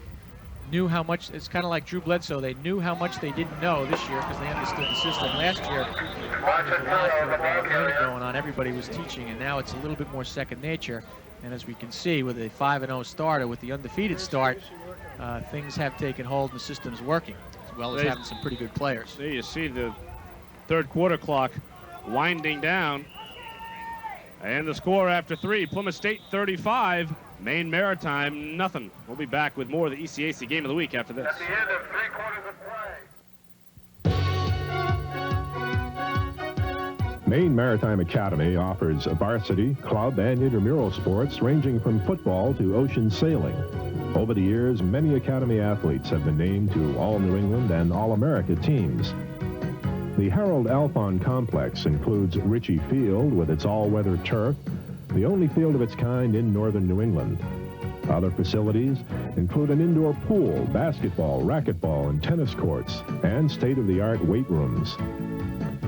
knew how much. It's kind of like Drew Bledsoe. They knew how much they didn't know this year because they understood the system. Last year, there was a lot of learning going on. Everybody was teaching, and now it's a little bit more second nature. And as we can see, with a 5-0 starter, with the undefeated start, things have taken hold and the system's working, as well as having some pretty good players. There you see the 3rd quarter clock winding down. And the score after 3, Plymouth State 35, Maine Maritime nothing. We'll be back with more of the ECAC Game of the Week after this. At the end of 3 quarters of play. Maine Maritime Academy offers varsity, club, and intramural sports ranging from football to ocean sailing. Over the years, many Academy athletes have been named to All-New England and All-America teams. The Harold Alphon Complex includes Ritchie Field with its all-weather turf, the only field of its kind in northern New England. Other facilities include an indoor pool, basketball, racquetball, and tennis courts, and state-of-the-art weight rooms.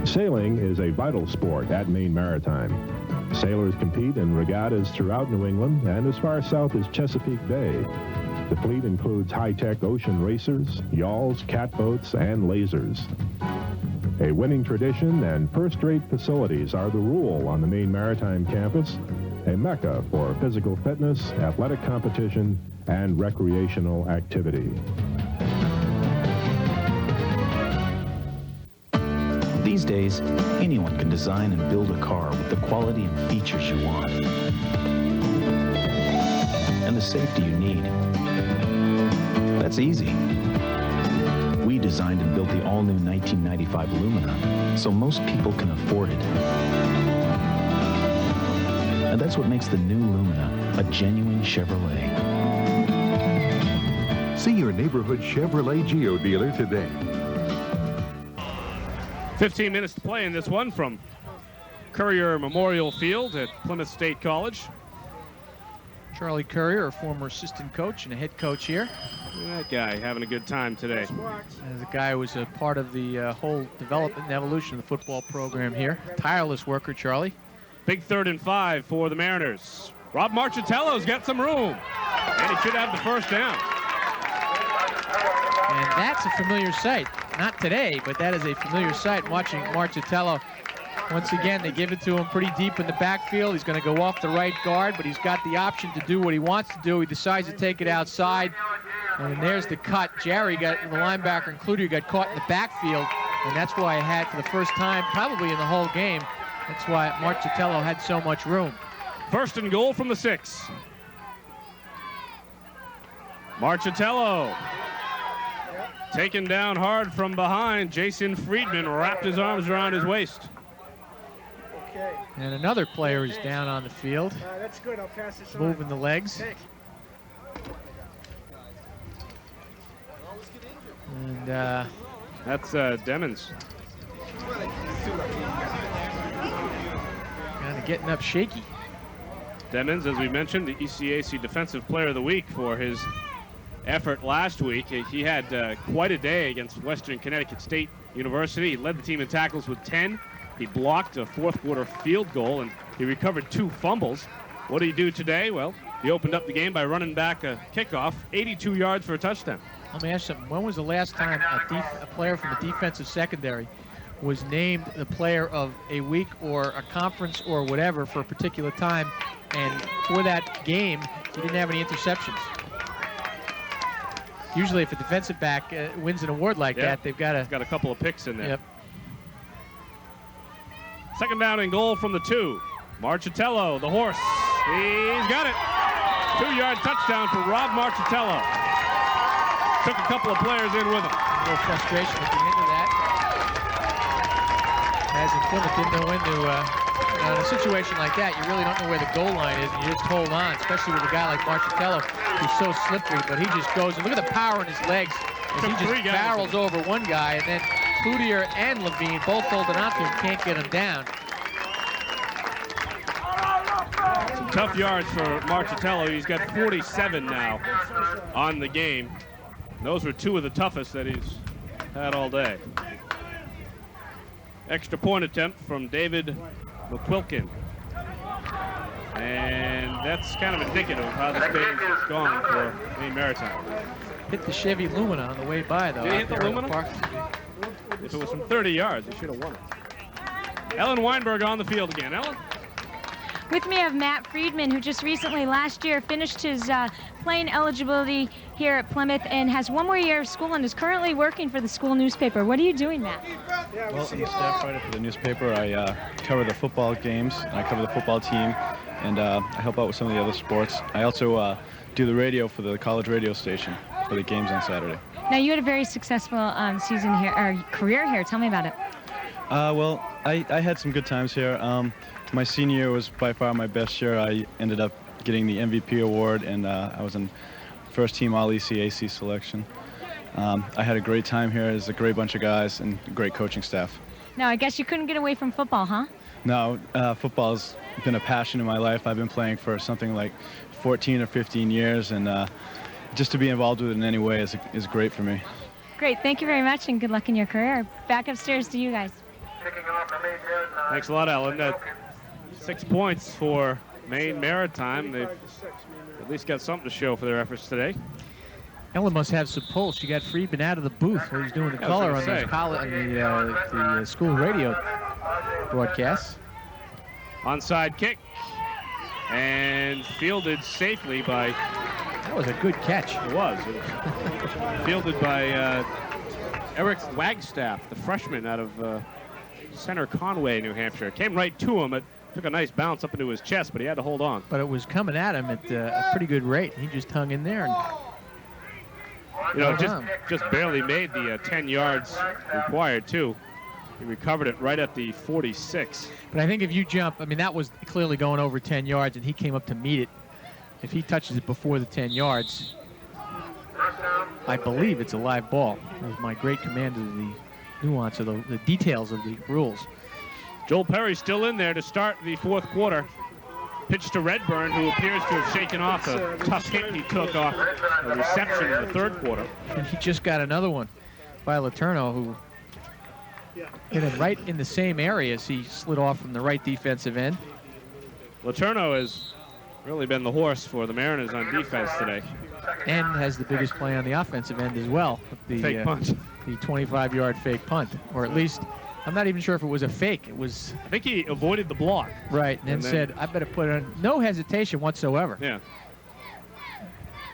Sailing is a vital sport at Maine Maritime. Sailors compete in regattas throughout New England and as far south as Chesapeake Bay. The fleet includes high-tech ocean racers, yawls, catboats, and lasers. A winning tradition and first-rate facilities are the rule on the Maine Maritime campus, a mecca for physical fitness, athletic competition, and recreational activity. These days, anyone can design and build a car with the quality and features you want and the safety you need. That's easy. designed and built the all-new 1995 Lumina, so most people can afford it. And that's what makes the new Lumina a genuine Chevrolet. See your neighborhood Chevrolet Geo dealer today. 15 minutes to play in this one from Courier Memorial Field at Plymouth State College. Charlie Courier, a former assistant coach and a head coach here. That guy having a good time today. The guy who was a part of the whole development and evolution of the football program here. Tireless worker, Charlie. Big 3rd and 5 for the Mariners. Rob Marchitello's got some room, and he should have the first down. And that's a familiar sight. Not today, but that is a familiar sight watching Marchitello. Once again, they give it to him pretty deep in the backfield. He's going to go off the right guard, but he's got the option to do what he wants to do. He decides to take it outside, and there's the cut. Jerry, the linebacker included, got caught in the backfield, and that's why I had, for the first time, probably in the whole game, that's why Marchitello had so much room. 1st and goal from the 6. Marchitello taken down hard from behind. Jason Friedman wrapped his arms around his waist. And another player is down on the field. That's good. I'll pass this on. Moving the legs. And that's Demons. Kind of getting up shaky. Demons, as we mentioned, the ECAC Defensive Player of the Week for his effort last week. He had quite a day against Western Connecticut State University. He led the team in tackles with 10. He blocked a 4th quarter field goal, and he recovered 2 fumbles. What did he do today? Well, he opened up the game by running back a kickoff, 82 yards for a touchdown. Let me ask you something. When was the last time a player from a defensive secondary was named the player of a week or a conference or whatever for a particular time, and for that game, he didn't have any interceptions? Usually if a defensive back wins an award like that, they've got a couple of picks in there. Yep. 2nd down and goal from the 2. Marchitello, the horse. He's got it. 2-yard touchdown for Rob Marchitello. Took a couple of players in with him. A little frustration at the end of that. As in Plymouth didn't know when to, in a situation like that, you really don't know where the goal line is, and you just hold on, especially with a guy like Marchitello, who's so slippery, but he just goes, and look at the power in his legs, as he just barrels over one guy, and then Cloutier and Levine both holding on to him, can't get him down. Some tough yards for Marchitello. He's got 47 now on the game. Those were 2 of the toughest that he's had all day. Extra point attempt from David McQuilkin. And that's kind of indicative of how this game's gone for Maine Maritime. Hit the Chevy Lumina on the way by, though. Did he hit the Lumina? If it was from 30 yards, he should have won it. Ellen Weinberg on the field again. Ellen? With me I have Matt Friedman, who just recently last year finished his playing eligibility here at Plymouth and has 1 more year of school and is currently working for the school newspaper. What are you doing, Matt? Well, I'm a staff writer for the newspaper. I cover the football games, I cover the football team, and I help out with some of the other sports. I also do the radio for the college radio station for the games on Saturday. Now, you had a very successful season here, or career here. Tell me about it. Well, I had some good times here. My senior year was by far my best year. I ended up getting the MVP award, and I was in first-team All-ECAC selection. I had a great time here. There's a great bunch of guys and great coaching staff. Now, I guess you couldn't get away from football, huh? No, football's been a passion in my life. I've been playing for something like 14 or 15 years, and just to be involved with it in any way is great for me. Great. Thank you very much, and good luck in your career. Back upstairs to you guys. Thanks a lot, Ellen. 6 points for Maine Maritime. They've at least got something to show for their efforts today. Ellen must have some pulse. She got Friedman out of the booth where he's doing the color on the school radio broadcasts. Onside kick. And fielded safely by... That was a good catch. It was. Fielded by Eric Wagstaff, the freshman out of Center Conway, New Hampshire. Came right to him. It took a nice bounce up into his chest, but he had to hold on. But it was coming at him at a pretty good rate. He just hung in there. And You know, Well just barely made the 10 yards required, too. He recovered it right at the 46. But I think if you jump, I mean, that was clearly going over 10 yards, and he came up to meet it. If he touches it before the 10 yards, I believe it's a live ball. That was my great command of the nuance of the details of the rules. Joel Perry still in there to start the fourth quarter. Pitch to Redburn, who appears to have shaken off a tough hit he took off a reception in the third quarter. And he just got another one by Letourneau, who hit him right in the same area as he slid off from the right defensive end. Letourneau has really been the horse for the Mariners on defense today. And has the biggest play on the offensive end as well. The fake punt. The 25-yard fake punt. Or at least, I'm not even sure if it was a fake. It was... I think he avoided the block. Right, and then said, I better put it on. No hesitation whatsoever. Yeah.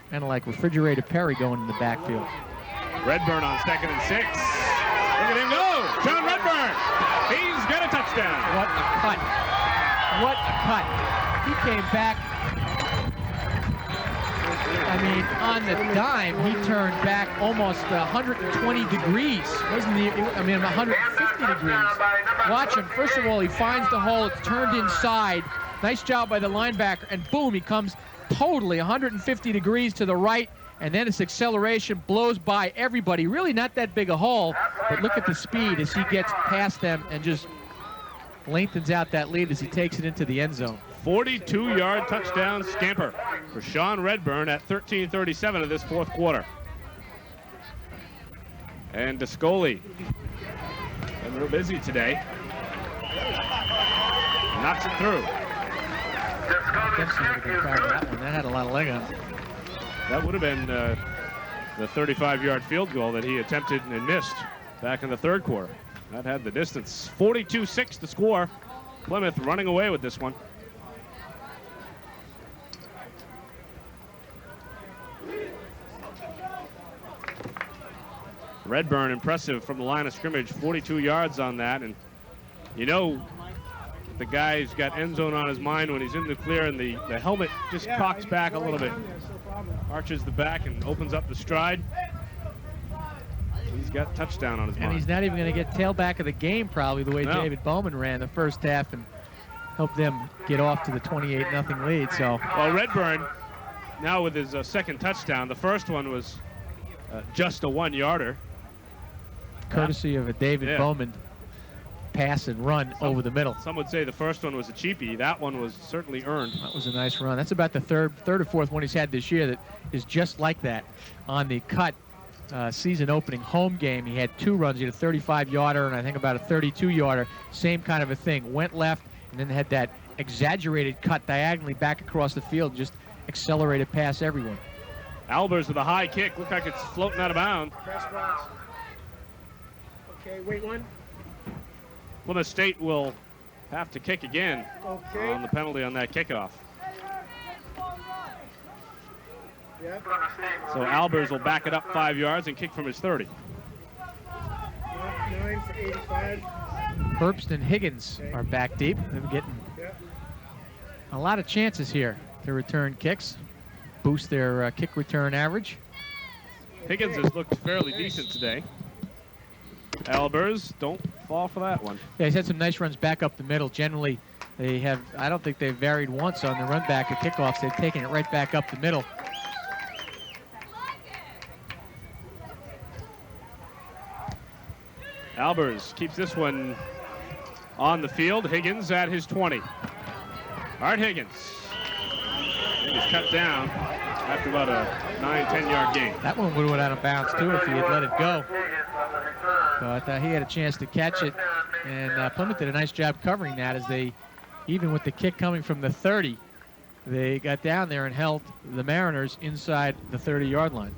Kind of like Refrigerator Perry going in the backfield. Redburn on 2nd and 6. Look at him go! John Redburn! He's got a touchdown. What a cut. What a cut. He came back. I mean, on the dime, he turned back almost 120 degrees. Wasn't he? I mean, 150 degrees. Watch him. First of all, he finds the hole. It's turned inside. Nice job by the linebacker. And boom, he comes totally 150 degrees to the right. And then his acceleration blows by everybody. Really not that big a hole, but look at the speed as he gets past them and just lengthens out that lead as he takes it into the end zone. 42-yard touchdown scamper for Sean Redburn at 13:37 of this fourth quarter. And Descoli, a little busy today, knocks it through. Dempsey would have been proud of that one. That had a lot of leg on it. That would have been the 35-yard field goal that he attempted and missed back in the third quarter. That had the distance. 42-6 the score. Plymouth running away with this one. Redburn impressive from the line of scrimmage, 42 yards on that, and you know the guy's got end zone on his mind when he's in the clear, and the helmet just cocks back a little bit, arches the back and opens up the stride. He's got touchdown on his mind. And he's not even going to get tailback of the game probably the way David Bowman ran the first half and helped them get off to the 28-0 lead. So well, Redburn now with his second touchdown. The first one was just a 1-yarder. Courtesy of a David Bowman pass and run over the middle. Some would say the first one was a cheapie. That one was certainly earned. That was a nice run. That's about the third or fourth one he's had this year that is just like that. On the cut season opening home game, he had 2 runs. He had a 35-yarder and I think about a 32-yarder. Same kind of a thing. Went left and then had that exaggerated cut diagonally back across the field. Just accelerated past everyone. Albers with a high kick. Looked like it's floating out of bounds. Press box. Okay, wait one. Plymouth State will have to kick again on the penalty on that kickoff. Yeah. So Albers will back it up 5 yards and kick from his 30. 9 for 85. Herbst and Higgins are back deep. They're getting a lot of chances here to return kicks, boost their kick return average. Higgins has looked fairly decent today. Albers, don't fall for that one. Yeah, he's had some nice runs back up the middle. Generally, they have, I don't think they've varied once on the run back at kickoffs. They've taken it right back up the middle. Albers keeps this one on the field. Higgins at his 20. Art Higgins. He's cut down after about a 9-10 yard gain. That one would have went out of bounds too if he had let it go. But he had a chance to catch it, and Plymouth did a nice job covering that as they, even with the kick coming from the 30, they got down there and held the Mariners inside the 30-yard line.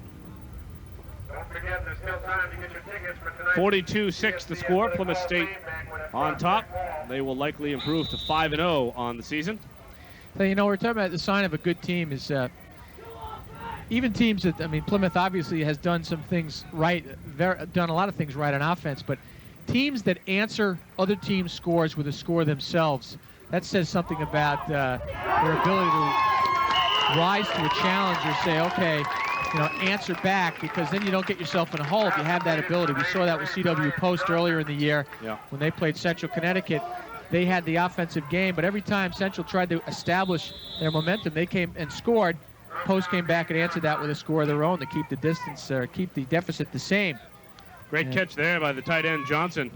Don't forget, there's still time to get your tickets for tonight. 42-6 the score. Plymouth State on top. They will likely improve to 5-0 on the season. So, you know, we're talking about the sign of a good team is even teams that, I mean, Plymouth obviously has done some things right, done a lot of things right on offense, but teams that answer other teams' scores with a score themselves, that says something about their ability to rise to a challenge or say, okay, answer back, because then you don't get yourself in a hole if you have that ability. We saw that with CW Post earlier in the year when they played Central Connecticut. They had the offensive game, but every time Central tried to establish their momentum, they came and scored. Post came back and answered that with a score of their own to keep the distance, or keep the deficit the same. Great catch there by the tight end Johnson,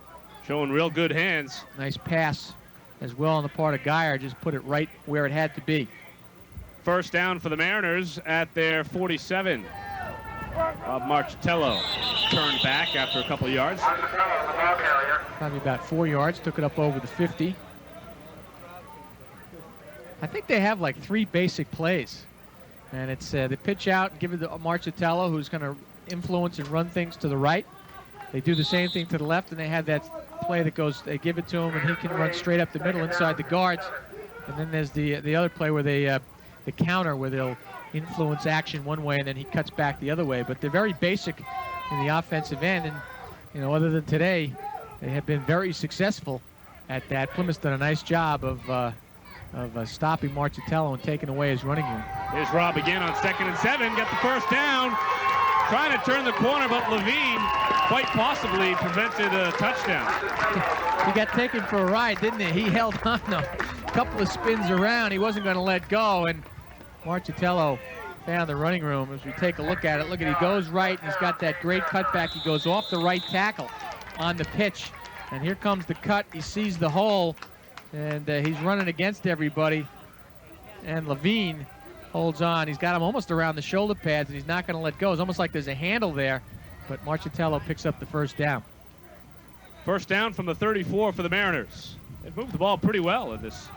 showing real good hands. Nice pass as well on the part of Geyer, just put it right where it had to be. First down for the Mariners at their 47. Marchitello turned back after a couple of yards. Probably about 4 yards, took it up over the 50. I think they have like 3 basic plays. And it's they pitch out, give it to Marchitello, who's going to influence and run things to the right. They do the same thing to the left, and they have that play that goes, they give it to him, and he can run straight up the middle inside the guards. And then there's the other play where they, the counter, where they'll influence action one way, and then he cuts back the other way. But they're very basic in the offensive end, and, other than today, they have been very successful at that. Plymouth's done a nice job of stopping Marchitello and taking away his running room. Here's Rob again on 2nd and 7, got the first down. Trying to turn the corner, but Levine quite possibly prevented a touchdown. He got taken for a ride, didn't he? He held on a couple of spins around. He wasn't going to let go, and Marchitello found the running room. As we take a look at it, he goes right, and he's got that great cutback. He goes off the right tackle on the pitch, and here comes the cut. He sees the hole, and he's running against everybody, and Levine holds on. He's got him almost around the shoulder pads, and he's not going to let go. It's almost like there's a handle there, but Marchitello picks up the first down. First down from the 34 for the Mariners. They've moved the ball pretty well in this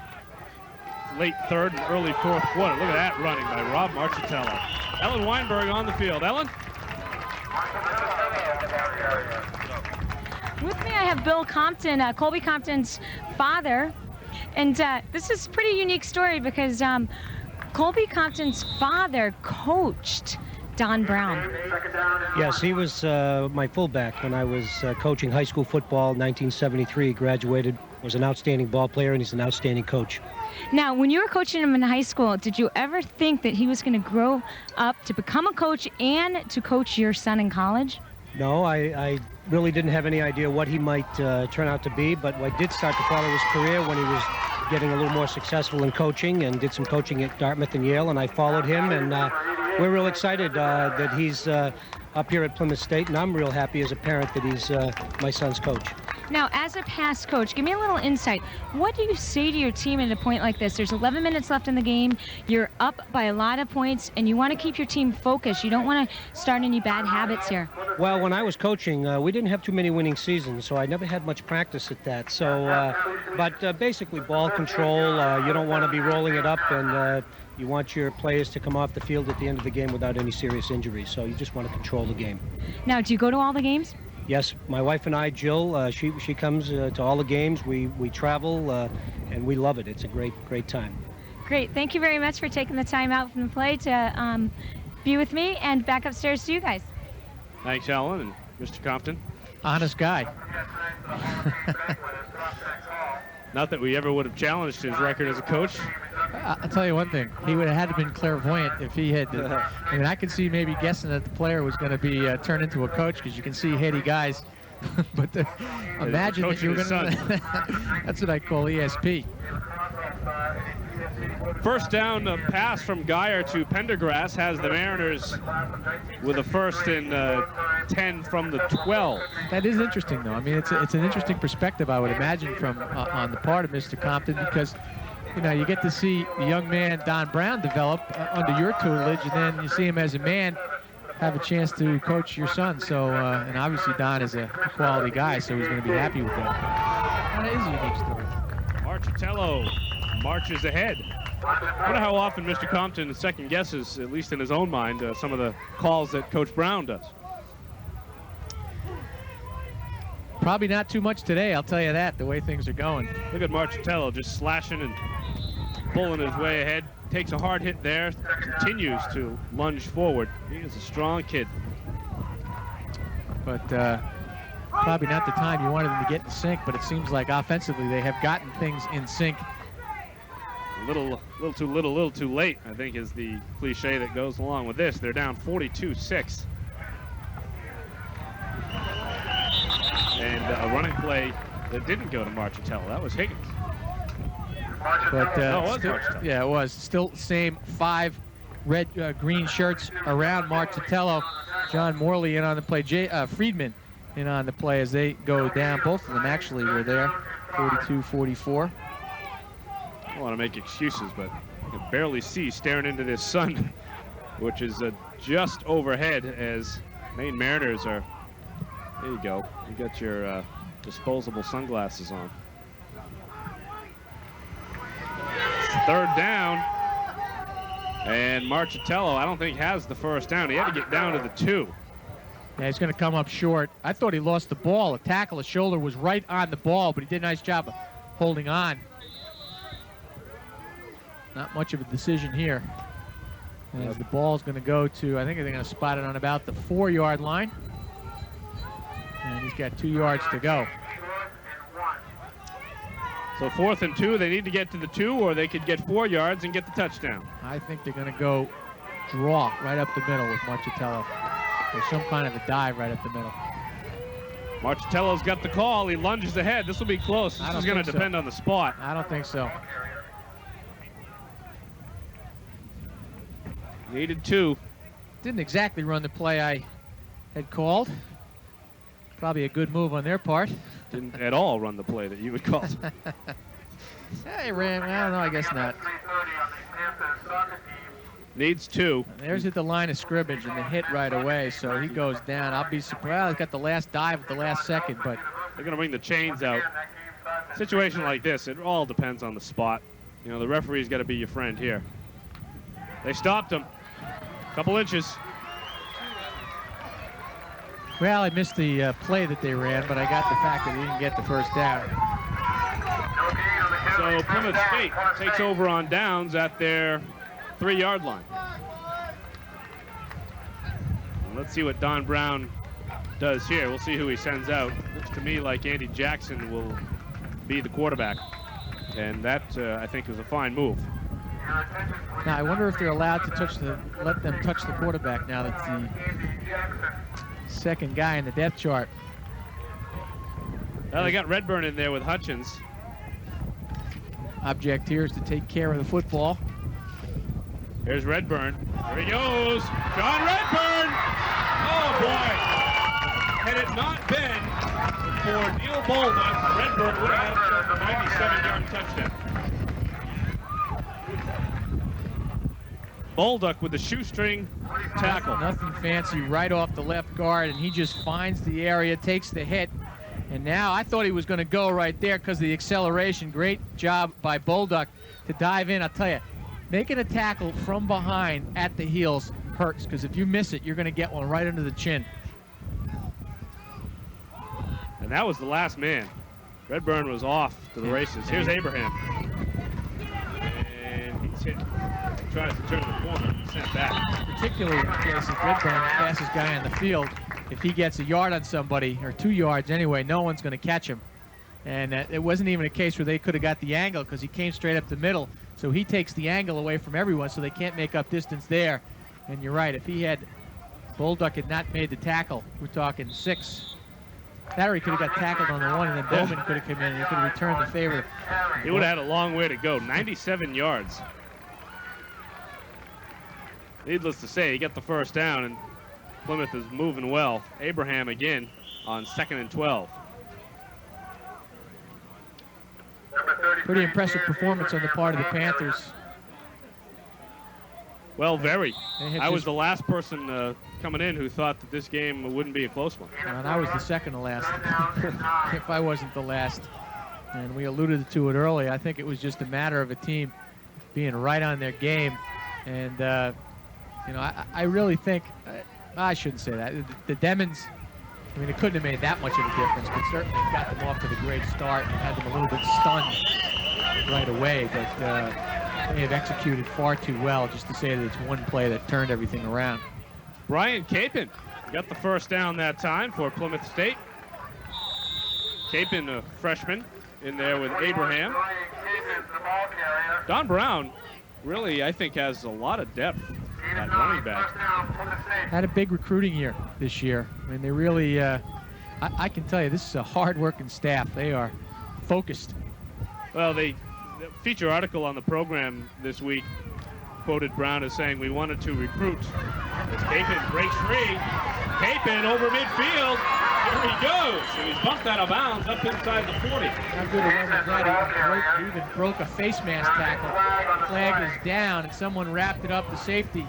late third and early fourth quarter. Look at that running by Rob Marchitello. Ellen Weinberg on the field. Ellen? With me, I have Bill Compton, Colby Compton's father. And this is a pretty unique story because Colby Compton's father coached Don Brown. Yes, he was my fullback when I was coaching high school football in 1973. Graduated, was an outstanding ball player, and he's an outstanding coach. Now, when you were coaching him in high school, did you ever think that he was going to grow up to become a coach and to coach your son in college? No, I really didn't have any idea what he might turn out to be, but I did start to follow his career when he was getting a little more successful in coaching, and did some coaching at Dartmouth and Yale, and I followed him, and we're real excited that he's up here at Plymouth State, and I'm real happy as a parent that he's my son's coach. Now, as a past coach, give me a little insight. What do you say to your team at a point like this? There's 11 minutes left in the game, you're up by a lot of points, and you want to keep your team focused. You don't want to start any bad habits here. Well, when I was coaching, we didn't have too many winning seasons, so I never had much practice at that. So, but basically ball control, you don't want to be rolling it up, and you want your players to come off the field at the end of the game without any serious injuries. So you just want to control the game. Now, do you go to all the games? Yes, my wife and I, Jill, she comes to all the games. We travel, and we love it. It's a great time. Great. Thank you very much for taking the time out from the play to be with me, and back upstairs to you guys. Thanks, Ellen and Mr. Compton. Honest guy. Not that we ever would have challenged his record as a coach. I'll tell you one thing. He would have had to have been clairvoyant if he had. I mean, I could see maybe guessing that the player was going to be turned into a coach, because you can see heady guys. But imagine that you were going to. That's what I call ESP. First down pass from Geyer to Pendergrass has the Mariners with a 1st and 10 from the 12. That is interesting, though. I mean, it's an interesting perspective, I would imagine, from on the part of Mr. Compton, because you get to see the young man, Don Brown, develop under your tutelage, and then you see him as a man have a chance to coach your son. So, and obviously Don is a quality guy, so he's going to be happy with that. That is a unique story. Marchitello marches ahead. I wonder how often Mr. Compton second guesses, at least in his own mind, some of the calls that Coach Brown does. Probably not too much today, I'll tell you that, the way things are going. Look at Marchitello just slashing and pulling his way ahead. Takes a hard hit there, continues to lunge forward. He is a strong kid. But probably not the time you wanted them to get in sync, but it seems like offensively they have gotten things in sync. A little too little, a little too late, I think, is the cliche that goes along with this. They're down 42-6. And a running play that didn't go to Marchitello. That was Higgins. But No, it was still, Marchitello. yeah, it was still same 5 red green shirts around Marchitello. John Morley in on the play. Friedman in on the play as they go down. Both of them actually were there. 42-44. I don't want to make excuses, but I can barely see staring into this sun, which is just overhead as Maine Mariners are. There you go. You got your disposable sunglasses on. It's 3rd down. And Marchitello, I don't think, has the first down. He had to get down to the 2. Yeah, he's going to come up short. I thought he lost the ball. A tackle, his shoulder was right on the ball, but he did a nice job of holding on. Not much of a decision here. As the ball's going to go to, I think they're going to spot it on about the 4-yard line. And he's got 2 yards to go. So 4th and 2, they need to get to the 2, or they could get 4 yards and get the touchdown. I think they're going to go draw right up the middle with Marchitello. There's some kind of a dive right up the middle. Marchitello's got the call. He lunges ahead. This will be close. This is going to depend on the spot. I don't think so. Needed 2. Didn't exactly run the play I had called. Probably a good move on their part. Didn't at all run the play that you would call. Hey, ran. Well, no, I guess not. Needs 2. There's at the line of scrimmage and the hit right away, so he goes down. I'll be surprised. Well, he got the last dive at the last second, but they're going to bring the chains out. Situation like this, it all depends on the spot. You know, the referee's got to be your friend here. They stopped him. Couple inches. Well, I missed the play that they ran, but I got the fact that he didn't get the first down. So Plymouth State takes over on downs at their 3-yard line. And let's see what Don Brown does here. We'll see who he sends out. Looks to me like Andy Jackson will be the quarterback. And that, I think, was a fine move. Now, I wonder if they're allowed to let them touch the quarterback now that the second guy in the depth chart. Well, they got Redburn in there with Hutchins. Object here is to take care of the football. Here's Redburn. There he goes. John Redburn! Oh, boy. Had it not been for Neil Bolduc, Redburn would have had a 97-yard touchdown. Bolduc with the shoestring tackle. Nothing fancy, right off the left guard, and he just finds the area, takes the hit. And now I thought he was going to go right there because of the acceleration. Great job by Bolduc to dive in. I'll tell you, making a tackle from behind at the heels hurts, because if you miss it, you're going to get one right under the chin. And that was the last man. Redburn was off to the races. Here's Abraham. And he's hit. Tries to turn the corner and sent back. Particularly in the case of Redburn, the fastest guy on the field. If he gets a yard on somebody, or 2 yards anyway, no one's going to catch him. And it wasn't even a case where they could have got the angle, because he came straight up the middle. So he takes the angle away from everyone, so they can't make up distance there. And you're right, if Bolduc had not made the tackle, we're talking 6. That or he could have got tackled on the 1, and then Bowman could have come in and he could have returned the favor. He would have had a long way to go. 97 yards. Needless to say, he got the first down, and Plymouth is moving well. Abraham again on 2nd and 12. Pretty impressive performance on the part of the Panthers. Well, very. I was the last person coming in who thought that this game wouldn't be a close one. And I was the second to last, if I wasn't the last. And we alluded to it early. I think it was just a matter of a team being right on their game. And, you know, I really think, I shouldn't say that. The Demons, I mean, it couldn't have made that much of a difference, but certainly got them off to the great start and had them a little bit stunned right away. But they have executed far too well just to say that it's one play that turned everything around. Brian Capon got the first down that time for Plymouth State. Capon, a freshman, in there with Abraham. Don Brown really, I think, has a lot of depth at running back. Had a big recruiting year this year. I mean, they really, I can tell you, this is a hard-working staff. They are focused. Well, the feature article on the program this week quoted Brown as saying, "We wanted to recruit." As Capin breaks free. Capin over midfield. Here he goes. And he's bumped out of bounds up inside the 40. How good it was that he even broke a face mask tackle. Flag is down, and someone wrapped it up to safety.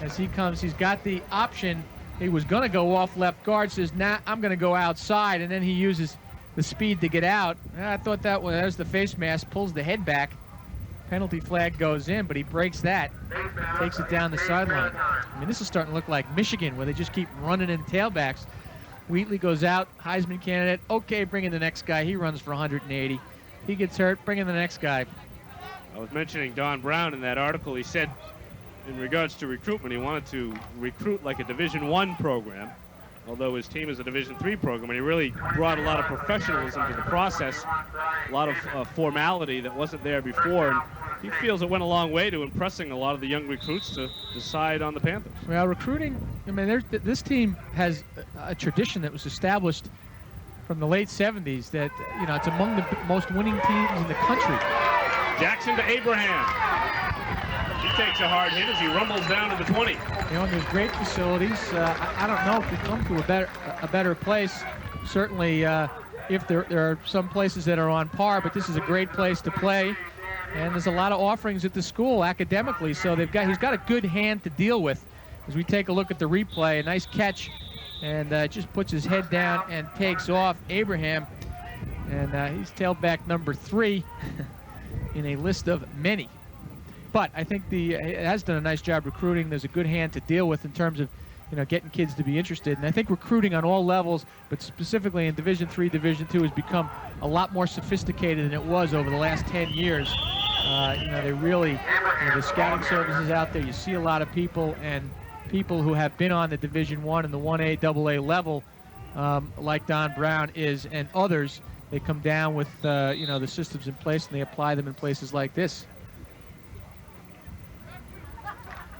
As he comes, he's got the option. He was going to go off left guard, says, nah, I'm going to go outside, and then he uses the speed to get out. I thought that was the face mask, pulls the head back. Penalty flag goes in, but he breaks that, takes it down the sideline. I mean, this is starting to look like Michigan, where they just keep running in tailbacks. Wheatley goes out, Heisman candidate. Okay, bring in the next guy. He runs for 180. He gets hurt, bring in the next guy. I was mentioning Don Brown in that article. He said, in regards to recruitment, he wanted to recruit like a Division I program, although his team is a Division III program, and he really brought a lot of professionalism to the process, a lot of formality that wasn't there before, and he feels it went a long way to impressing a lot of the young recruits to decide on the Panthers. Well, recruiting, I mean, this team has a tradition that was established from the late 70s that, you know, it's among the most winning teams in the country. Jackson to Abraham. He takes a hard hit as he rumbles down to the 20. You know, and there's great facilities. I don't know if we come to a better place. Certainly, if there are some places that are on par, but this is a great place to play. And there's a lot of offerings at the school academically, so he's got a good hand to deal with. As we take a look at the replay, a nice catch, and just puts his head down and takes off. Abraham, and he's tailback number 3 in a list of many. But I think it has done a nice job recruiting. There's a good hand to deal with in terms of, you know, getting kids to be interested. And I think recruiting on all levels, but specifically in Division III, Division II, has become a lot more sophisticated than it was over the last 10 years. You know, they really, you know, the scouting services out there, you see a lot of people, and people who have been on the Division I and the 1A, AA level, like Don Brown is, and others, they come down with, you know, the systems in place, and they apply them in places like this.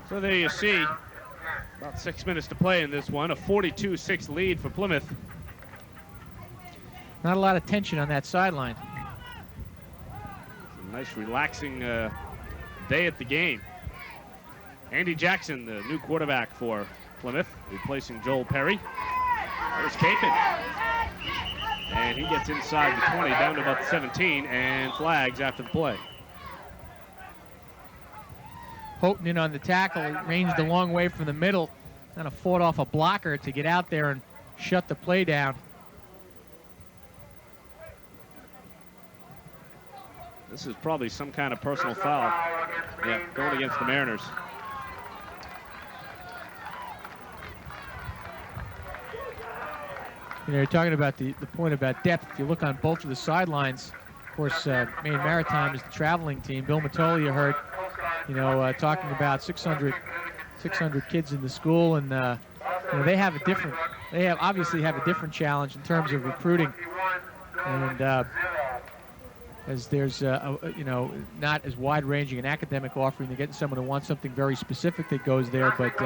So there you see, about 6 minutes to play in this one, a 42-6 lead for Plymouth. Not a lot of tension on that sideline. A nice relaxing day at the game. Andy Jackson, the new quarterback for Plymouth, replacing Joel Perry. There's Capin. And he gets inside the 20, down to about the 17, and flags after the play. Houghton in on the tackle, ranged a long way from the middle, kind of fought off a blocker to get out there and shut the play down. This is probably some kind of personal foul. Yeah, going against the Mariners. You know, you're talking about the point about depth. If you look on both of the sidelines, of course, Maine Maritime is the traveling team. Bill Matoli, you heard, you know, talking about 600 kids in the school, and you know, they obviously have a different challenge in terms of recruiting, and as there's you know, not as wide-ranging an academic offering. They're getting someone who wants something very specific that goes there, but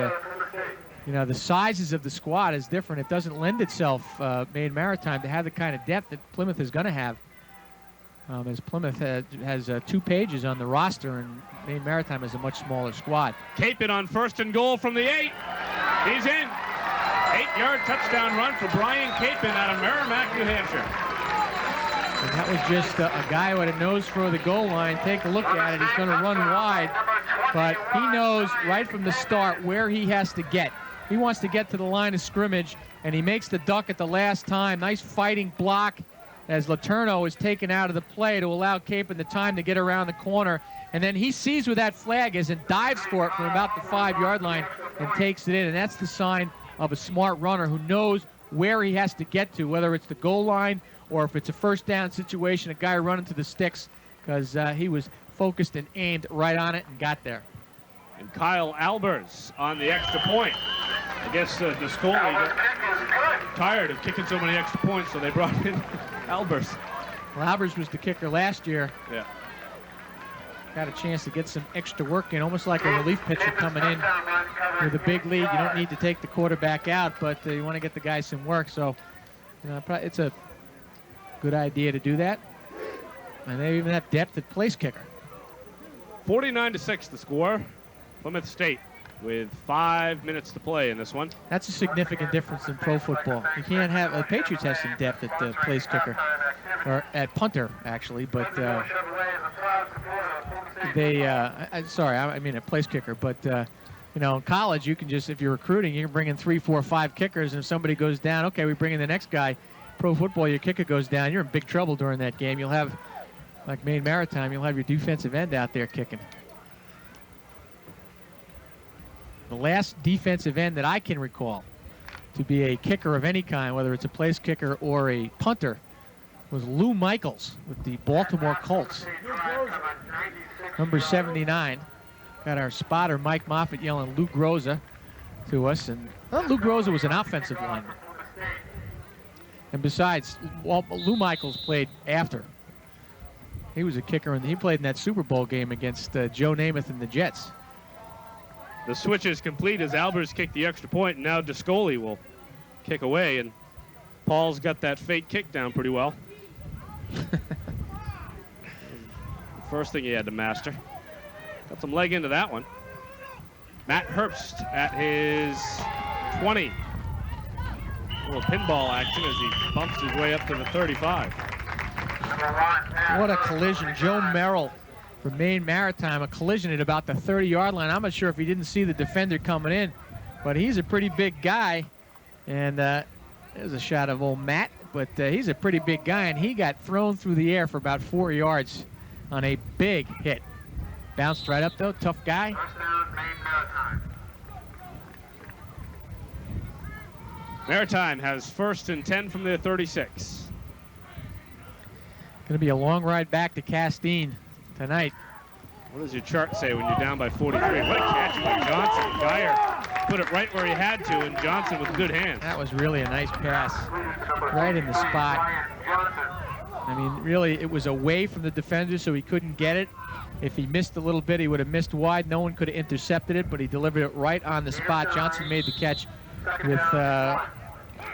you know, the sizes of the squad is different. It doesn't lend itself, Maine Maritime, to have the kind of depth that Plymouth is going to have. As Plymouth has 2 pages on the roster, and Maine Maritime has a much smaller squad. Capin on 1st and goal from the 8. He's in. 8-yard touchdown run for Brian Capin out of Merrimack, New Hampshire. And that was just a guy who had a nose for the goal line. Take a look at it. He's going to run wide, but he knows right from the start where he has to get. He wants to get to the line of scrimmage, and he makes the duck at the last time. Nice fighting block as Letourneau is taken out of the play to allow Capin the time to get around the corner. And then he sees where that flag is and dives for it from about the 5-yard line and takes it in. And that's the sign of a smart runner who knows where he has to get to, whether it's the goal line or if it's a first down situation, a guy running to the sticks, because he was focused and aimed right on it and got there. And Kyle Albers on the extra point. I guess Descoli got tired of kicking so many extra points, so they brought in Albers. Well, Albers was the kicker last year. Yeah. got a chance to get some extra work in, almost like a relief pitcher coming in with a big lead. You don't need to take the quarterback out, but you want to get the guy some work. So it's a good idea to do that. And they even have depth at place kicker. 49-6 the score. Plymouth State with 5 minutes to play in this one. That's a significant difference in pro football. You can't have the Patriots have some depth at the place kicker, or at punter actually, but I mean at place kicker. But you know, in college you can just, if you're recruiting, you can bring in 3, 4, 5 kickers, and if somebody goes down, okay, we bring in the next guy. Pro football, your kicker goes down, you're in big trouble during that game. You'll have, like Maine Maritime, you'll have your defensive end out there kicking. The last defensive end that I can recall to be a kicker of any kind, whether it's a place kicker or a punter, was Lou Michaels with the Baltimore Colts. Number 79. Got our spotter, Mike Moffitt, yelling Lou Groza to us. And Lou Groza was an offensive lineman. And besides, Lou Michaels played after. He was a kicker, and he played in that Super Bowl game against Joe Namath and the Jets. The switch is complete as Albers kicked the extra point, and now Descoli will kick away, and Paul's got that fake kick down pretty well. The first thing he had to master. Got some leg into that one. Matt Herbst at his 20. A little pinball action as he bumps his way up to the 35. What a collision. Joe Merrill from Maine Maritime, a collision at about the 30-yard line. I'm not sure if he didn't see the defender coming in, but he's a pretty big guy. And there's a shot of old Matt, but he's a pretty big guy, and he got thrown through the air for about 4 yards on a big hit. Bounced right up, though. Tough guy. Maritime has 1st and 10 from their 36. Going to be a long ride back to Castine tonight. What does your chart say when you're down by 43? What a catch by Johnson. Geyer put it right where he had to, and Johnson with good hands. That was really a nice pass. Right in the spot. I mean, really, it was away from the defender, so he couldn't get it. If he missed a little bit, he would have missed wide. No one could have intercepted it, but he delivered it right on the spot. Johnson made the catch with,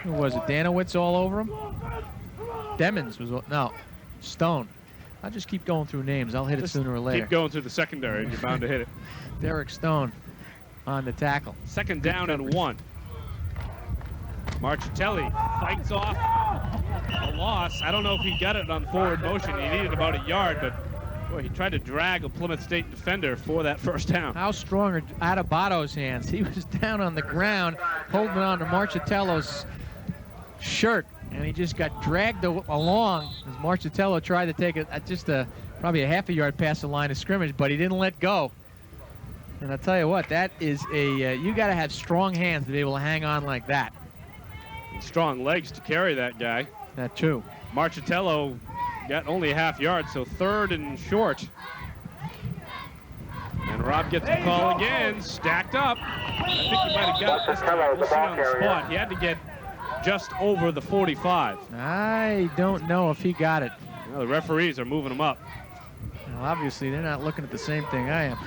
who was it, Danowitz all over him? Demmons was, no, Stone. I'll just keep going through names. I'll hit it sooner or later. Keep going through the secondary, and you're bound to hit it. Derek Stone on the tackle. 2nd down and 1. Marchitelli fights off a loss. I don't know if he got it on forward motion. He needed about a yard, but boy, he tried to drag a Plymouth State defender for that 1st down. How strong are Adebado's hands? He was down on the ground holding on to Marchitello's shirt, and he just got dragged along as Marchitello tried to take it probably a half a yard past the line of scrimmage, but he didn't let go. And I'll tell you what, that is you got to have strong hands to be able to hang on like that. And strong legs to carry that guy. That too. Marchitello got only a half yard, so 3rd and short. And Rob gets the call again, stacked up. I think he might have got this time. We'll see on the spot. He had to get just over the 45. I don't know if he got it. Well, the referees are moving him up. Well, obviously, they're not looking at the same thing I am.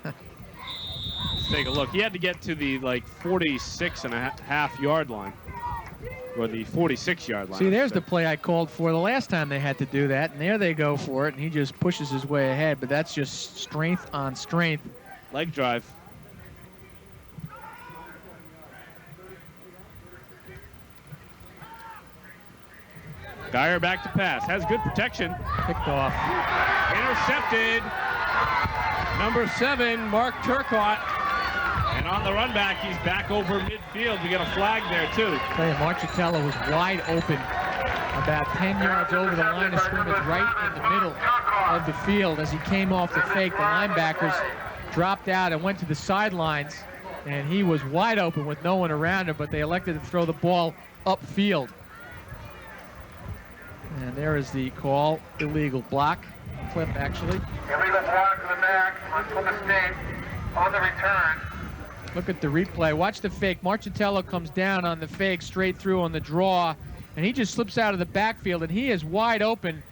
Let's take a look. He had to get to the 46.5 yard line. Or the 46-yard line. See, there's the play I called for the last time they had to do that, and there they go for it, and he just pushes his way ahead, but that's just strength on strength. Leg drive. Geyer back to pass. Has good protection. Picked off. Intercepted. Number 7, Mark Turcotte. And on the run back, he's back over midfield. We got a flag there, too. Marchitello was wide open, about 10 yards over the line of scrimmage, right in the middle of the field. As he came off the fake, the linebackers dropped out and went to the sidelines, and he was wide open with no one around him, but they elected to throw the ball upfield. And there is the call. Illegal block. Clip, actually. Illegal block to the back on Plymouth State on the return. Look at the replay. Watch the fake. Marchitello comes down on the fake, straight through on the draw, and he just slips out of the backfield, and he is wide open.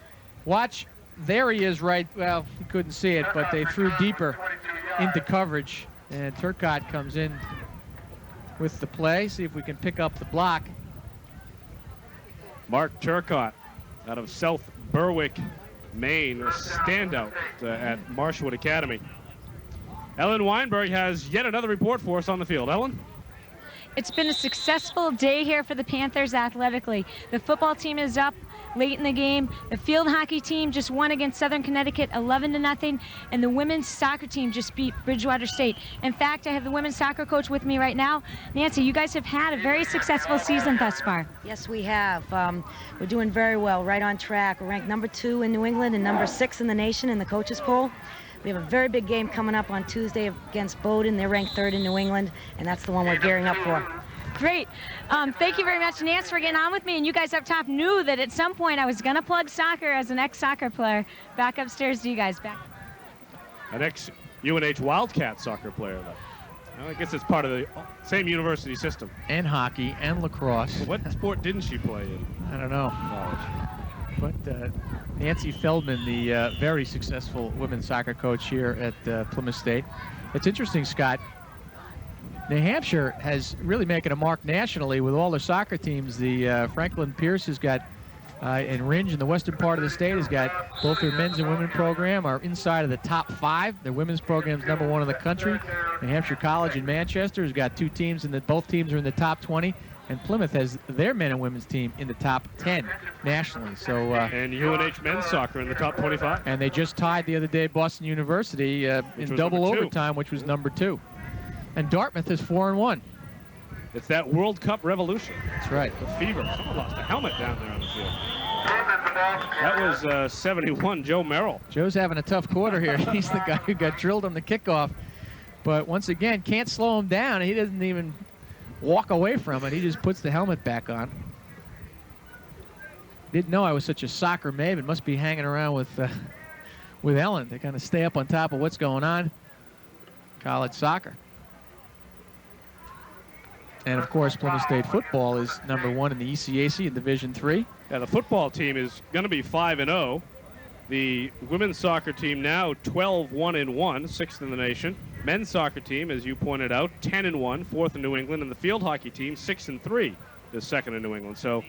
Watch there he is right, well, you couldn't see it, but they threw deeper into coverage. And Turcotte comes in with the play. See if we can pick up the block. Mark Turcotte out of South Berwick, Maine, a standout at Marshwood Academy. Ellen Weinberg has yet another report for us on the field. Ellen? It's been a successful day here for the Panthers athletically. The football team is up late in the game. The field hockey team just won against Southern Connecticut 11-0, and the women's soccer team just beat Bridgewater State. In fact, I have the women's soccer coach with me right now. Nancy, you guys have had a very successful season thus far. Yes, we have. We're doing very well, right on track. We're ranked number 2 in New England and number 6 in the nation in the coaches poll. We have a very big game coming up on Tuesday against Bowdoin. They're ranked 3rd in New England, and that's the one we're gearing up for. Great. Thank you very much, Nance, for getting on with me. And you guys up top knew that at some point I was going to plug soccer as an ex-soccer player. Back upstairs to you guys. Back. An ex-UNH Wildcat soccer player, though. Well, I guess it's part of the same university system. And hockey and lacrosse. What sport didn't she play in? I don't know. But Nancy Feldman, the very successful women's soccer coach here at Plymouth State. It's interesting, Scott. New Hampshire has really making a mark nationally with all their soccer teams. The Franklin Pierce has got, and Ringe in the western part of the state has got both their men's and women's program are inside of the top 5. Their women's program is number 1 in the country. New Hampshire College in Manchester has got 2 teams, and both teams are in the top 20. And Plymouth has their men and women's team in the top 10 nationally. So and UNH men's soccer in the top 25. And they just tied the other day Boston University in double overtime, which was number 2. And Dartmouth is 4-1. It's that World Cup revolution. That's right. The fever. Someone lost a helmet down there on the field. That was 71 Joe Merrill. Joe's having a tough quarter here. He's the guy who got drilled on the kickoff. But once again, can't slow him down. He doesn't even walk away from it. He just puts the helmet back on. Didn't know I was such a soccer maven. Must be hanging around with Ellen to kind of stay up on top of what's going on. College soccer. And of course, Plymouth State football is number 1 in the ECAC in Division III. Yeah, the football team is going to be 5-0. The women's soccer team now 12-1-1, 6th in the nation. Men's soccer team, as you pointed out, 10-1, 4th in New England, and the field hockey team 6-3 is 2nd in New England. So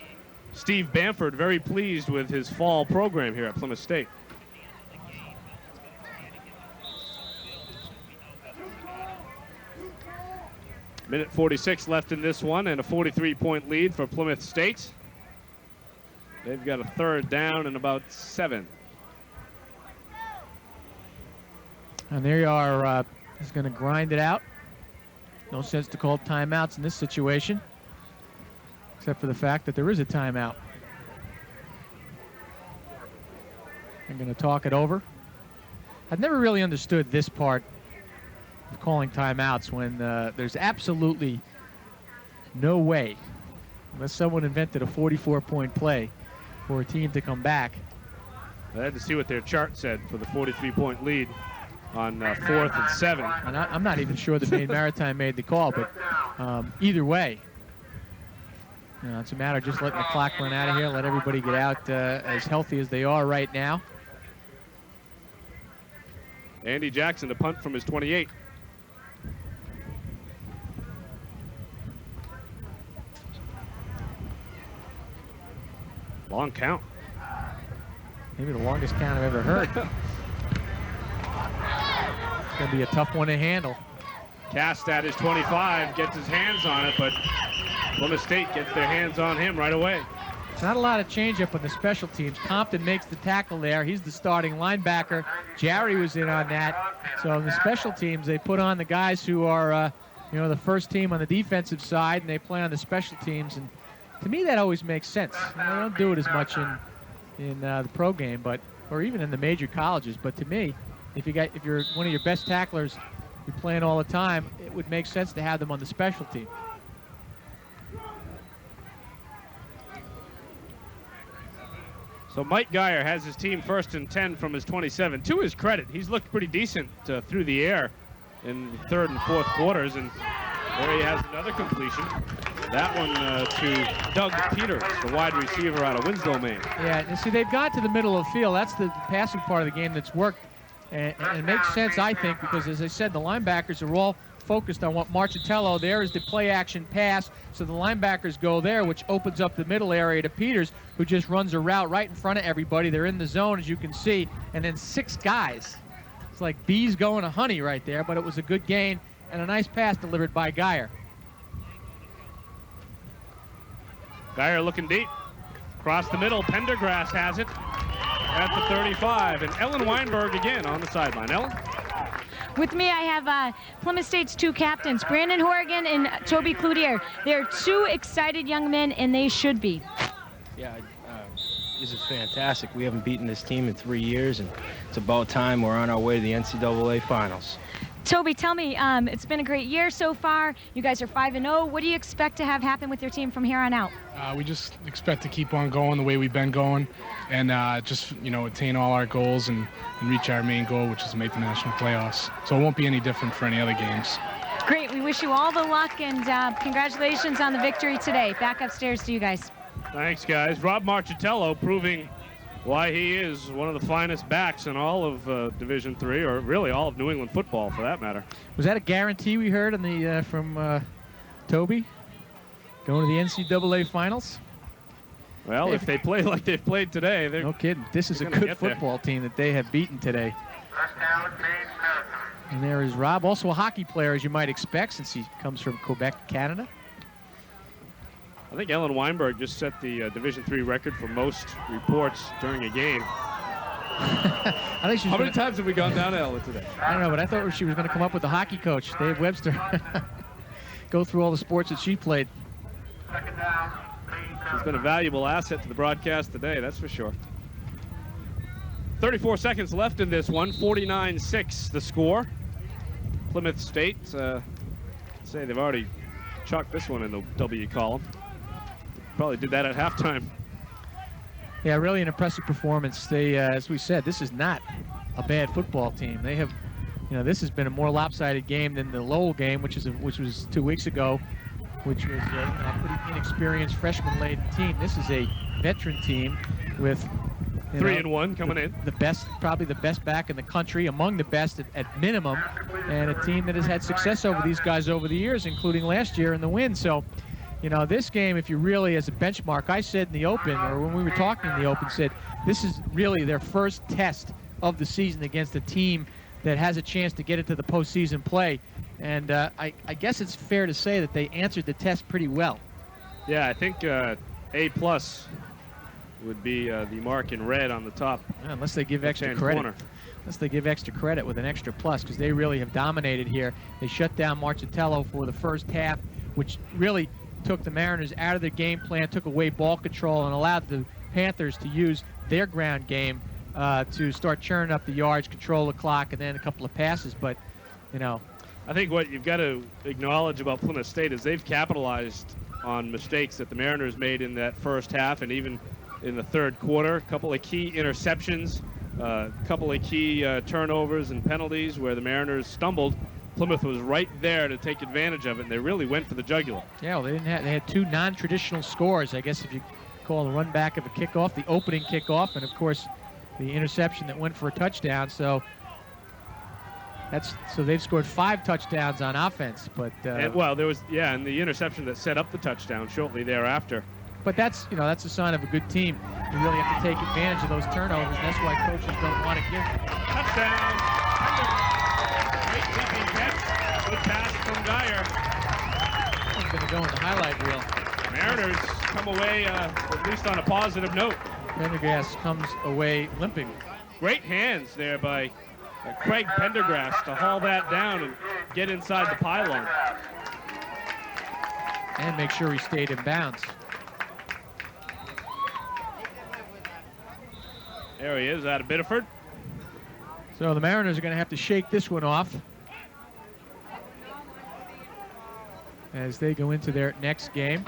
Steve Bamford very pleased with his fall program here at Plymouth State. Minute 46 left in this one, and a 43-point lead for Plymouth State. They've got a 3rd down and about 7. And there you are. He's going to grind it out. No sense to call timeouts in this situation, except for the fact that there is a timeout. I'm going to talk it over. I've never really understood this part of calling timeouts when there's absolutely no way, unless someone invented a 44-point play, for a team to come back. I had to see what their chart said for the 43-point lead on 4th and 7. And I'm not even sure the Maine Maritime made the call, but either way, it's a matter of just letting the clock run out of here, let everybody get out as healthy as they are right now. Andy Jackson to punt from his 28. Long count. Maybe the longest count I've ever heard. It's going to be a tough one to handle. Cast at his 25, gets his hands on it, but Plymouth State gets their hands on him right away. Not a lot of change-up on the special teams. Compton makes the tackle there. He's the starting linebacker. Jerry was in on that. So on the special teams, they put on the guys who are, the first team on the defensive side, and they play on the special teams. And to me, that always makes sense. They don't do it as much in the pro game, or even in the major colleges. But to me, if you're one of your best tacklers, you're playing all the time, it would make sense to have them on the special team. So Mike Geyer has his team 1st and 10 from his 27. To his credit, he's looked pretty decent through the air in the 3rd and 4th quarters, and There he has another completion. That one to Doug Peters, the wide receiver out of Winslow, Maine. Yeah, and see, they've got to the middle of the field. That's the passing part of the game that's worked. And it makes sense, I think, because, as I said, the linebackers are all focused on what Marchitello. There is the play-action pass, so the linebackers go there, which opens up the middle area to Peters, who just runs a route right in front of everybody. They're in the zone, as you can see, and then 6 guys. It's like bees going to honey right there, but it was a good gain and a nice pass delivered by Geyer. Geyer looking deep. Across the middle, Pendergrass has it at the 35, and Ellen Weinberg again on the sideline. Ellen? With me, I have Plymouth State's 2 captains, Brandon Horrigan and Toby Cloutier. They're 2 excited young men, and they should be. Yeah, this is fantastic. We haven't beaten this team in 3 years, and it's about time we're on our way to the NCAA Finals. Toby, tell me, it's been a great year so far. You guys are 5-0. What do you expect to have happen with your team from here on out? We just expect to keep on going the way we've been going, and just attain all our goals and reach our main goal, which is to make the national playoffs. So it won't be any different for any other games. Great. We wish you all the luck, and congratulations on the victory today. Back upstairs to you guys. Thanks, guys. Rob Marchitello proving why he is one of the finest backs in all of Division III, or really all of New England football, for that matter. Was that a guarantee we heard on the from Toby? Going to the NCAA Finals? Well, if they play like they've played today, they're... No kidding. This is a good football team that they have beaten today. And there is Rob, also a hockey player, as you might expect, since he comes from Quebec, Canada. I think Ellen Weinberg just set the Division III record for most reports during a game. I think she's How many times have we gone down to Ellen today? I don't know, but I thought she was going to come up with the hockey coach, Dave Webster. Go through all the sports that she played. He's been a valuable asset to the broadcast today, that's for sure. 34 seconds left in this one, 49-6 the score. Plymouth State, say they've already chalked this one in the W column. Probably did that at halftime. Yeah, really an impressive performance. They, as we said, this is not a bad football team. They have, this has been a more lopsided game than the Lowell game, which was 2 weeks ago, which was a pretty inexperienced freshman-laden team. This is a veteran team with 3-1 coming in. The best, probably the best back in the country, among the best at minimum, and a team that has had success over these guys over the years, including last year in the win. So, this game, if you really, as a benchmark, I said in the open, or when we were talking in the open, said this is really their first test of the season against a team that has a chance to get into the postseason play. And I guess it's fair to say that they answered the test pretty well. Yeah, I think A+ would be the mark in red on the top. Yeah, unless they give extra credit. Corner. Unless they give extra credit with an extra plus, because they really have dominated here. They shut down Marchitello for the first half, which really took the Mariners out of their game plan, took away ball control, and allowed the Panthers to use their ground game to start churning up the yards, control the clock, and then a couple of passes. But, I think what you've got to acknowledge about Plymouth State is they've capitalized on mistakes that the Mariners made in that first half and even in the third quarter. A couple of key interceptions, a couple of key turnovers and penalties where the Mariners stumbled. Plymouth was right there to take advantage of it, and they really went for the jugular. Yeah, well, they had 2 non-traditional scores, I guess, if you call the run back of a kickoff, the opening kickoff, and of course the interception that went for a touchdown. So they've scored 5 touchdowns on offense, but and the interception that set up the touchdown shortly thereafter. But that's a sign of a good team. You really have to take advantage of those turnovers, and that's why coaches don't want to give. Touchdown! Great leaping catch. Good pass from Geyer. He's going to go in the highlight reel. Mariners come away at least on a positive note. Pendergrass comes away limping. Great hands there by Craig Pendergrass to haul that down and get inside the pylon. And make sure he stayed in bounds. There he is out of Biddeford. So the Mariners are going to have to shake this one off as they go into their next game.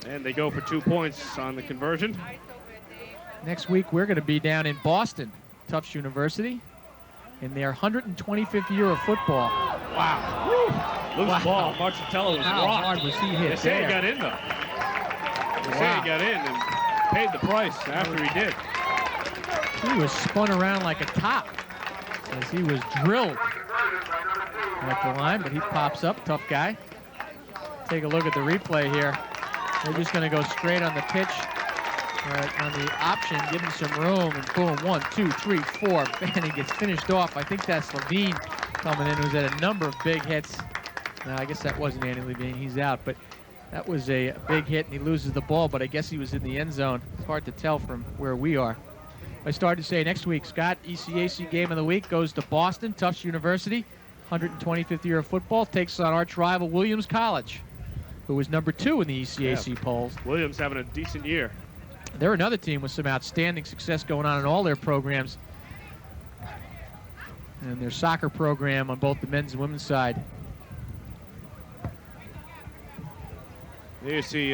And they go for 2 points on the conversion. Next week, we're going to be down in Boston, Tufts University, in their 125th year of football. Wow. Woo. Loose ball. Marchitello was How rocked. hard was he hit They say there? he got in, though. They say he got in and paid the price after he did. He was spun around like a top as he was drilled at the line, but he pops up, tough guy. Take a look at the replay here. They're just going to go straight on the pitch, on the option, give him some room, and boom, 1, 2, 3, 4. And he gets finished off. I think that's Levine coming in, who's had a number of big hits. No, I guess that wasn't Andy Levine. He's out, but that was a big hit, and he loses the ball, but I guess he was in the end zone. It's hard to tell from where we are. I started to say next week, Scott, ECAC Game of the Week goes to Boston, Tufts University. 125th year of football, takes on arch rival Williams College, who was number 2 in the ECAC polls. Williams having a decent year. They're another team with some outstanding success going on in all their programs. And their soccer program on both the men's and women's side. There you see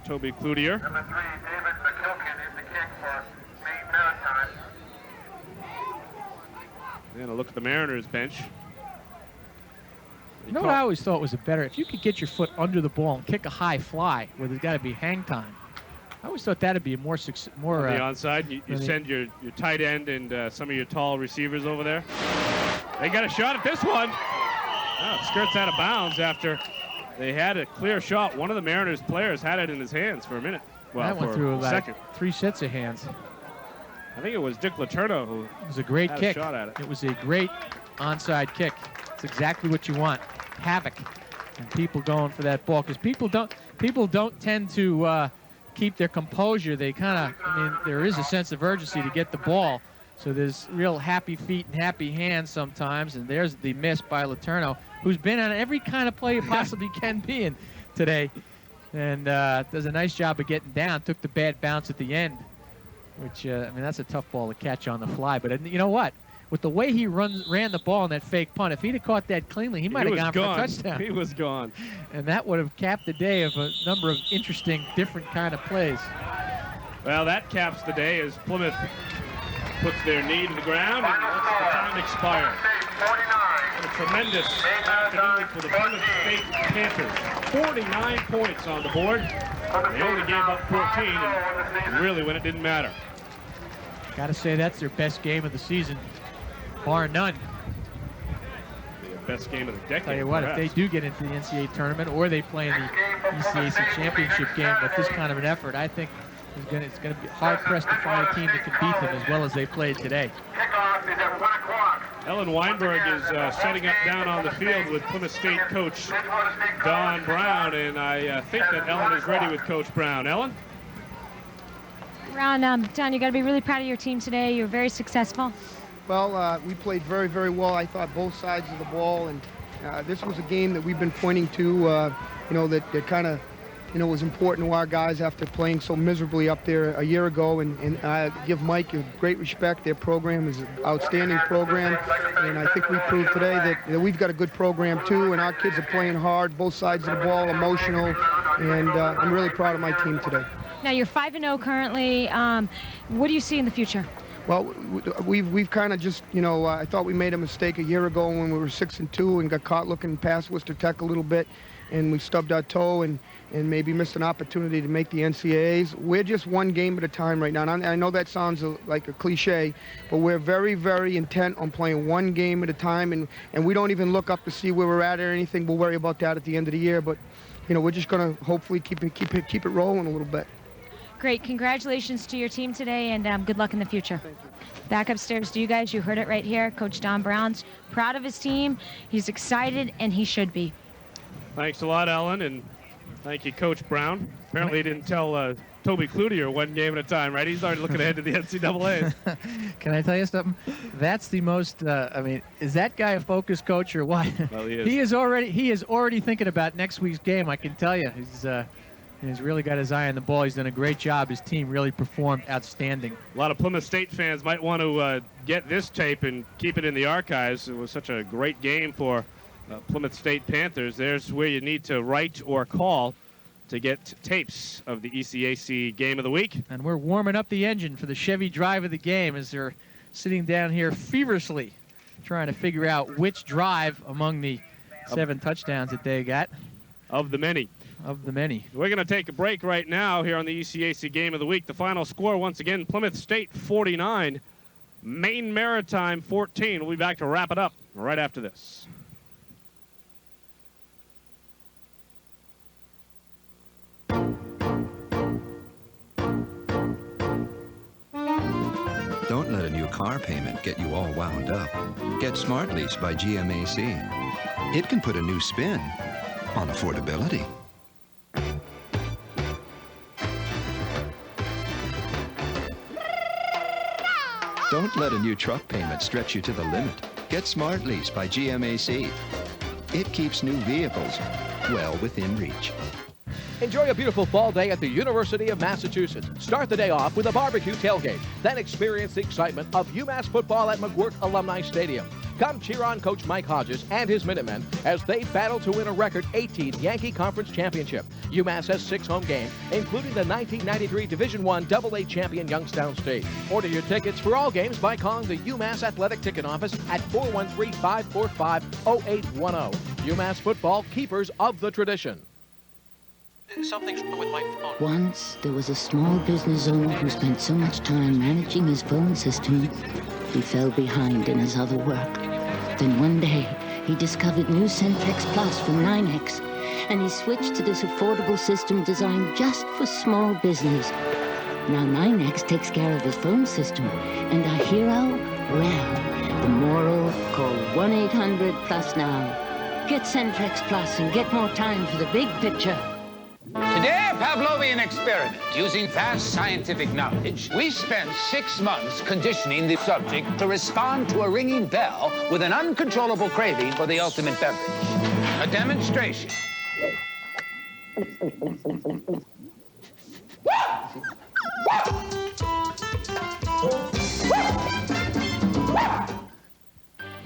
Toby Cloutier. Number 3, David McCulkin in the kick for Maine Maritime. And a look at the Mariners bench. You know what I always thought was better? If you could get your foot under the ball and kick a high fly where there's got to be hang time. I always thought that would be a more On the onside, you send your tight end and some of your tall receivers over there. They got a shot at this one. Oh, it skirts out of bounds after they had a clear shot. One of the Mariners players had it in his hands for a minute. Well, that went for through a about second. 3 sets of hands. I think it was Dick Letourneau who It was a great had kick. a shot at it. It was a great onside kick. It's exactly what you want. Havoc. And people going for that ball, because people don't tend to keep their composure. They kind of, there is a sense of urgency to get the ball. So there's real happy feet and happy hands sometimes. And there's the miss by Letourneau, who's been on every kind of play you possibly can be in today. And does a nice job of getting down. Took the bad bounce at the end, which, that's a tough ball to catch on the fly. But you know what? With the way he ran the ball in that fake punt, if he'd have caught that cleanly, he might have gone for a touchdown. He was gone. And that would have capped the day of a number of interesting, different kind of plays. Well, that caps the day as Plymouth puts their knee to the ground and lets the time expire. What a tremendous afternoon for the Plymouth State Panthers. 49 points on the board. They only gave up 14, and really when it didn't matter. Got to say that's their best game of the season, bar none. The best game of the decade. Tell you what, perhaps. if they do get into the NCAA tournament or they play in the ECAC championship game with this kind of an effort, I think it's going to be hard-pressed to find a team that can beat them as well as they played today. Kickoff is at 1 o'clock. Ellen Weinberg is setting up down on the field with Plymouth State coach Don Brown, and I think that Ellen is ready with Coach Brown. Ellen? Ron, Don, you got to be really proud of your team today. You were very successful. Well, we played very, very well. I thought both sides of the ball, and this was a game that we've been pointing to, that kind of, was important to our guys after playing so miserably up there a year ago. And I give Mike a great respect. Their program is an outstanding program, and I think we proved today that we've got a good program too, and our kids are playing hard, both sides of the ball, emotional, and I'm really proud of my team today. Now you're 5-0 currently. What do you see in the future? Well, we've kind of just, I thought we made a mistake a year ago when we were 6-2 and got caught looking past Worcester Tech a little bit, and we stubbed our toe and maybe missed an opportunity to make the NCAAs. We're just one game at a time right now. And I know that sounds like a cliche, but we're very, very intent on playing one game at a time, and we don't even look up to see where we're at or anything. We'll worry about that at the end of the year, but we're just going to hopefully keep it rolling a little bit. Great. Congratulations to your team today, and good luck in the future. Thank you. Back upstairs to you guys. You heard it right here. Coach Don Brown's proud of his team. He's excited, and he should be. Thanks a lot, Ellen, and thank you, Coach Brown. Apparently he didn't tell Toby Cloutier one game at a time, right? He's already looking ahead to the NCAAs. Can I tell you something? That's the most, is that guy a focus coach or what? Well, he is. He is already thinking about next week's game, I can tell you. He's really got his eye on the ball. He's done a great job. His team really performed outstanding. A lot of Plymouth State fans might want to get this tape and keep it in the archives. It was such a great game for Plymouth State Panthers. There's where you need to write or call to get tapes of the ECAC Game of the Week. And we're warming up the engine for the Chevy drive of the game as they're sitting down here feverishly trying to figure out which drive among the 7 touchdowns that they got. Of the many. Of the many. We're going to take a break right now here on the ECAC Game of the Week. The final score, once again, Plymouth State 49, Maine Maritime 14. We'll be back to wrap it up right after this. Don't let a new car payment get you all wound up. Get Smart Lease by GMAC. It can put a new spin on affordability. Don't let a new truck payment stretch you to the limit. Get Smart Lease by GMAC. It keeps new vehicles well within reach. Enjoy a beautiful fall day at the University of Massachusetts. Start the day off with a barbecue tailgate. Then experience the excitement of UMass football at McGuirk Alumni Stadium. Come cheer on Coach Mike Hodges and his Minutemen as they battle to win a record 18th Yankee Conference Championship. UMass has 6 home games, including the 1993 Division I AA champion Youngstown State. Order your tickets for all games by calling the UMass Athletic Ticket Office at 413-545-0810. UMass football, keepers of the tradition. Something's wrong with my phone. Once, there was a small business owner who spent so much time managing his phone system, he fell behind in his other work. Then one day, he discovered new Centrex Plus from 9X, and he switched to this affordable system designed just for small business. Now 9X takes care of his phone system, and our hero, well, the moral, call 1-800-PLUS now. Get Centrex Plus and get more time for the big picture. Today, a Pavlovian experiment. Using vast scientific knowledge, we spent 6 months conditioning the subject to respond to a ringing bell with an uncontrollable craving for the ultimate beverage. A demonstration.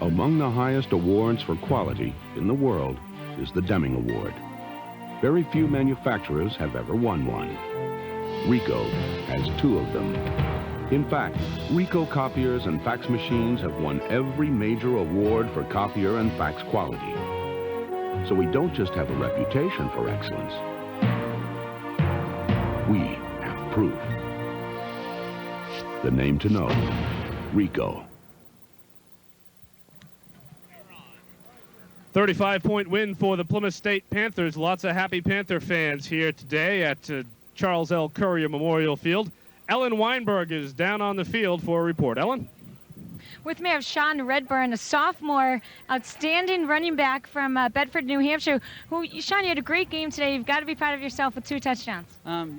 Among the highest awards for quality in the world is the Deming Award. Very few manufacturers have ever won one. Ricoh has 2 of them. In fact, Ricoh copiers and fax machines have won every major award for copier and fax quality. So we don't just have a reputation for excellence. We have proof. The name to know, Ricoh. 35-point win for the Plymouth State Panthers. Lots of happy Panther fans here today at Charles L. Currier Memorial Field. Ellen Weinberg is down on the field for a report. Ellen? With me, I have Sean Redburn, a sophomore, outstanding running back from Bedford, New Hampshire. Sean, you had a great game today. You've got to be proud of yourself with 2 touchdowns.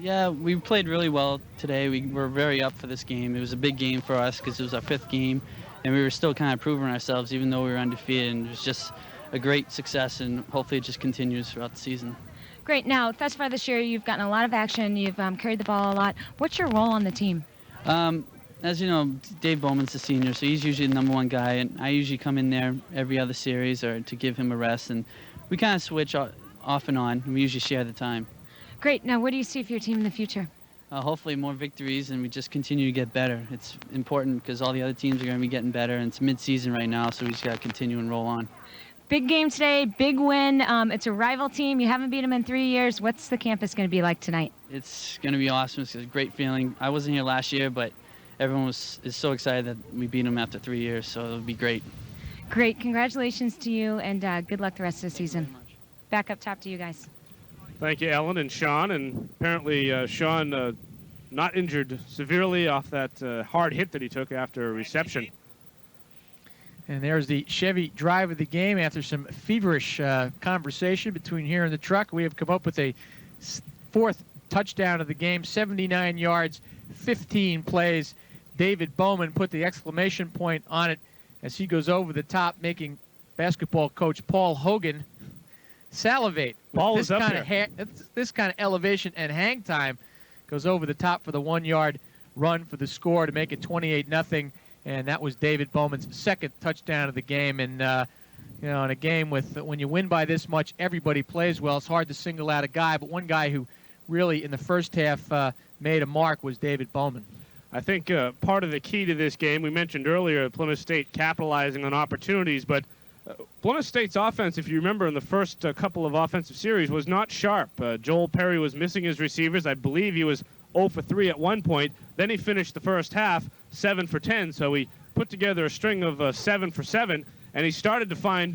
Yeah, we played really well today. We were very up for this game. It was a big game for us because it was our 5th game, and we were still kind of proving ourselves even though we were undefeated. And it was just a great success, and hopefully it just continues throughout the season. Great. Now, thus far this year, you've gotten a lot of action. You've carried the ball a lot. What's your role on the team? As you know, Dave Bowman's the senior, so he's usually the #1 guy, and I usually come in there every other series or to give him a rest, and we kind of switch off and on, and we usually share the time. Great. Now, what do you see for your team in the future? Hopefully more victories, and we just continue to get better. It's important because all the other teams are going to be getting better, and it's mid-season right now, so we just got to continue and roll on. Big game today, big win. It's a rival team. You haven't beat them in 3 years. What's the campus going to be like tonight? It's going to be awesome. It's a great feeling. I wasn't here last year, but everyone is so excited that we beat them after 3 years, so it'll be great. Great. Congratulations to you, and good luck the rest of the season. Back up top to you guys. Thank you, Ellen and Sean. And apparently Sean not injured severely off that hard hit that he took after a reception. And there's the Chevy drive of the game. After some feverish conversation between here and the truck, we have come up with a 4th touchdown of the game, 79 yards, 15 plays. David Bowman put the exclamation point on it as he goes over the top, making basketball coach Paul Hogan salivate. Ball this is up kind of this kind of elevation and hang time. Goes over the top for the 1-yard run for the score to make it 28-0. And that was David Bowman's 2nd touchdown of the game. And, in a game when you win by this much, everybody plays well. It's hard to single out a guy, but one guy who really in the first half made a mark was David Bowman. I think part of the key to this game, we mentioned earlier, Plymouth State capitalizing on opportunities, but Plymouth State's offense, if you remember in the first couple of offensive series, was not sharp. Joel Perry was missing his receivers. I believe he was 0 for 3 at one point. Then he finished the first half 7 for 10. So he put together a string of 7 for 7, and he started to find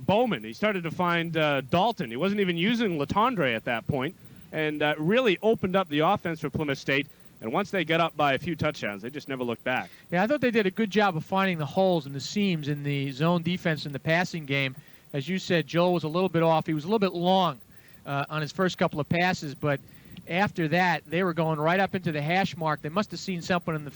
Bowman. He started to find Dalton. He wasn't even using Latondre at that point, and really opened up the offense for Plymouth State. And once they got up by a few touchdowns, they just never looked back. Yeah, I thought they did a good job of finding the holes and the seams in the zone defense in the passing game. As you said, Joel was a little bit off. He was a little bit long on his first couple of passes, but after that, they were going right up into the hash mark. They must have seen something in the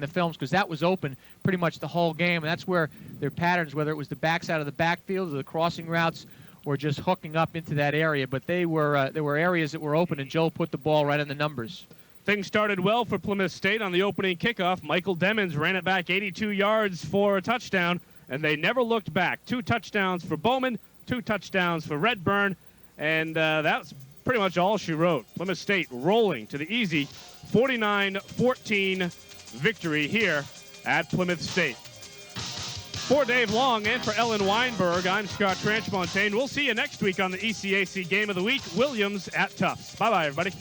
films, because that was open pretty much the whole game. And that's where their patterns, whether it was the backside of the backfield or the crossing routes, or just hooking up into that area. But there were areas that were open, and Joel put the ball right in the numbers. Things started well for Plymouth State on the opening kickoff. Michael Demmons ran it back 82 yards for a touchdown, and they never looked back. 2 touchdowns for Bowman, 2 touchdowns for Redburn, and that's pretty much all she wrote. Plymouth State rolling to the easy 49-14 victory here at Plymouth State. For Dave Long and for Ellen Weinberg, I'm Scott Tranchmontaine. We'll see you next week on the ECAC Game of the Week, Williams at Tufts. Bye-bye, everybody.